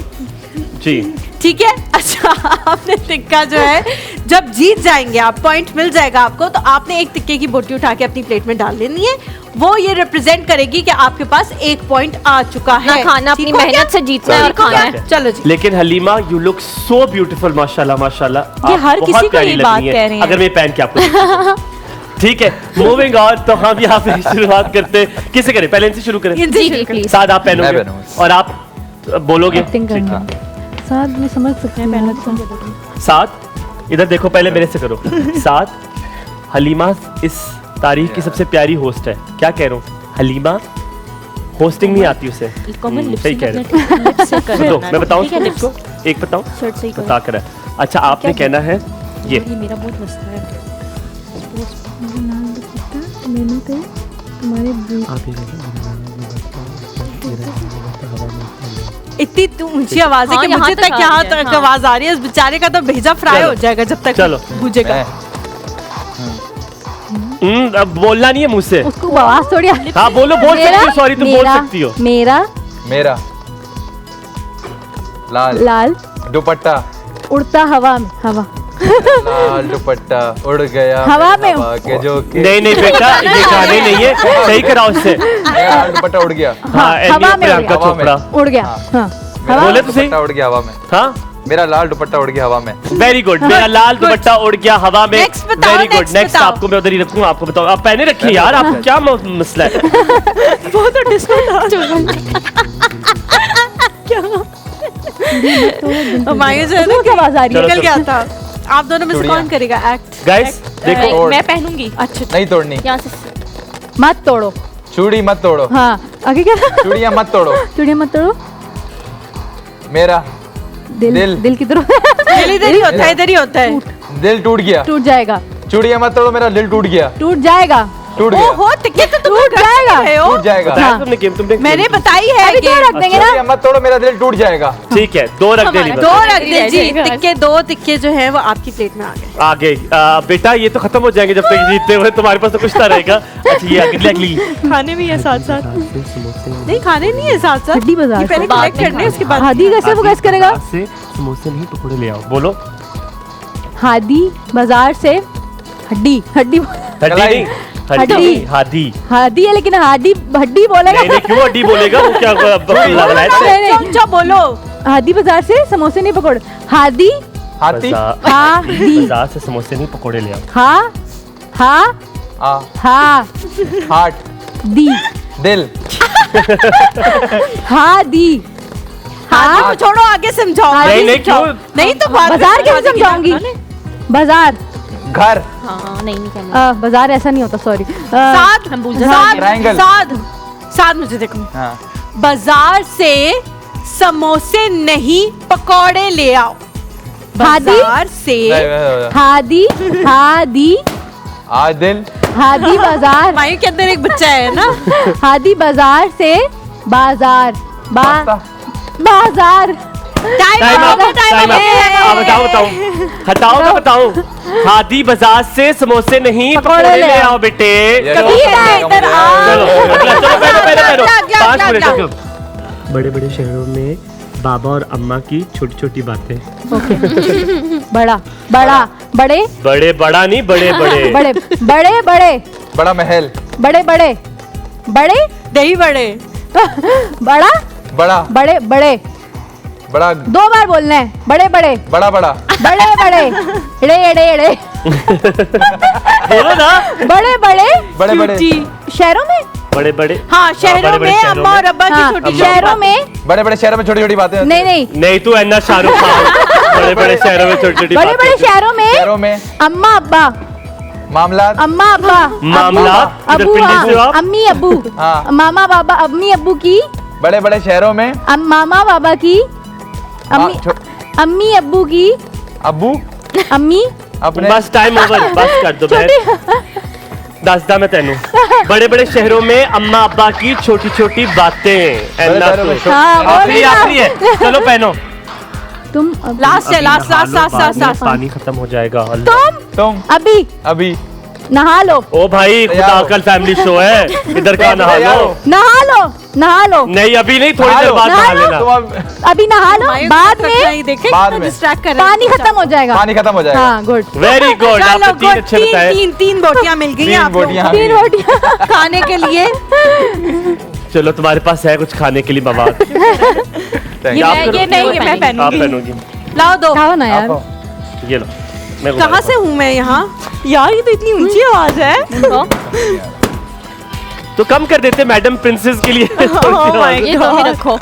जी। ठीक है। अच्छा, आपने टिक्का जो है जब जीत जाएंगे आप, पॉइंट मिल जाएगा आपको, तो आपने एक टिक्के की बोटी उठा के अपनी प्लेट में डाल लेनी है। वो ये रिप्रेजेंट करेगी कि आपके पास एक पॉइंट आ चुका अपना है। खाना अपनी ठीक हो मेहनत गया? से जीतना है और ठीक हो खाना गया? है। चलो जी। लेकिन Halima, you look so beautiful, माशाल्लाह माशाल्लाह। ये आप हर बहुत किसी को प्यारी ये लग बात रही हैं। कह रहे हैं। अगर मैं पहन के आपको दिखाऊं। ठीक है, मूविंग ऑन। तो हम यहाँ पे शुरुआत करते हैं। किसे करें? पहले इनसे शुरू करें। इनसे जी शुरू जी करें। प्लीज। साथ आप मैं पहनोगे पहनूंगा। और आप बोलोगे। एक्टिंग ठीक करना है। साथ में समझ सकते हैं मेहनत का। साथ इधर देखो, पहले मेरे से करो। साथ हलीमा इस तारीख की सबसे प्यारी होस्ट है। क्या कह रहा हूँ? हलीमा होस्टिंग नहीं आती उसे। सही कह रहे हो। तो मैं बताऊँ इसको, एक बताऊँ शर्ट सही बता कर। अच्छा, आपने कहना है ये मेरा बहुत मस्त है। मैंने तो तुम्हारे इतनी ऊंची आवाज है हाँ, कि यहाँ मुझे तक तक आ यहाँ रही है, तक हाँ। आवाज आ रही है। इस बेचारे का तो भेजा फ्राई चलो। हो जाएगा जब तक चलो। बुझेगा। अब बोलना नहीं है मुझ से। उसको आवाज थोड़ी हाँ बोलो, बोल सकती हो। सॉरी, तुम बोल सकती हो। मेरा मेरा लाल लाल दुपट्टा, उड़ता हवा में हवा लाल दुपट्टा उड़ गया हवा में। के जो के नहीं नहीं बेटा, ये गाने नहीं है। सही कराओ उससे। मेरा लाल दुपट्टा उड़ गया। हाँ, हवा में प्रियंका हवा में। चोपड़ा। उड़ गया। हाँ मेरा बोले लाल तो सही। दुपट्टा उड़ गया हवा में। हाँ, मेरा लाल दुपट्टा उड़ गया हवा में। वेरी गुड, मेरा लाल दुपट्टा उड़ गया हवा में। Next बताओ, वेरी गुड, next नेक्स्ट बताओ। आपको मैं उधर ही रखूँ, आपको बताओ, आप पहने रखिए यार, आपको क्या मसला है? हुमायूं जो है ना उसको क्या आवाज आ रही है? चलो, निकल चलो। गया था। आप दोनों में से चूड़ियां। कौन करेगा एक्ट? गाइस देखो, मैं पहनूंगी। अच्छा नहीं तोड़नी, यहाँ से मत तोड़ो। चूड़ी मत तोड़ो, हाँ आगे क्या? चूड़ियां मत तोड़ो। चूड़ियां मत तोड़ो। मेरा दिल दिल। की तरफ इधर ही होता है, इधर ही होता है। दिल टूट गया। टूट जाएगा, चूड़ियां मत तोड़ो, मेरा दिल टूट गया। टूट जाएगा, टूट गया, ओहो टिकट तो तुम टूट जाएगा। टूट जाएगा। बताया हाँ। तुमने गेम, तुमने मैंने बताई है अभी दो game। रख देंगे ना। चूड़ियां मत तोड़ो, मेरा दिल टूट जाएगा। ठीक है, दो रख दे ली दो बस। रख दे जी, जाएगा। टिक्के दो टिक्के जो है वो आपकी प्लेट में आ गए। आगे बेटा ये तो खत्म हो जाएंगे जब तक जीतते हुए, तुम्हारे पास तो कुछ ना रहेगा। अच्छा ये अगली अगली खाने भी है साथ साथ। नहीं खाने नहीं है साथ साथ, हड्डी बाजार ये पहले से। कलेक्ट करने उसके बाद हादी कैसे वो कैसे करेगा? से समोसे नहीं पकौड़े ले आओ, बोलो। हादी बाजार से हड्डी हड्डी हड्डी कलाई। नहीं, हड्डी हड्डी। हादी। हादी है लेकिन हादी हड्डी बोलेगा। नहीं नहीं, क्यों हड्डी बोलेगा, वो क्या लग रहा है? नहीं, नहीं। जो बोलो हादी बाजार से समोसे नहीं पकौड़े। हादी हाथी। हादी बाजार से समोसे नहीं पकौड़े ले आओ। हा हा आ हा हार्ट। दी दिल। हादी हाँ हा छोड़ो, आगे समझाओ। नहीं, आगे नहीं, समझाओ। क्यों? नहीं तो बाद में बाजार कैसे समझा देगी ना। समझाऊंगी? बाजार घर। हाँ नहीं कहना। बाजार ऐसा नहीं होता, सॉरी। साथ हम भूल साथ Triangle। साथ साथ मुझे देखो, हाँ। बाजार से समोसे नहीं पकौड़े ले आओ। हादी? बाजार से हादी हादी आदिल। हादी बाजार मायू के अंदर एक बच्चा है ना। हादी बाजार से बाजार पास्ता। बाजार टाइम अप, टाइम अप। बताओ बताओ, हटाओ मैं बताऊं। हादी बाजार से समोसे नहीं पकौड़े ले आओ बेटे। कभी इधर आओ। चलो अगला, चलो पहले अगला, 5 अगला, मिनट अगला। रुको। बड़े बड़े शहरों में बाबा और अम्मा की छोटी छोटी बातें। बड़ा बड़ा बड़े बड़े बड़ा नहीं, बड़े बड़े। बड़े बड़े बड़े बड़ा महल। बड़े बड़े बड़े दही बड़े। बड़ा बड़ा बड़े बड़े बड़ा 2 बार बोलना है। बड़े बड़े बड़ा बड़ा बड़े बड़े एड़े एड़े एड़े बोलो ना। बड़े बड़े बड़े बड़े शहरों में। बड़े बड़े। हाँ शहरों बड़े-बड़े में शहरों अम्मा में। और अब्बा की हाँ, छोटी शहरों में। बड़े बड़े शहरों में छोटी छोटी बातें होती नहीं हैं। नहीं, नहीं तू अन्ना शाहरुख खान। बड़े बड़े शहरों में छोटी छोटी बड़े बड़े शहरों में शहरों में अम्मा अब्बा मामलात। अम्मा अब्बा मामलात, इधर अब्बू पिंडी से हो हाँ, आप? अम्मी अब्बू हाँ। मामा बाबा अम्मी अब्बू की बड़े बड़े शहरों में मामा बाबा की अम्मी अम्मी अब्बू की अब्बू अम्मी अपने बस टाइम ओवर, बस कर दो बहन। दसदा मैं तेनू। बड़े बड़े शहरों में अम्मा अब्बा की छोटी छोटी बातें। अन्ना शहरों में तू। हाँ, बोल आखिरी दिया। आखिरी है, चलो पहनो। तुम लास्ट है, अभी लास्ट नहा लास्ट लो, लास्ट बाद लास्ट में लास्ट। पानी खत्म हो जाएगा। अल्लाह। तुम अभी अभी नहा लो ओ भाई खुदा तैयार हो। कल फैमिली शो है, इधर का नहा तैयार लो। हो। नहा लो नहीं अभी नहीं, थोड़ी नहा देर लो, बाद नहा नहा लो। लेना। तुम अब अभी नहा लो मायू बाद को में सच्चाई देखे बाद में। डिस्ट्रैक्ट कर रहे पानी हैं। खत्म हो जाएगा। पानी खत्म हो जाएगा। हाँ गुड। वेरी गुड, चलो आपने 3 गुड, अच्छे तीन बताए। तीन तीन बोटियां मिल गई हैं तीन आप लोगों बोटियां। को 3 रोटियां खाने के लिए। चलो तुम्हारे पास है कुछ खाने के लिए मवाद। Thank you। आप ये नहीं, ये मैं आप पहनूंगी। पहनोगी। लाओ दो। खाओ ना यार। आप ये लो, मैं कहाँ से हूँ मैं यहाँ? यार ये तो इतनी ऊंची आवाज है। तो कम कर देते मैडम प्रिंसेस के लिए। ये तो भी रखो।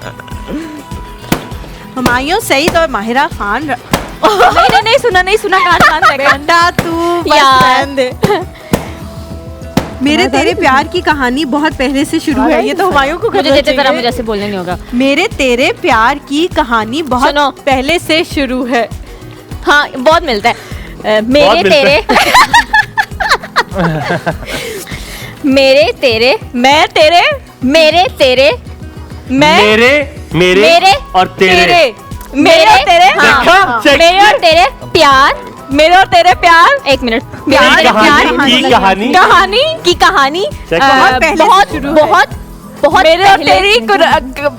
हुमायूं सईद और माहिरा खान नहीं नहीं सुना कान बेटा तू बस यार। रहने दे। मेरे तेरे प्यार की कहानी बहुत पहले से शुरू है। ये तो हुमायूं को मुझे करना देते जरा, चाहिए। मुझे ऐसे बोलने नहीं होगा। मेरे तेरे प्यार की कहानी बहुत सुनो। पहले से शुरू है। हाँ बहुत मिलता है। मेरे मिलता तेरे मेरे तेरे मैं तेरे मेरे तेरे मैं मेरे मेरे मेरे और तेरे। मेरे और तेरे देखा? check मेरे और तेरे प्यार मेरे और तेरे प्यार 1 मिनट प्यार की कहानी, की कहानी। कहानी की कहानी check बहुत पहले से बहुत शुरू है। बहुत बहुत मेरे और तेरी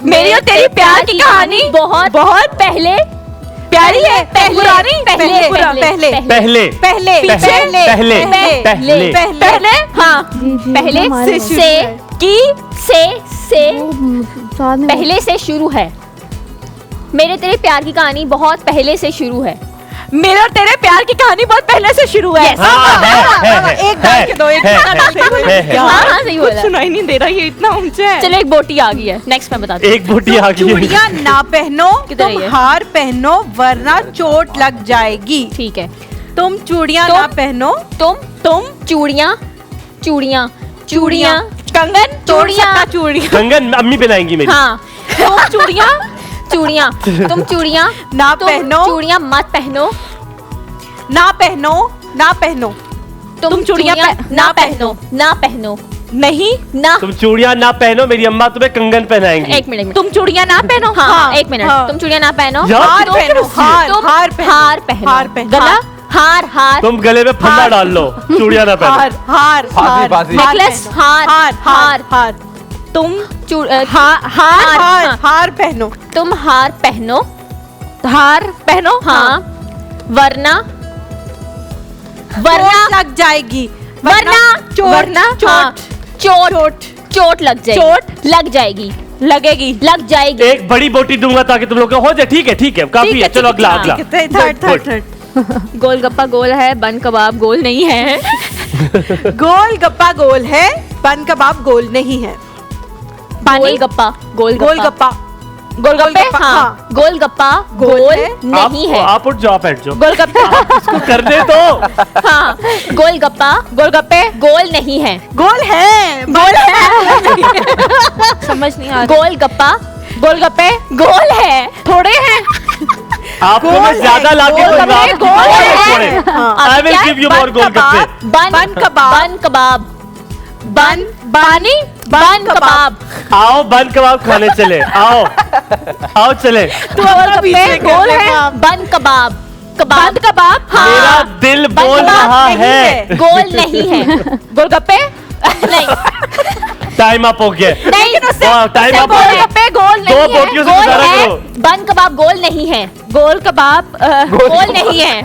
मेरी और तेरी प्यार की कहानी बहुत बहुत पहले प्यारी है पुरानी पहले पहले पहले पहले पहले पहले हाँ जी, जी, पहले हमारे से की से साथ में पहले से शुरू है मेरे तेरे प्यार की कहानी बहुत पहले से शुरू है। मेरा तेरे प्यार की कहानी बहुत पहले से शुरू है। Yes. एक डाल के दो, एक डाल के दो। हाँ सही कुछ बोला। सुनाई नहीं दे रहा, ये इतना ऊंचा है। चलो एक बोटी आ गई है, नेक्स्ट मैं बताती हूँ। एक बोटी आ गई है। चूड़ियां ना पहनो, किधर है तुम ये? हार पहनो वरना चोट लग जाएगी। ठीक है। तुम चूड़ियां तुम- ना पहनो, तुम चूड़ियाँ चूड़ियाँ चूड़ियाँ कंगन, चूड़ियाँ चूड़ियां कंगन अम्मी पहनाएंगी मेरी। हाँ तुम चूड़ियाँ चूड़ियाँ तुम चूड़ियाँ ना तुम पहनो, चूड़ियाँ मत पहनो। ना पहनो, ना पहनो, तुम चूड़ियाँ ना पहनो ना पहनो नहीं, ना। तुम चूड़ियां ना पहनो, मेरी अम्मा तुम्हें कंगन पहनाएंगी। एक मिनट तुम चूड़ियाँ ना पहनो। हाँ एक मिनट। हाँ। तुम चूड़ियाँ ना पहनो। यार, हार तुम पहनो, हार, तुम हार पहनो, हार पहनो। हार पहनो, गला हार हार तुम गले में फंदा डाल लो, चूड़ियां ना पहनो। हार, हार, हार, फांसी। हार नेकलेस पहनो। हार हार, हार, हार, तुम हार, हार हार, हार पहनो, तुम हार पहनो। हार पहनो। हाँ वरना चोट लग जाएगी, वरना वरना हाँ, चोट चोट लग जाएगी। चोट लग जाएगी लगेगी। लग जाएगी। एक बड़ी बोटी दूंगा ताकि तुम लोग का हो जाए। ठीक है ठीक है, काफी है। चलो अगला अगला। Third, third, third. गोलगप्पा गोल है, बन कबाब गोल नहीं है। गोल गप्पा गोल है, बन कबाब गोल नहीं है। गोलगप्पा गोलगप्पा, गोलगप्पे हाँ हाँ। गोलगप्पा गोल गोल है? नहीं है। आप उठ जाओ, बैठ जाओ। गोलगप्पा इसको करने दो। हाँ गोलगप्पा गोलगप्पे गोल नहीं है। गोल है, गोल है। समझ नहीं आ रहा। गोलगप्पा गोलगप्पे गोल है। थोड़े हैं। आपको मैं ज्यादा ला के दूंगा। गोलगप्पे गोल है। I will give you more golgappe. Bun kebab बन पानी बन कबाब। आओ बन कबाब खाने चले, आओ आओ चले। गोलगप्पे गोल है, बन कबाब कबाब कबाब मेरा हाँ दिल बन बोल कबाब रहा नहीं है। है। गोल नहीं है। गोलगप्पे नहीं टाइम अप हो गया। नहीं टाइम अप हो गया। गोलगप्पे गोल दो नहीं है। बोटियों से गोल गुजारा है, करो। बन कबाब गोल नहीं है। गोल कबाब गोल नहीं है।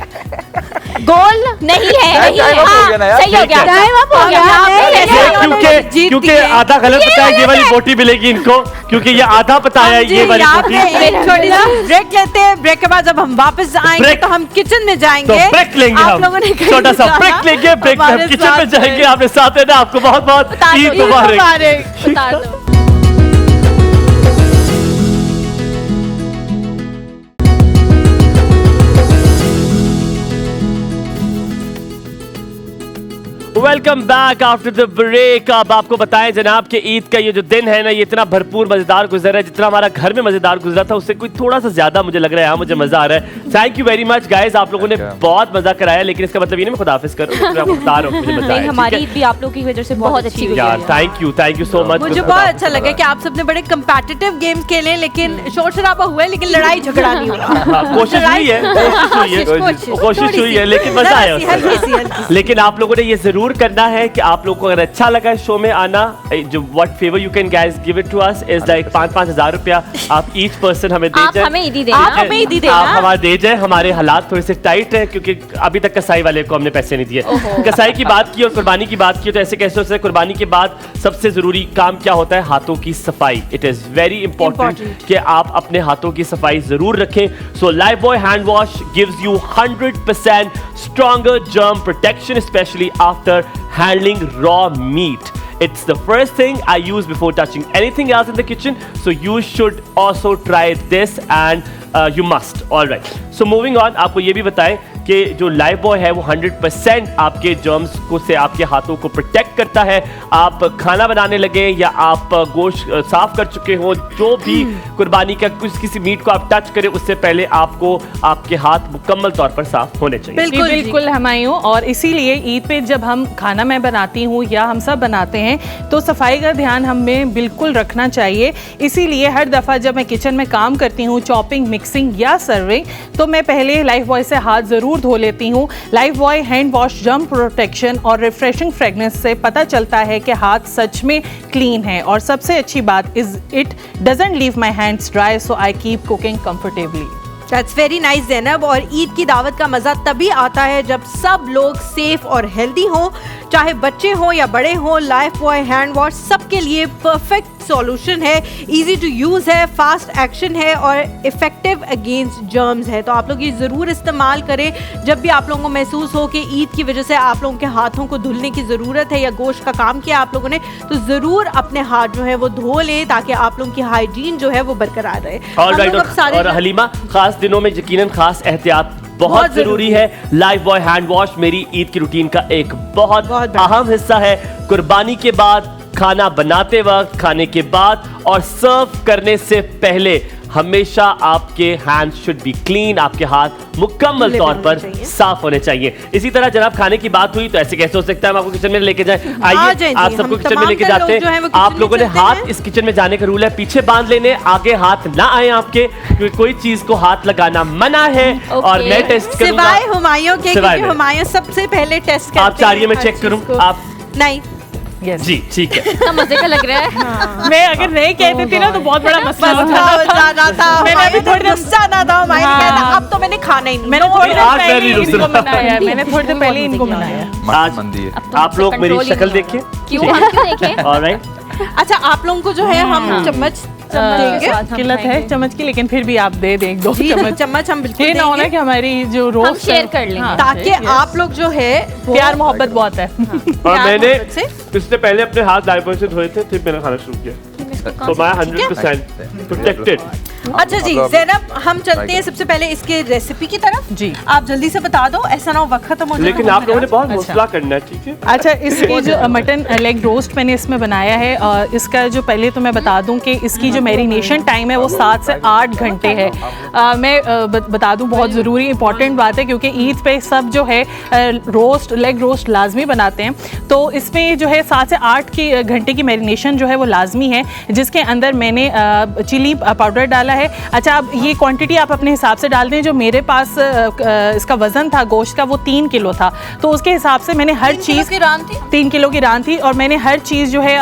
गोल नहीं है। नहीं टाइम है अप हो गया ना हाँ यार। सही हो गया। टाइम अप हो गया। ये क्योंकि जीत क्योंकि गए। आधा गलत बताया, ये वाली बोटी मिलेगी इनको, क्योंकि ये आधा बताया ये वाली यहाँ बोटी। पे एक छोटी सी ब्रेक लेते हैं। ब्रेक के बाद जब हम वापस आएंगे ब्रेक। तो हम किचन में तो जाएंगे। ब्रेक लेंगे आप हम, लोगों ने कहीं छोटा सा जाना, ब्रेक लेंगे। ब्रेक में हम हमारे किचन में साथ जाएंगे। आपके साथ है ना, आपको बहुत बहुत बता दो, ईद ईद मुबारक। उतार दो। Welcome back after the break. अब आपको बताएं जनाब कि ईद का ये जो दिन है ना, ये इतना भरपूर मजेदार गुजरा है। जितना हमारा घर में मजेदार गुजरा था उससे कोई थोड़ा सा ज्यादा मुझे लग रहा है यहाँ मुझे मजा आ रहा है। Thank you very much guys, आप लोगों ने बहुत मजा कराया। लेकिन इसका मतलब ये नहीं मैं खुदाफिज करूँ, मैं आपको बता रहा हूँ मुझे मजा नहीं, आया। हमारी ठीक ईद भी आप लोगों की वजह से बहुत अच्छी हुई है? यार थैंक यू सो मच। मुझे बहुत अच्छा लगा कि आप सबने बड़े कंपेटिटिव गेम्स खेले, लेकिन शोर शराबा हुआ है, लेकिन लड़ाई झगड़ा नहीं हुआ। कोशिश हुई है, कोशिश हुई है, लेकिन मजा आया उसमें। लेकिन आप लोगों ने ये जरूर करना है कि आप लोगों को अगर अच्छा लगा शो में आना, जो what favour you can guys give it to us is like 5-5 हज़ार रुपया आप ईच पर्सन हमें दे आप जाए। हमें ईदी देना। आप हमें ईदी देना। आप हमारे दे जाए। हमारे हालात थोड़े से टाइट है क्योंकि अभी तक कसाई वाले को हमने पैसे नहीं दिए। कसाई की बात की और कुर्बानी की बात की तो ऐसे कैसे हो सकता है। कुर्बानी के बाद सबसे जरूरी काम क्या होता है? हाथों की सफाई। इट इज वेरी इंपॉर्टेंट कि आप अपने हाथों की सफाई जरूर रखें। So life boy hand wash gives you 100% stronger germ protection, especially after handling raw meat. It's the first thing I use before touching anything else in the kitchen, so you should also try this and you must. All right. So moving on, आपको ये भी बताएं कि जो life boy है वो 100% आपके germs को से आपके हाथों को प्रोटेक्ट करता है। आप खाना बनाने लगे या आप गोश्त साफ कर चुके हो, जो भी कुर्बानी का किसी मीट को आप टच करें उससे पहले आपको आपके हाथ मुकम्मल तौर पर साफ होने चाहिए। जी बिल्कुल हमायूं, और इसीलिए ईद पे जब हम खाना मैं बनाती हूँ या हम सब बनाते हैं तो सफाई का ध्यान हमें बिल्कुल रखना चाहिए। इसीलिए हर दफ़ा जब मैं किचन में काम करती हूँ, चॉपिंग, मिक्सिंग या सर्विंग, तो मैं पहले लाइफ बॉय से हाथ ज़रूर धो लेती हूँ। Life boy hand wash germ protection और रिफ्रेशिंग फ्रेगनेंस से पता चलता है कि हाथ सच में क्लीन है। और सबसे अच्छी बात is it doesn't leave my hands dry, so I keep cooking comfortably. That's very nice Zainab. और ईद की दावत का मज़ा तभी आता है जब सब लोग सेफ और हेल्दी हों। चाहे बच्चे हो या बड़े हो, लाइफ बॉय हैंड वॉश सबके लिए परफेक्ट सॉल्यूशन है। इजी टू यूज़ है, फास्ट एक्शन है और इफेक्टिव अगेंस्ट जर्म्स है। तो आप लोग ये ज़रूर इस्तेमाल करें जब भी आप लोगों को महसूस हो कि ईद की वजह से आप लोगों के हाथों को धुलने की ज़रूरत है या गोश्त का काम किया आप लोगों ने, तो ज़रूर अपने हाथ जो है वो धो लें ताकि आप लोगों की हाइजीन जो है वो बरकरार रहे। और हलीमा, खास दिनों में यकीनन खास एहतियात बहुत जरूरी है। लाइफ बॉय हैंड वॉश मेरी ईद की रूटीन का एक बहुत अहम हिस्सा है। कुर्बानी के बाद, खाना बनाते वक्त, खाने के बाद और सर्व करने से पहले हमेशा आपके हैंड शुड बी क्लीन। आपके हाथ मुकम्मल तौर पर साफ होने चाहिए। इसी तरह जनाब खाने की बात हुई तो ऐसे कैसे हो सकता है हम आपको किचन में लेके जाएं? आइए आप सबको किचन में लेके जाते हैं। आप लोगों ने हाथ इस किचन में जाने का रूल है पीछे बांध लेने, आगे हाथ ना आए आपके, क्योंकि कोई चीज को हाथ लगाना मना है। और मैं टेस्ट करूंगा सिवाय हुमायूं के, क्योंकि हुमायूं सबसे पहले टेस्ट करते हैं। आप चाहिए मैं चेक करूं? आप नहीं जी ठीक है। इतना मजे का लग रहा है। मैं अगर नहीं कहती थी ना तो बहुत बड़ा मसला हो जाना था। मैंने अभी थोड़ी देर जाना था, अब तो मैंने खाना ही नहीं। मैंने थोड़ी देर आज मैं पहले नहीं रुक इनको रहा। मनाया, मैंने थोड़ी देर पहले इनको मनाया। आज आप लोग मेरी शक्ल देखिए। क्यों हम क्यों देखें? ऑलराइट, अच्छा आप लोगों को जो है हम चम्मच देंगे। किल्लत है चम्मच की, लेकिन फिर भी आप दे दें एक दो चम्मच। चम्मच हम बिल्कुल ये ना होना देंगे कि हमारी जो हम रोस्ट शेयर कर लेंगे। ताकि आप लोग जो है प्यार मोहब्बत बहुत है। और मैंने इससे पहले अपने हाथ लाइफ बॉय से धोए थे, फिर मैंने खाना शुरू किया, तो मैं 100% प्रोटेक्टेड। अच्छा जी ज़ैनब, हम चलते हैं सबसे पहले इसके रेसिपी की तरफ। जी। आप जल्दी से बता दो, ऐसा ना हो वक्त खत्म हो जाए। लेकिन आप लोगों ने बहुत हौसला करना है, ठीक है? अच्छा, इसकी जो मटन लेग रोस्ट मैंने इसमें बनाया है, और इसका जो पहले तो मैं बता दूं कि इसकी जो मैरिनेशन टाइम है वो 7 से 8 घंटे है। मैं बता दूं, बहुत ज़रूरी इंपॉर्टेंट बात है, क्योंकि ईद पे सब जो है रोस्ट, लेग रोस्ट लाजमी बनाते हैं। तो इसमें जो है 7 से 8 घंटे की मैरिनेशन जो है वो लाजमी है, जिसके अंदर मैंने चिली पाउडर डाला है। अच्छा, अब ये क्वांटिटी आप अपने हिसाब से डाल दें। जो मेरे पास इसका वजन था गोश्त का वो 3 किलो था, तो उसके हिसाब से मैंने हर चीज़ 3 किलो की रान थी, और मैंने हर चीज़ जो है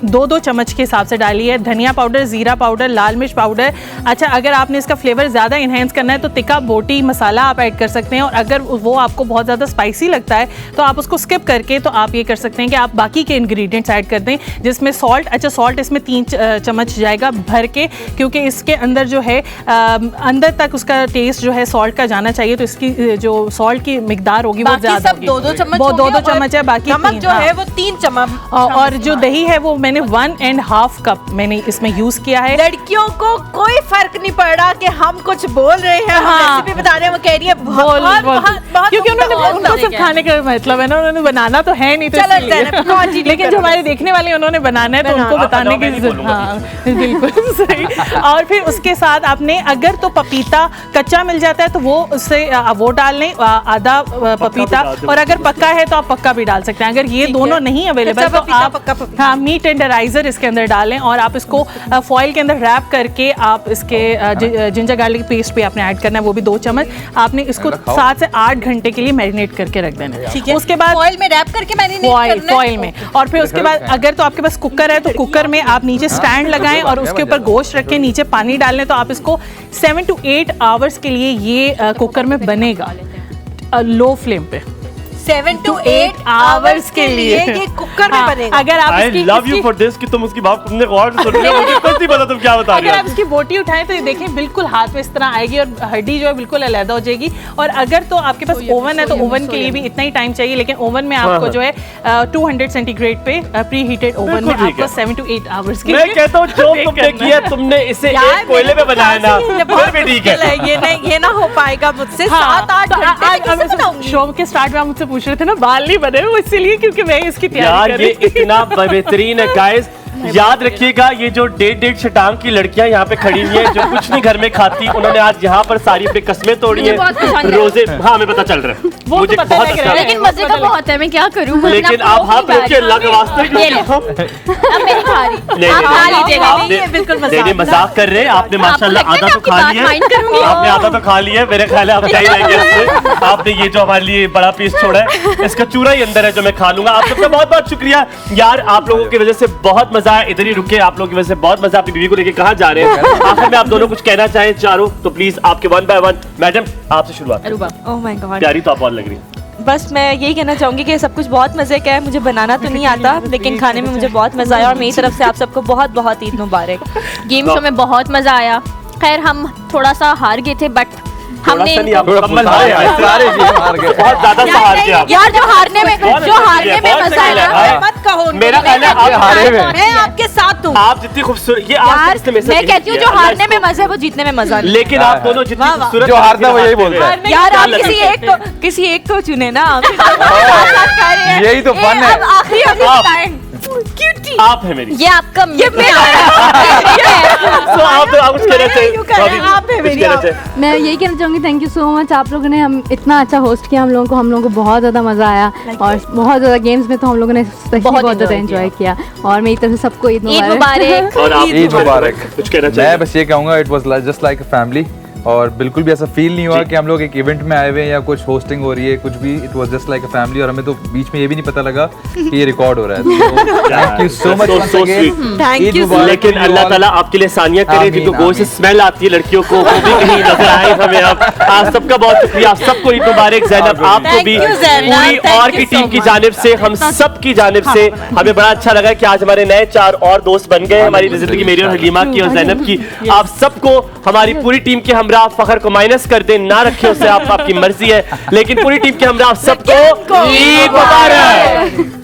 2-2 चम्मच के हिसाब से डाली है। धनिया पाउडर, ज़ीरा पाउडर, लाल मिर्च पाउडर। अच्छा, अगर आपने इसका फ्लेवर ज़्यादा इन्हेंस करना है तो तिक्का बोटी मसाला आप ऐड कर सकते हैं, और अगर वो आपको बहुत ज़्यादा स्पाइसी लगता है तो आप उसको स्किप करके तो आप ये कर सकते हैं कि आप बाकी के इंग्रेडिएंट्स ऐड कर दें, जिसमें सॉल्ट। अच्छा, सॉल्ट इसमें 3 चम्मच जाएगा भर के, क्योंकि इसके अंदर जो है अंदर तक उसका टेस्ट जो है सॉल्ट का जाना चाहिए, तो इसकी जो सॉल्ट की मिकदार होगी वो ज़्यादा होगी। 2-2 चम्मच, वो 2-2 चम्मच है, बाकी नमक जो है वो 3 चम्मच। और जो दही है वो मैंने 1.5 कप मैंने इसमें यूज किया है। लड़कियों को कोई फर्क नहीं पड़ रहा कि हम कुछ बोल रहे हैं, हम रेसिपी बता रहे हैं, वो कह रही है बहुत, क्योंकि उनको सब खाने का मतलब है ना, उन्होंने बनाना तो है नहीं, तो इसलिए। लेकिन जो हमारे देखने वाले उन्होंने बनाना है तो उनको बताने की जरूरत। हाँ, बिल्कुल सही। और फिर उसके साथ आपने अगर तो पपीता कच्चा मिल जाता है तो वो उससे वो डाल लें, आधा पपीता, और अगर पक्का है तो आप पक्का भी डाल सकते हैं। अगर ये दोनों नहीं अवेलेबल तो आप हाँ मीट टेंडराइजर इसके अंदर डालें, और आप इसको फॉइल के अंदर रैप करके आप इसके जिंजर गार्लिक पेस्ट भी आपने ऐड करना है, वो भी 2 चम्मच। आपने इसको 7 से 8 घंटे के लिए मैरिनेट करके रख देना है। ठीक है, उसके बाद फॉइल में रैप करके मैरिनेट करना है। फॉइल में, और फिर उसके बाद अगर तो आपके पास कुकर है तो कुकर में आप नीचे स्टैंड लगाएं और उसके ऊपर गोश्त रखें, नीचे पानी डाल लें, तो आप इसको 7 to 8 आवर्स के लिए ये कुकर में बनेगा लो फ्लेम पे। 7 to 8 आवर्स के लिए ये कुकर में बनेगा। अगर आप I love you for this कि तुम उसकी बात तुमने गौर से सुन लिया, मुझे कुछ नहीं पता तुम क्या बता रही हो। अगर आप इसकी बोटी उठाएं तो ये देखें बिल्कुल हाथ में इस तरह आएगी और हड्डी जो है बिल्कुल अलग हो जाएगी। और अगर तो आपके पास ओवन है तो ओवन के लिए भी इतना ही टाइम चाहिए, लेकिन ओवन में आपको जो है 200 सेंटीग्रेड पे प्री हीटेड ओवन में आपको 7 to 8 आवर्स के लिए। मैं कहता हूँ जो तुमने किया, तुमने इसे एक कोयले में बनाया ना, फिर भी ठीक है। ये ना हो पाएगा मुझसे। 7-8 घंटे शो के स्टार्ट में आप मुझसे पूछ रहे थे ना बाल बने वो इसीलिए क्योंकि मैं इसकी तैयारी यार, ये इतना बेहतरीन है गाइस। याद रखिएगा, ये जो 1.5 शटांग की लड़कियां यहाँ पे खड़ी हुई हैं जो कुछ नहीं घर में खाती, उन्होंने आज यहाँ पर सारी अपनी कस्में तोड़ी हैं, रोजे। हाँ, हमें पता चल रहा है, मुझे बहुत अच्छा लगा। लेकिन मजे का बहुत है, मैं क्या करूँ। लेकिन आप हाथ रोके अल्लाह के वास्ते। नहीं, मजाक कर रहे हैं। आपने माशाल्लाह आधा तो खा लिया, आपने आधा तो खा लिया, मेरे ख्याल है आप क्या ही रहेंगे। आपने ये जो हमारे लिए बड़ा पीस छोड़ा है, इसका चूरा ही अंदर है जो मैं खा लूंगा। आप सबका बहुत बहुत शुक्रिया यार, आप लोगों की वजह से बहुत मजा। इधर ही रुके, आप लोगों की वजह से बहुत मजा। अपनी बीवी को लेके कहाँ जा रहे हैं? आखिर में आप दोनों कुछ कहना चाहें चारों तो प्लीज आपके 1 by 1। मैडम आपसे शुरुआत। ओह माय गॉड, प्यारी तो आप बहुत लग रही हैं। बस मैं यही कहना चाहूँगी कि सब कुछ बहुत मज़े का है। मुझे बनाना तो नहीं आता, लेकिन खाने में मुझे बहुत मज़ा आया और मेरी तरफ से आप सबको बहुत बहुत ईद मुबारक। गेम शो में बहुत मजा आया। खैर हम थोड़ा सा हार गए थे, बट हमने सारे गेम हार गए। बहुत ज्यादा हार गया आप। यार जो हारने में मजा है ना, मत कहो उनको। मेरा कहना है आप हारे में मैं आपके साथ हूँ। आप जितनी खूबसूरत ये आप मैं कहती हूँ जो हारने में मज़ा है वो जीतने में मज़ा नहीं। लेकिन आप दोनों जितनी खूबसूरत जो हारता है वो यही बोलता है। यार आप क्या किसी एक को चुने ना। यही तो फन है। अब आखिरी हम बताएं। आप है मेरी। ये आपका ये तो आप कुछ कहना चाहिए। आप है मेरी, आप। मैं यही कहना चाहूँगी थैंक यू सो मच, आप लोगों ने हम इतना अच्छा होस्ट किया हम लोगों को बहुत ज़्यादा मज़ा आया और बहुत ज़्यादा गेम्स में तो हम लोगों ने सही बहुत ज़्यादा एंजॉय किया और मेरी तरफ से सबको ईद मुबारक। और आप ईद मुबारक। कुछ कहना मैं चाहिए। बस ये कहूँगा it was just like a family और बिल्कुल भी ऐसा फील नहीं हुआ कि हम लोग एक इवेंट में आए हुए हैं या कुछ होस्टिंग हो रही है कुछ भी। It was just like a family और हमें तो बीच में ये भी नहीं पता लगा कि ये रिकॉर्ड हो रहा है। Thank you so much once again। Thank you, लेकिन अल्लाह ताला आपके लिए आसानियां करे, आमीन, जिनको गोश्त से आमीन। स्मेल आती है लड़कियों को वो भी कहीं नजर आए हमें। आप सबका बहुत शुक्रिया, आप सबको ईद मुबारक। ज़ैनब आपको भी you, ज़ैनब, पूरी thank और you की so टीम की much। जानिब से हम सब की जानिब से हमें बड़ा अच्छा लगा कि आज हमारे नए 4 और दोस्त बन गए हमारी जिंदगी, मेरी और हलीमा की और ज़ैनब की। आप सबको हमारी पूरी टीम के हमरा फखर को माइनस कर दे ना रखे उसे आपकी मर्जी है, लेकिन पूरी टीम के हमरा आप सबको ईद मुबारक।